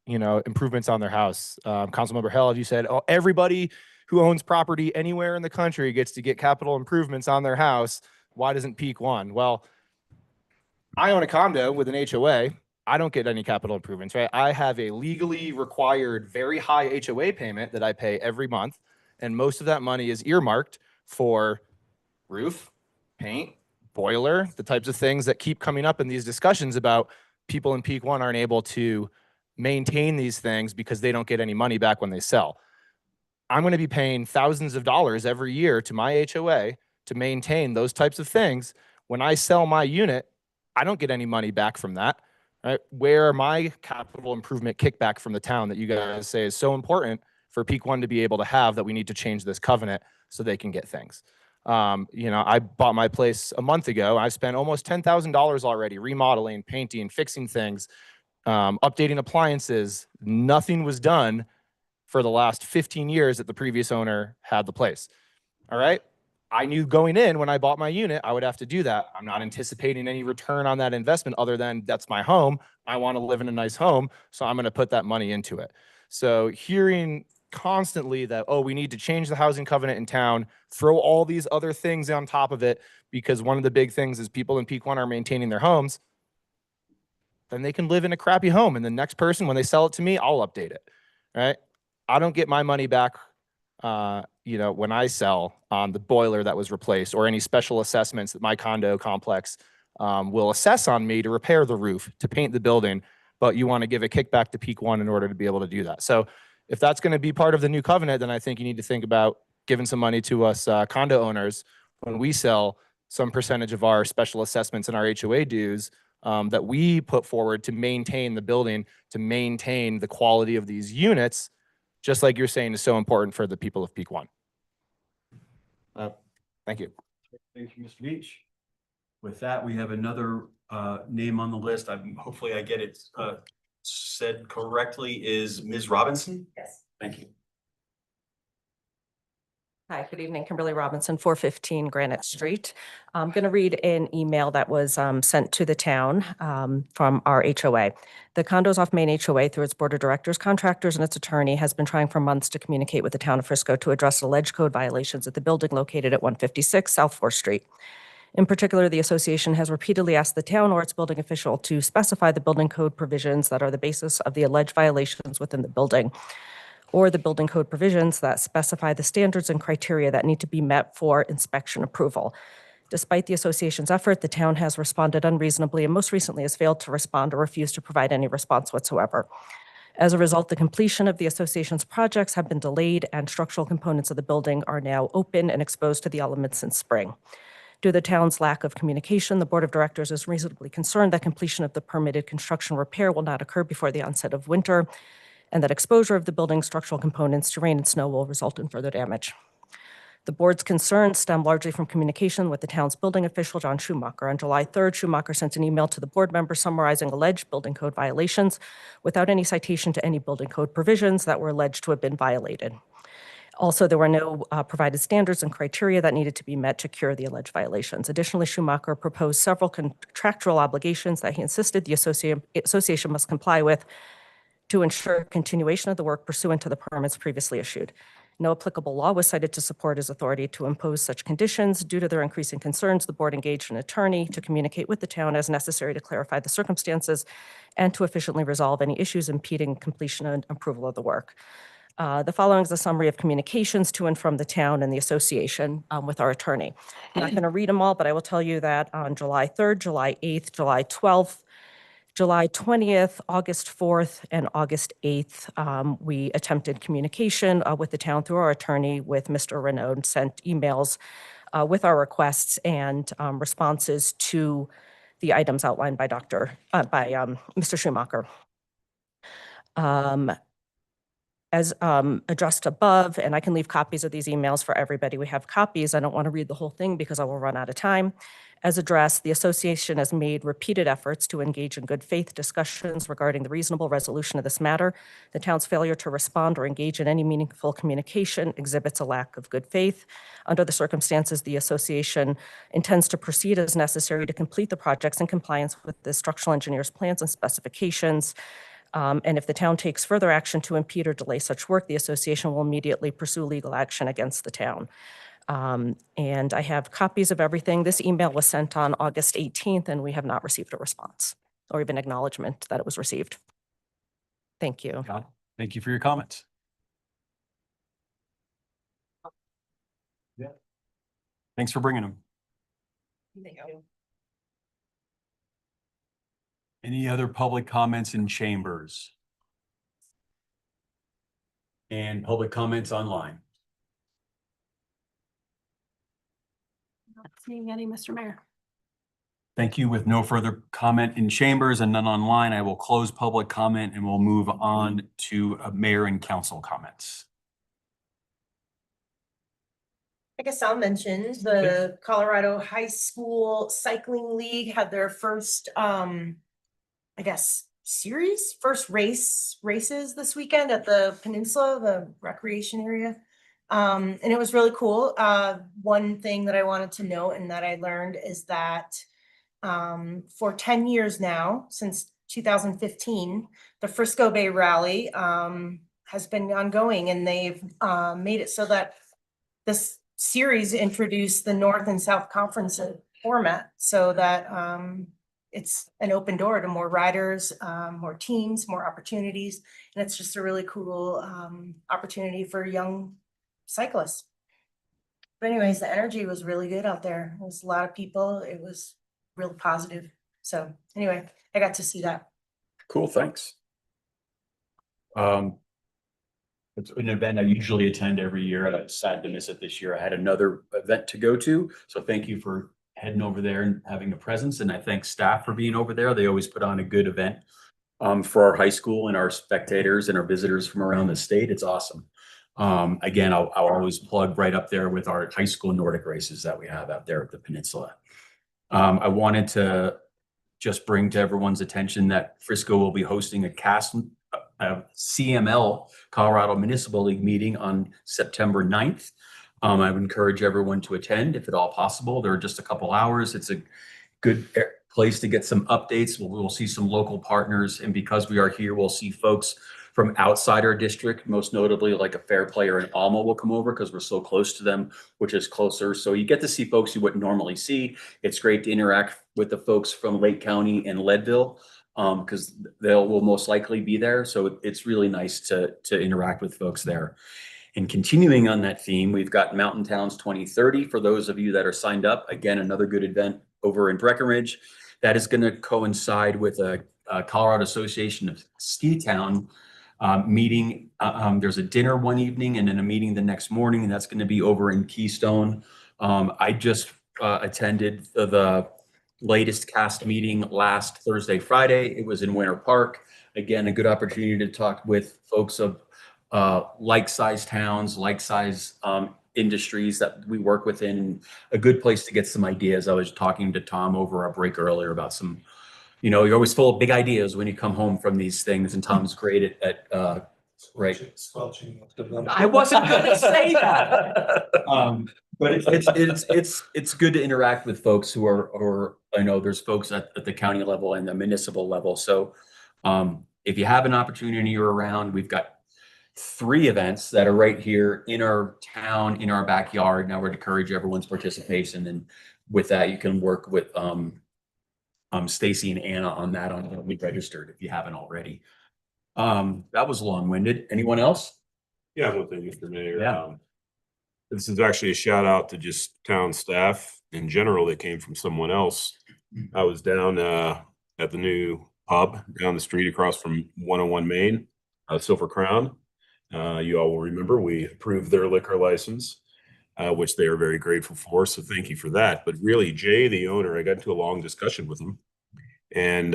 improvements on their house. Councilmember Held, you said, oh, everybody who owns property anywhere in the country gets to get capital improvements on their house. Why doesn't Peak 1? Well, I own a condo with an HOA. I don't get any capital improvements, right? I have a legally required very high HOA payment that I pay every month. And most of that money is earmarked for roof, paint, boiler, the types of things that keep coming up in these discussions about people in Peak 1 aren't able to maintain these things because they don't get any money back when they sell. I'm going to be paying thousands of dollars every year to my HOA to maintain those types of things. When I sell my unit, I don't get any money back from that. Right? Where my capital improvement kickback from the town that you guys say is so important for Peak 1 to be able to have, that we need to change this covenant so they can get things. I bought my place a month ago. I spent almost $10,000 already remodeling, painting, fixing things, updating appliances. Nothing was done for the last 15 years that the previous owner had the place. All right. I knew going in when I bought my unit, I would have to do that. I'm not anticipating any return on that investment other than that's my home. I want to live in a nice home, so I'm going to put that money into it. So hearing constantly that, oh, we need to change the housing covenant in town, throw all these other things on top of it, because one of the big things is people in Peak 1 are maintaining their homes, then they can live in a crappy home. And the next person, when they sell it to me, I'll update it, right? I don't get my money back when I sell on the boiler that was replaced or any special assessments that my condo complex will assess on me to repair the roof, to paint the building, but you want to give a kickback to Peak 1 in order to be able to do that. So if that's going to be part of the new covenant, then I think you need to think about giving some money to us condo owners when we sell, some percentage of our special assessments and our HOA dues that we put forward to maintain the building, to maintain the quality of these units, just like you're saying is so important for the people of Peak 1. Thank you. Thank you, Mr. Beach. With that, we have another name on the list. Hopefully I get it said correctly, is Ms. Robinson? Yes. Thank you. Hi, good evening. Kimberly Robinson, 415 Granite Street. I'm going to read an email that was sent to the town from our HOA. The Condos Off Main HOA, through its board of directors, contractors, and its attorney, has been trying for months to communicate with the town of Frisco to address alleged code violations at the building located at 156 South 4th Street. In particular, the association has repeatedly asked the town or its building official to specify the building code provisions that are the basis of the alleged violations within the building, or the building code provisions that specify the standards and criteria that need to be met for inspection approval. Despite the association's effort, the town has responded unreasonably and most recently has failed to respond or refused to provide any response whatsoever. As a result, the completion of the association's projects have been delayed and structural components of the building are now open and exposed to the elements since spring. Due to the town's lack of communication, the Board of Directors is reasonably concerned that completion of the permitted construction repair will not occur before the onset of winter, and that exposure of the building's structural components to rain and snow will result in further damage. The board's concerns stem largely from communication with the town's building official, John Schumacher. On July 3rd, Schumacher sent an email to the board members summarizing alleged building code violations without any citation to any building code provisions that were alleged to have been violated. Also, there were no provided standards and criteria that needed to be met to cure the alleged violations. Additionally, Schumacher proposed several contractual obligations that he insisted the association must comply with to ensure continuation of the work pursuant to the permits previously issued. No applicable law was cited to support his authority to impose such conditions. Due to their increasing concerns, the board engaged an attorney to communicate with the town as necessary to clarify the circumstances and to efficiently resolve any issues impeding completion and approval of the work. The following is a summary of communications to and from the town and the association with our attorney. I'm not going to read them all, but I will tell you that on July 3rd, July 8th, July 12th, July 20th, August 4th, and August 8th, we attempted communication with the town through our attorney with Mr. Renaud, sent emails with our requests and responses to the items outlined by Mr. Schumacher. As addressed above, and I can leave copies of these emails for everybody. We have copies. I don't want to read the whole thing because I will run out of time. As addressed, the association has made repeated efforts to engage in good faith discussions regarding the reasonable resolution of this matter. The town's failure to respond or engage in any meaningful communication exhibits a lack of good faith. Under the circumstances, the association intends to proceed as necessary to complete the projects in compliance with the structural engineer's plans and specifications. And if the town takes further action to impede or delay such work, the association will immediately pursue legal action against the town. And I have copies of everything. This email was sent on August 18th, and we have not received a response or even acknowledgement that it was received. Thank you. Thank you for your comments. Yeah. Thanks for bringing them. Thank you. Any other public comments in chambers? And public comments online? Not seeing any, Mr. Mayor. Thank you. With no further comment in chambers and none online, I will close public comment and we'll move on to mayor and council comments. I guess I'll mention the Colorado High School Cycling League had their first, I guess, first races this weekend at the Peninsula, the recreation area. And it was really cool. One thing that I wanted to note and that I learned is that for 10 years now, since 2015, the Frisco Bay Rally has been ongoing, and they've made it so that this series introduced the North and South Conference format so that it's an open door to more riders, more teams, more opportunities. And it's just a really cool opportunity for young cyclists. But anyways, the energy was really good out there. There was a lot of people. It was real positive. So anyway, I got to see that. Cool, thanks. It's an event I usually attend every year, and I'm sad to miss it this year. I had another event to go to, so thank you for heading over there and having a presence, and I thank staff for being over there. They always put on a good event for our high school and our spectators and our visitors from around the state. It's awesome. Again, I'll always plug right up there with our high school Nordic races that we have out there at the Peninsula. I wanted to just bring to everyone's attention that Frisco will be hosting a CML, Colorado Municipal League meeting on September 9th. I would encourage everyone to attend if at all possible. There are just a couple hours. It's a good place to get some updates. We'll see some local partners, and because we are here, we'll see folks from outside our district, most notably like a Fair Play or an Alma will come over because we're so close to them, which is closer. So you get to see folks you wouldn't normally see. It's great to interact with the folks from Lake County and Leadville because will most likely be there. So it's really nice to interact with folks there. And continuing on that theme, we've got Mountain Towns 2030 for those of you that are signed up. Again, another good event over in Breckenridge. That is going to coincide with a Colorado Association of Ski Town meeting. There's a dinner one evening and then a meeting the next morning, and that's going to be over in Keystone. I just attended the latest cast meeting last Thursday, Friday. It was in Winter Park. Again, a good opportunity to talk with folks of like-sized towns, like-size industries that we work within, and a good place to get some ideas. I was talking to Tom over a break earlier about some, you're always full of big ideas when you come home from these things, and Tom's great at right. I wasn't gonna say that. But it's good to interact with folks who are, I know there's folks at the county level and the municipal level. So if you have an opportunity you're around, we've got 3 events that are right here in our town, in our backyard. Now, we'd encourage everyone's participation, and with that, you can work with Stacy and Anna on that, on we registered if you haven't already. That was long-winded. Anyone else? Yeah, one thing, Mr. Mayor. Yeah. This is actually a shout out to just town staff in general that came from someone else. I was down at the new pub down the street across from 101 Main, Silver Crown. You all will remember we approved their liquor license, which they are very grateful for. So thank you for that. But really, Jay, the owner, I got into a long discussion with him, and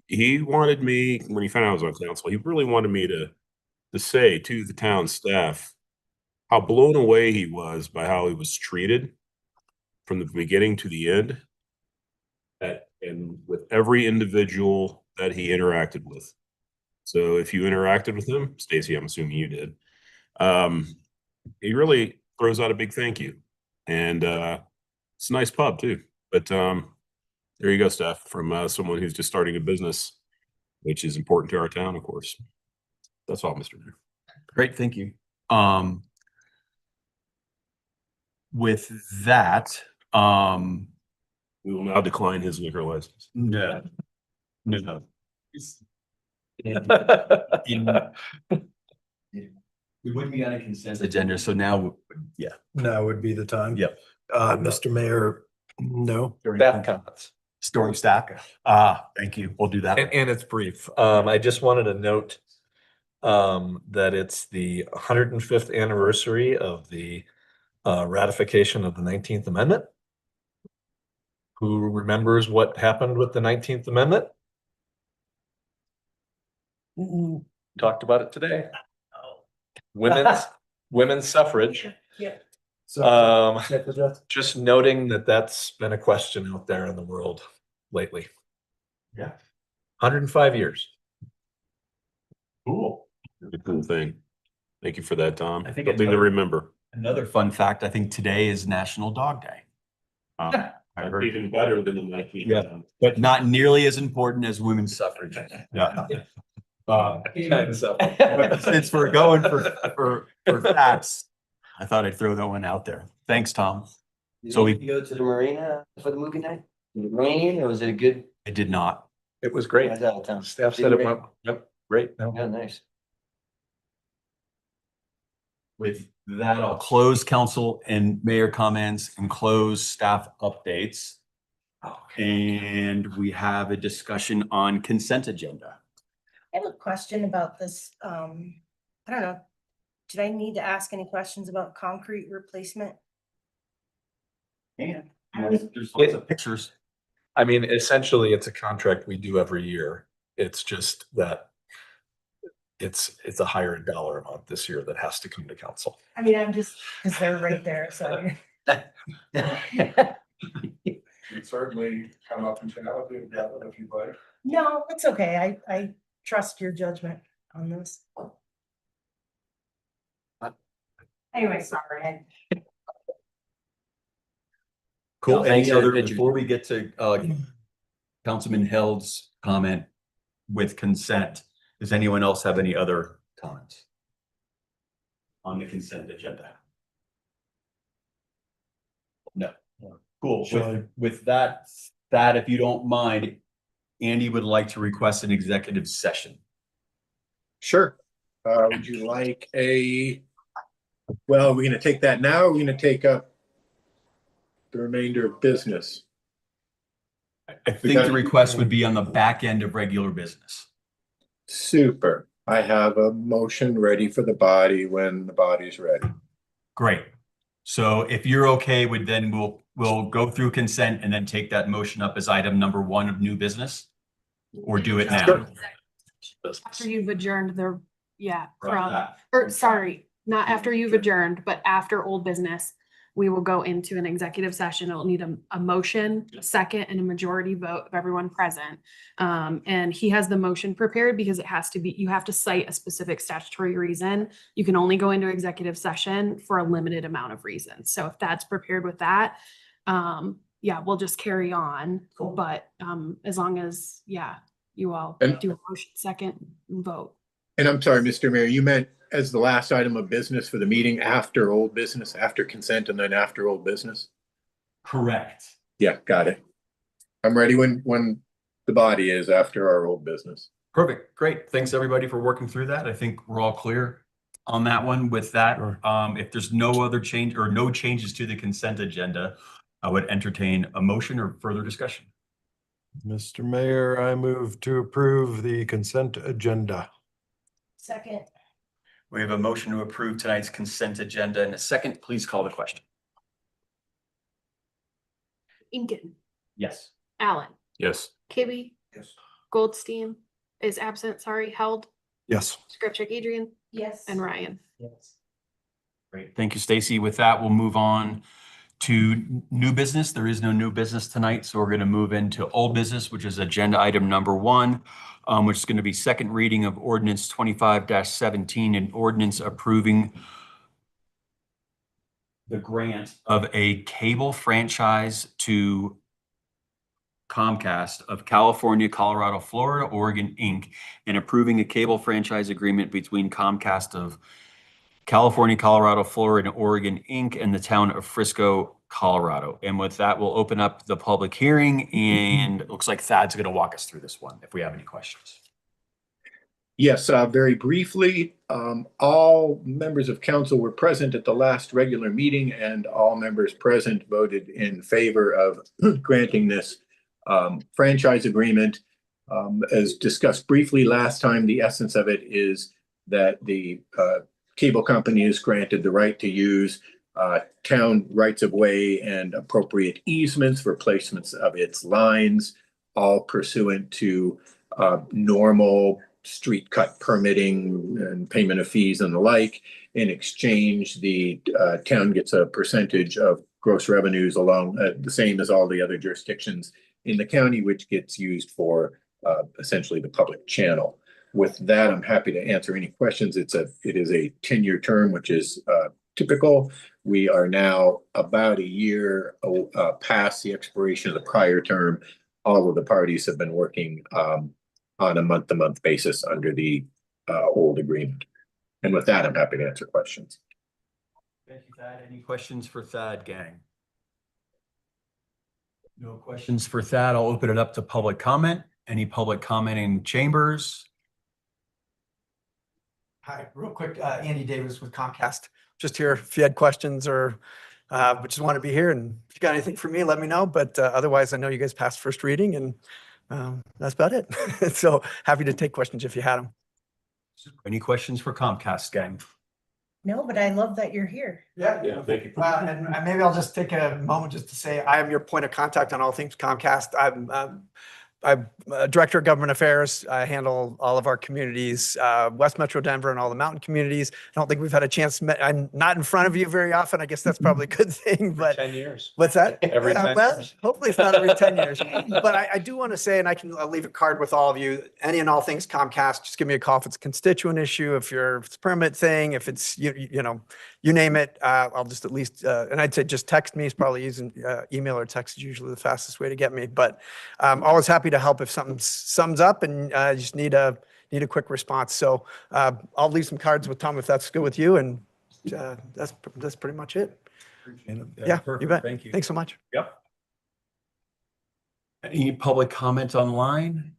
he wanted me, when he found out I was on council, he really wanted me to say to the town staff how blown away he was by how he was treated from the beginning to the end, and with every individual that he interacted with. So if you interacted with him, Stacy, I'm assuming you did, he really throws out a big thank you. And it's a nice pub too. But there you go, Steph, from someone who's just starting a business, which is important to our town, of course. That's all, Mr. Mayor. Great, thank you. With that, we will now decline his liquor license. No. We wouldn't be on a consent agenda, so now, yeah. Now would be the time. Yep. Mr. Mayor, no. Staff comments. Story stack. Thank you. We'll do that. And it's brief. I just wanted to note that it's the 105th anniversary of the ratification of the 19th Amendment. Who remembers what happened with the 19th Amendment? Talked about it today. Women's suffrage. Yeah. Just noting that that's been a question out there in the world lately. Yeah. 105 years. Cool. Good thing. Thank you for that, Tom. I think Something to remember. Another fun fact, I think today is National Dog Day. I heard, Even better than the 19th. yeah, but not nearly as important as women's suffrage. Yeah. Since we're going for facts, I thought I'd throw that one out there. Thanks, Tom. So Did you go to the marina for the movie night? Was it raining or was it a good? I did not. It was great. I was out of town. Staff said it went, yep, great. No. Yeah, nice. With that, I'll close council and mayor comments and close staff updates. And we have a discussion on consent agenda. I have a question about this, I don't know, did I need to ask any questions about concrete replacement? And there's lots of pictures. I mean, essentially, it's a contract we do every year. It's just that it's a higher dollar amount this year that has to come to council. I mean, I'm just, because they're right there, so. You'd certainly come up and chat with you if you'd like. No, it's okay. I trust your judgment on this. Anyway, sorry. Cool. Thanks, Any other, Richard. before we get to Councilman Held's comment with consent, does anyone else have any other comments on the consent agenda? No. Cool. With that, if you don't mind, Andy would like to request an executive session. Sure. Would you like a Well, are we gonna take that now, or are we gonna take up the remainder of business? I think the request would be on the back end of regular business. Super. I have a motion ready for the body when the body's ready. Great. So if you're okay with, then we'll go through consent and then take that motion up as item number 1 of new business, or do it now. After you've adjourned the, yeah, Right. sorry, not after you've adjourned, but after old business, we will go into an executive session. It'll need a motion, a second, and a majority vote of everyone present. And he has the motion prepared because it has to be, you have to cite a specific statutory reason. You can only go into executive session for a limited amount of reasons. So if that's prepared with that, yeah, we'll just carry on. But as long as, yeah, you all do a motion, second, and vote. And I'm sorry, Mr. Mayor, you meant as the last item of business for the meeting after old business, after consent and then after old business? Correct. Yeah, got it. I'm ready when the body is after our old business. Perfect. Great. Thanks everybody for working through that. I think we're all clear on that one. With that, if there's no other change or no changes to the consent agenda, I would entertain a motion or further discussion. Mr. Mayor, I move to approve the consent agenda. Second. We have a motion to approve tonight's consent agenda. In a second, please call the question. Incan, Yes. Allen, Yes. Kibbe. Yes. Goldstein is absent, sorry, Held, Yes. Scripcheck Adrian, Yes. and Ryan. Yes. Great. Thank you, Stacy. With that, we'll move on to new business. There is no new business tonight, so we're going to move into old business, which is agenda item number 1, which is going to be second reading of ordinance 25-17, an ordinance approving the grant of a cable franchise to Comcast of California, Colorado, Florida, Oregon, Inc., and approving a cable franchise agreement between Comcast of California, Colorado, Florida, and Oregon, Inc., and the town of Frisco, Colorado. And with that, we'll open up the public hearing, and it looks like Thad's going to walk us through this one if we have any questions. Yes, very briefly, all members of council were present at the last regular meeting, and all members present voted in favor of granting this franchise agreement. As discussed briefly last time, the essence of it is that the cable company is granted the right to use town rights of way and appropriate easements for placements of its lines, all pursuant to normal street cut permitting and payment of fees and the like. In exchange, the town gets a percentage of gross revenues along the same as all the other jurisdictions in the county, which gets used for essentially the public channel. With that, I'm happy to answer any questions. It is a 10-year term, which is typical. We are now about a year past the expiration of the prior term. All of the parties have been working on a month-to-month basis under the old agreement. And with that, I'm happy to answer questions. Thank you, Thad. Any questions for Thad, gang? No questions for Thad. I'll open it up to public comment. Any public comment in chambers? Hi, real quick, Andy Davis with Comcast. Just here if you had questions or just want to be here, and if you got anything for me, let me know. But otherwise, I know you guys passed first reading, and that's about it. So happy to take questions if you had them. Any questions for Comcast, gang? No, but I love that you're here. Yeah, thank you. And maybe I'll just take a moment just to say I am your point of contact on all things Comcast. I'm Director of Government Affairs. I handle all of our communities, West Metro Denver and all the mountain communities. I don't think we've had a chance. I'm not in front of you very often. I guess that's probably a good thing, but 10 years. What's that? Every 10 well, years. hopefully it's not every 10 years. But I do want to say, and I'll leave a card with all of you, any and all things Comcast, just give me a call if it's a constituent issue, if it's a permit thing, if it's, you know, you name it, I'll just at least, and I'd say just text me. It's probably using email or text is usually the fastest way to get me. But I'm always happy to help if something sums up and you just need a quick response. So I'll leave some cards with Tom if that's good with you. And that's pretty much it. Yeah, perfect. you bet. Thank you. Thanks so much. Yep. Any public comment online?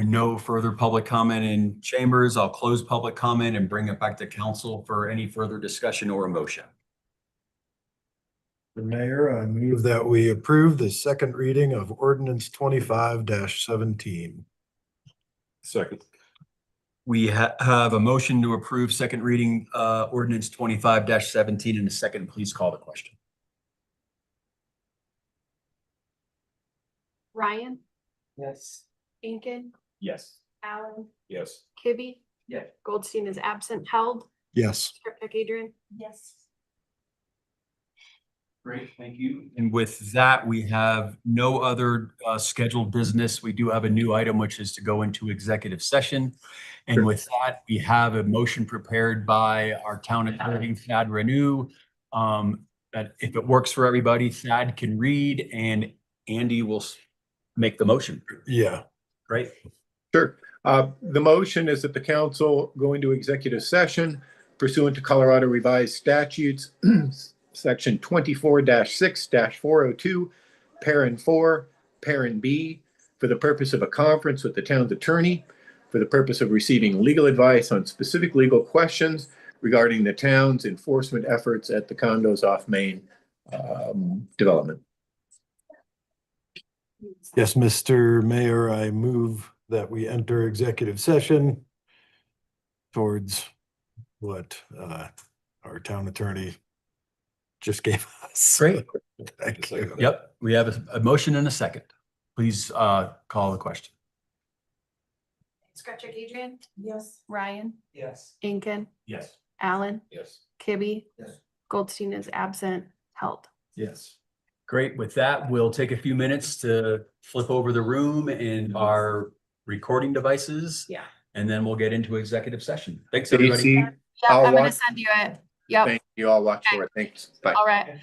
no further public comment in chambers, I'll close public comment and bring it back to council for any further discussion or a motion. The mayor, I move that we approve the second reading of ordinance 25-17. Second. We have a motion to approve second reading, ordinance 25-17 in a second. Please call the question. Ryan, Yes. Incan, Yes. Allen, Yes. Kibbe, Yeah. Goldstein is absent, Held, Yes. Skrupnik Adrian. Yes. Great, thank you. And with that, we have no other scheduled business. We do have a new item, which is to go into executive session. And with that, we have a motion prepared by our town attorney, Thad Renew. That if it works for everybody, Thad can read and Andy will make the motion. Yeah. Right? Sure. The motion is that the council go into executive session pursuant to Colorado Revised Statutes, section 24-6-402, parent 4, parent B, for the purpose of a conference with the town's attorney, for the purpose of receiving legal advice on specific legal questions regarding the town's enforcement efforts at the condos off Main development. Yes, Mr. Mayor, I move that we enter executive session towards what our town attorney just gave us. Great. Thank you. Yep, we have a motion and a second. Please call the question. Skrupnik Adrian, Yes. Ryan, Yes. Incan, Yes. Allen, Yes. Kibbe. Yes. Goldstein is absent, Held. Yes. Great. With that, we'll take a few minutes to flip over the room and our recording devices. Yeah. And then we'll get into executive session. Thanks, everybody. Stacy, Yeah, I'll I'm gonna watch. send you it. Yep, Thank you. I'll watch for it. Thanks. Bye. all right.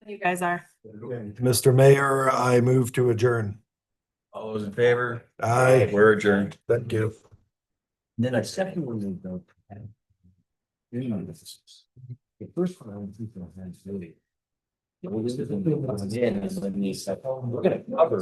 You guys are. Mr. Mayor, I move to adjourn. All those in favor? Aye. We're adjourned. Thank you. Then a second one is the. The first one, I don't think I had really. Yeah, well, this is the thing that was in, is like, we're gonna cover it.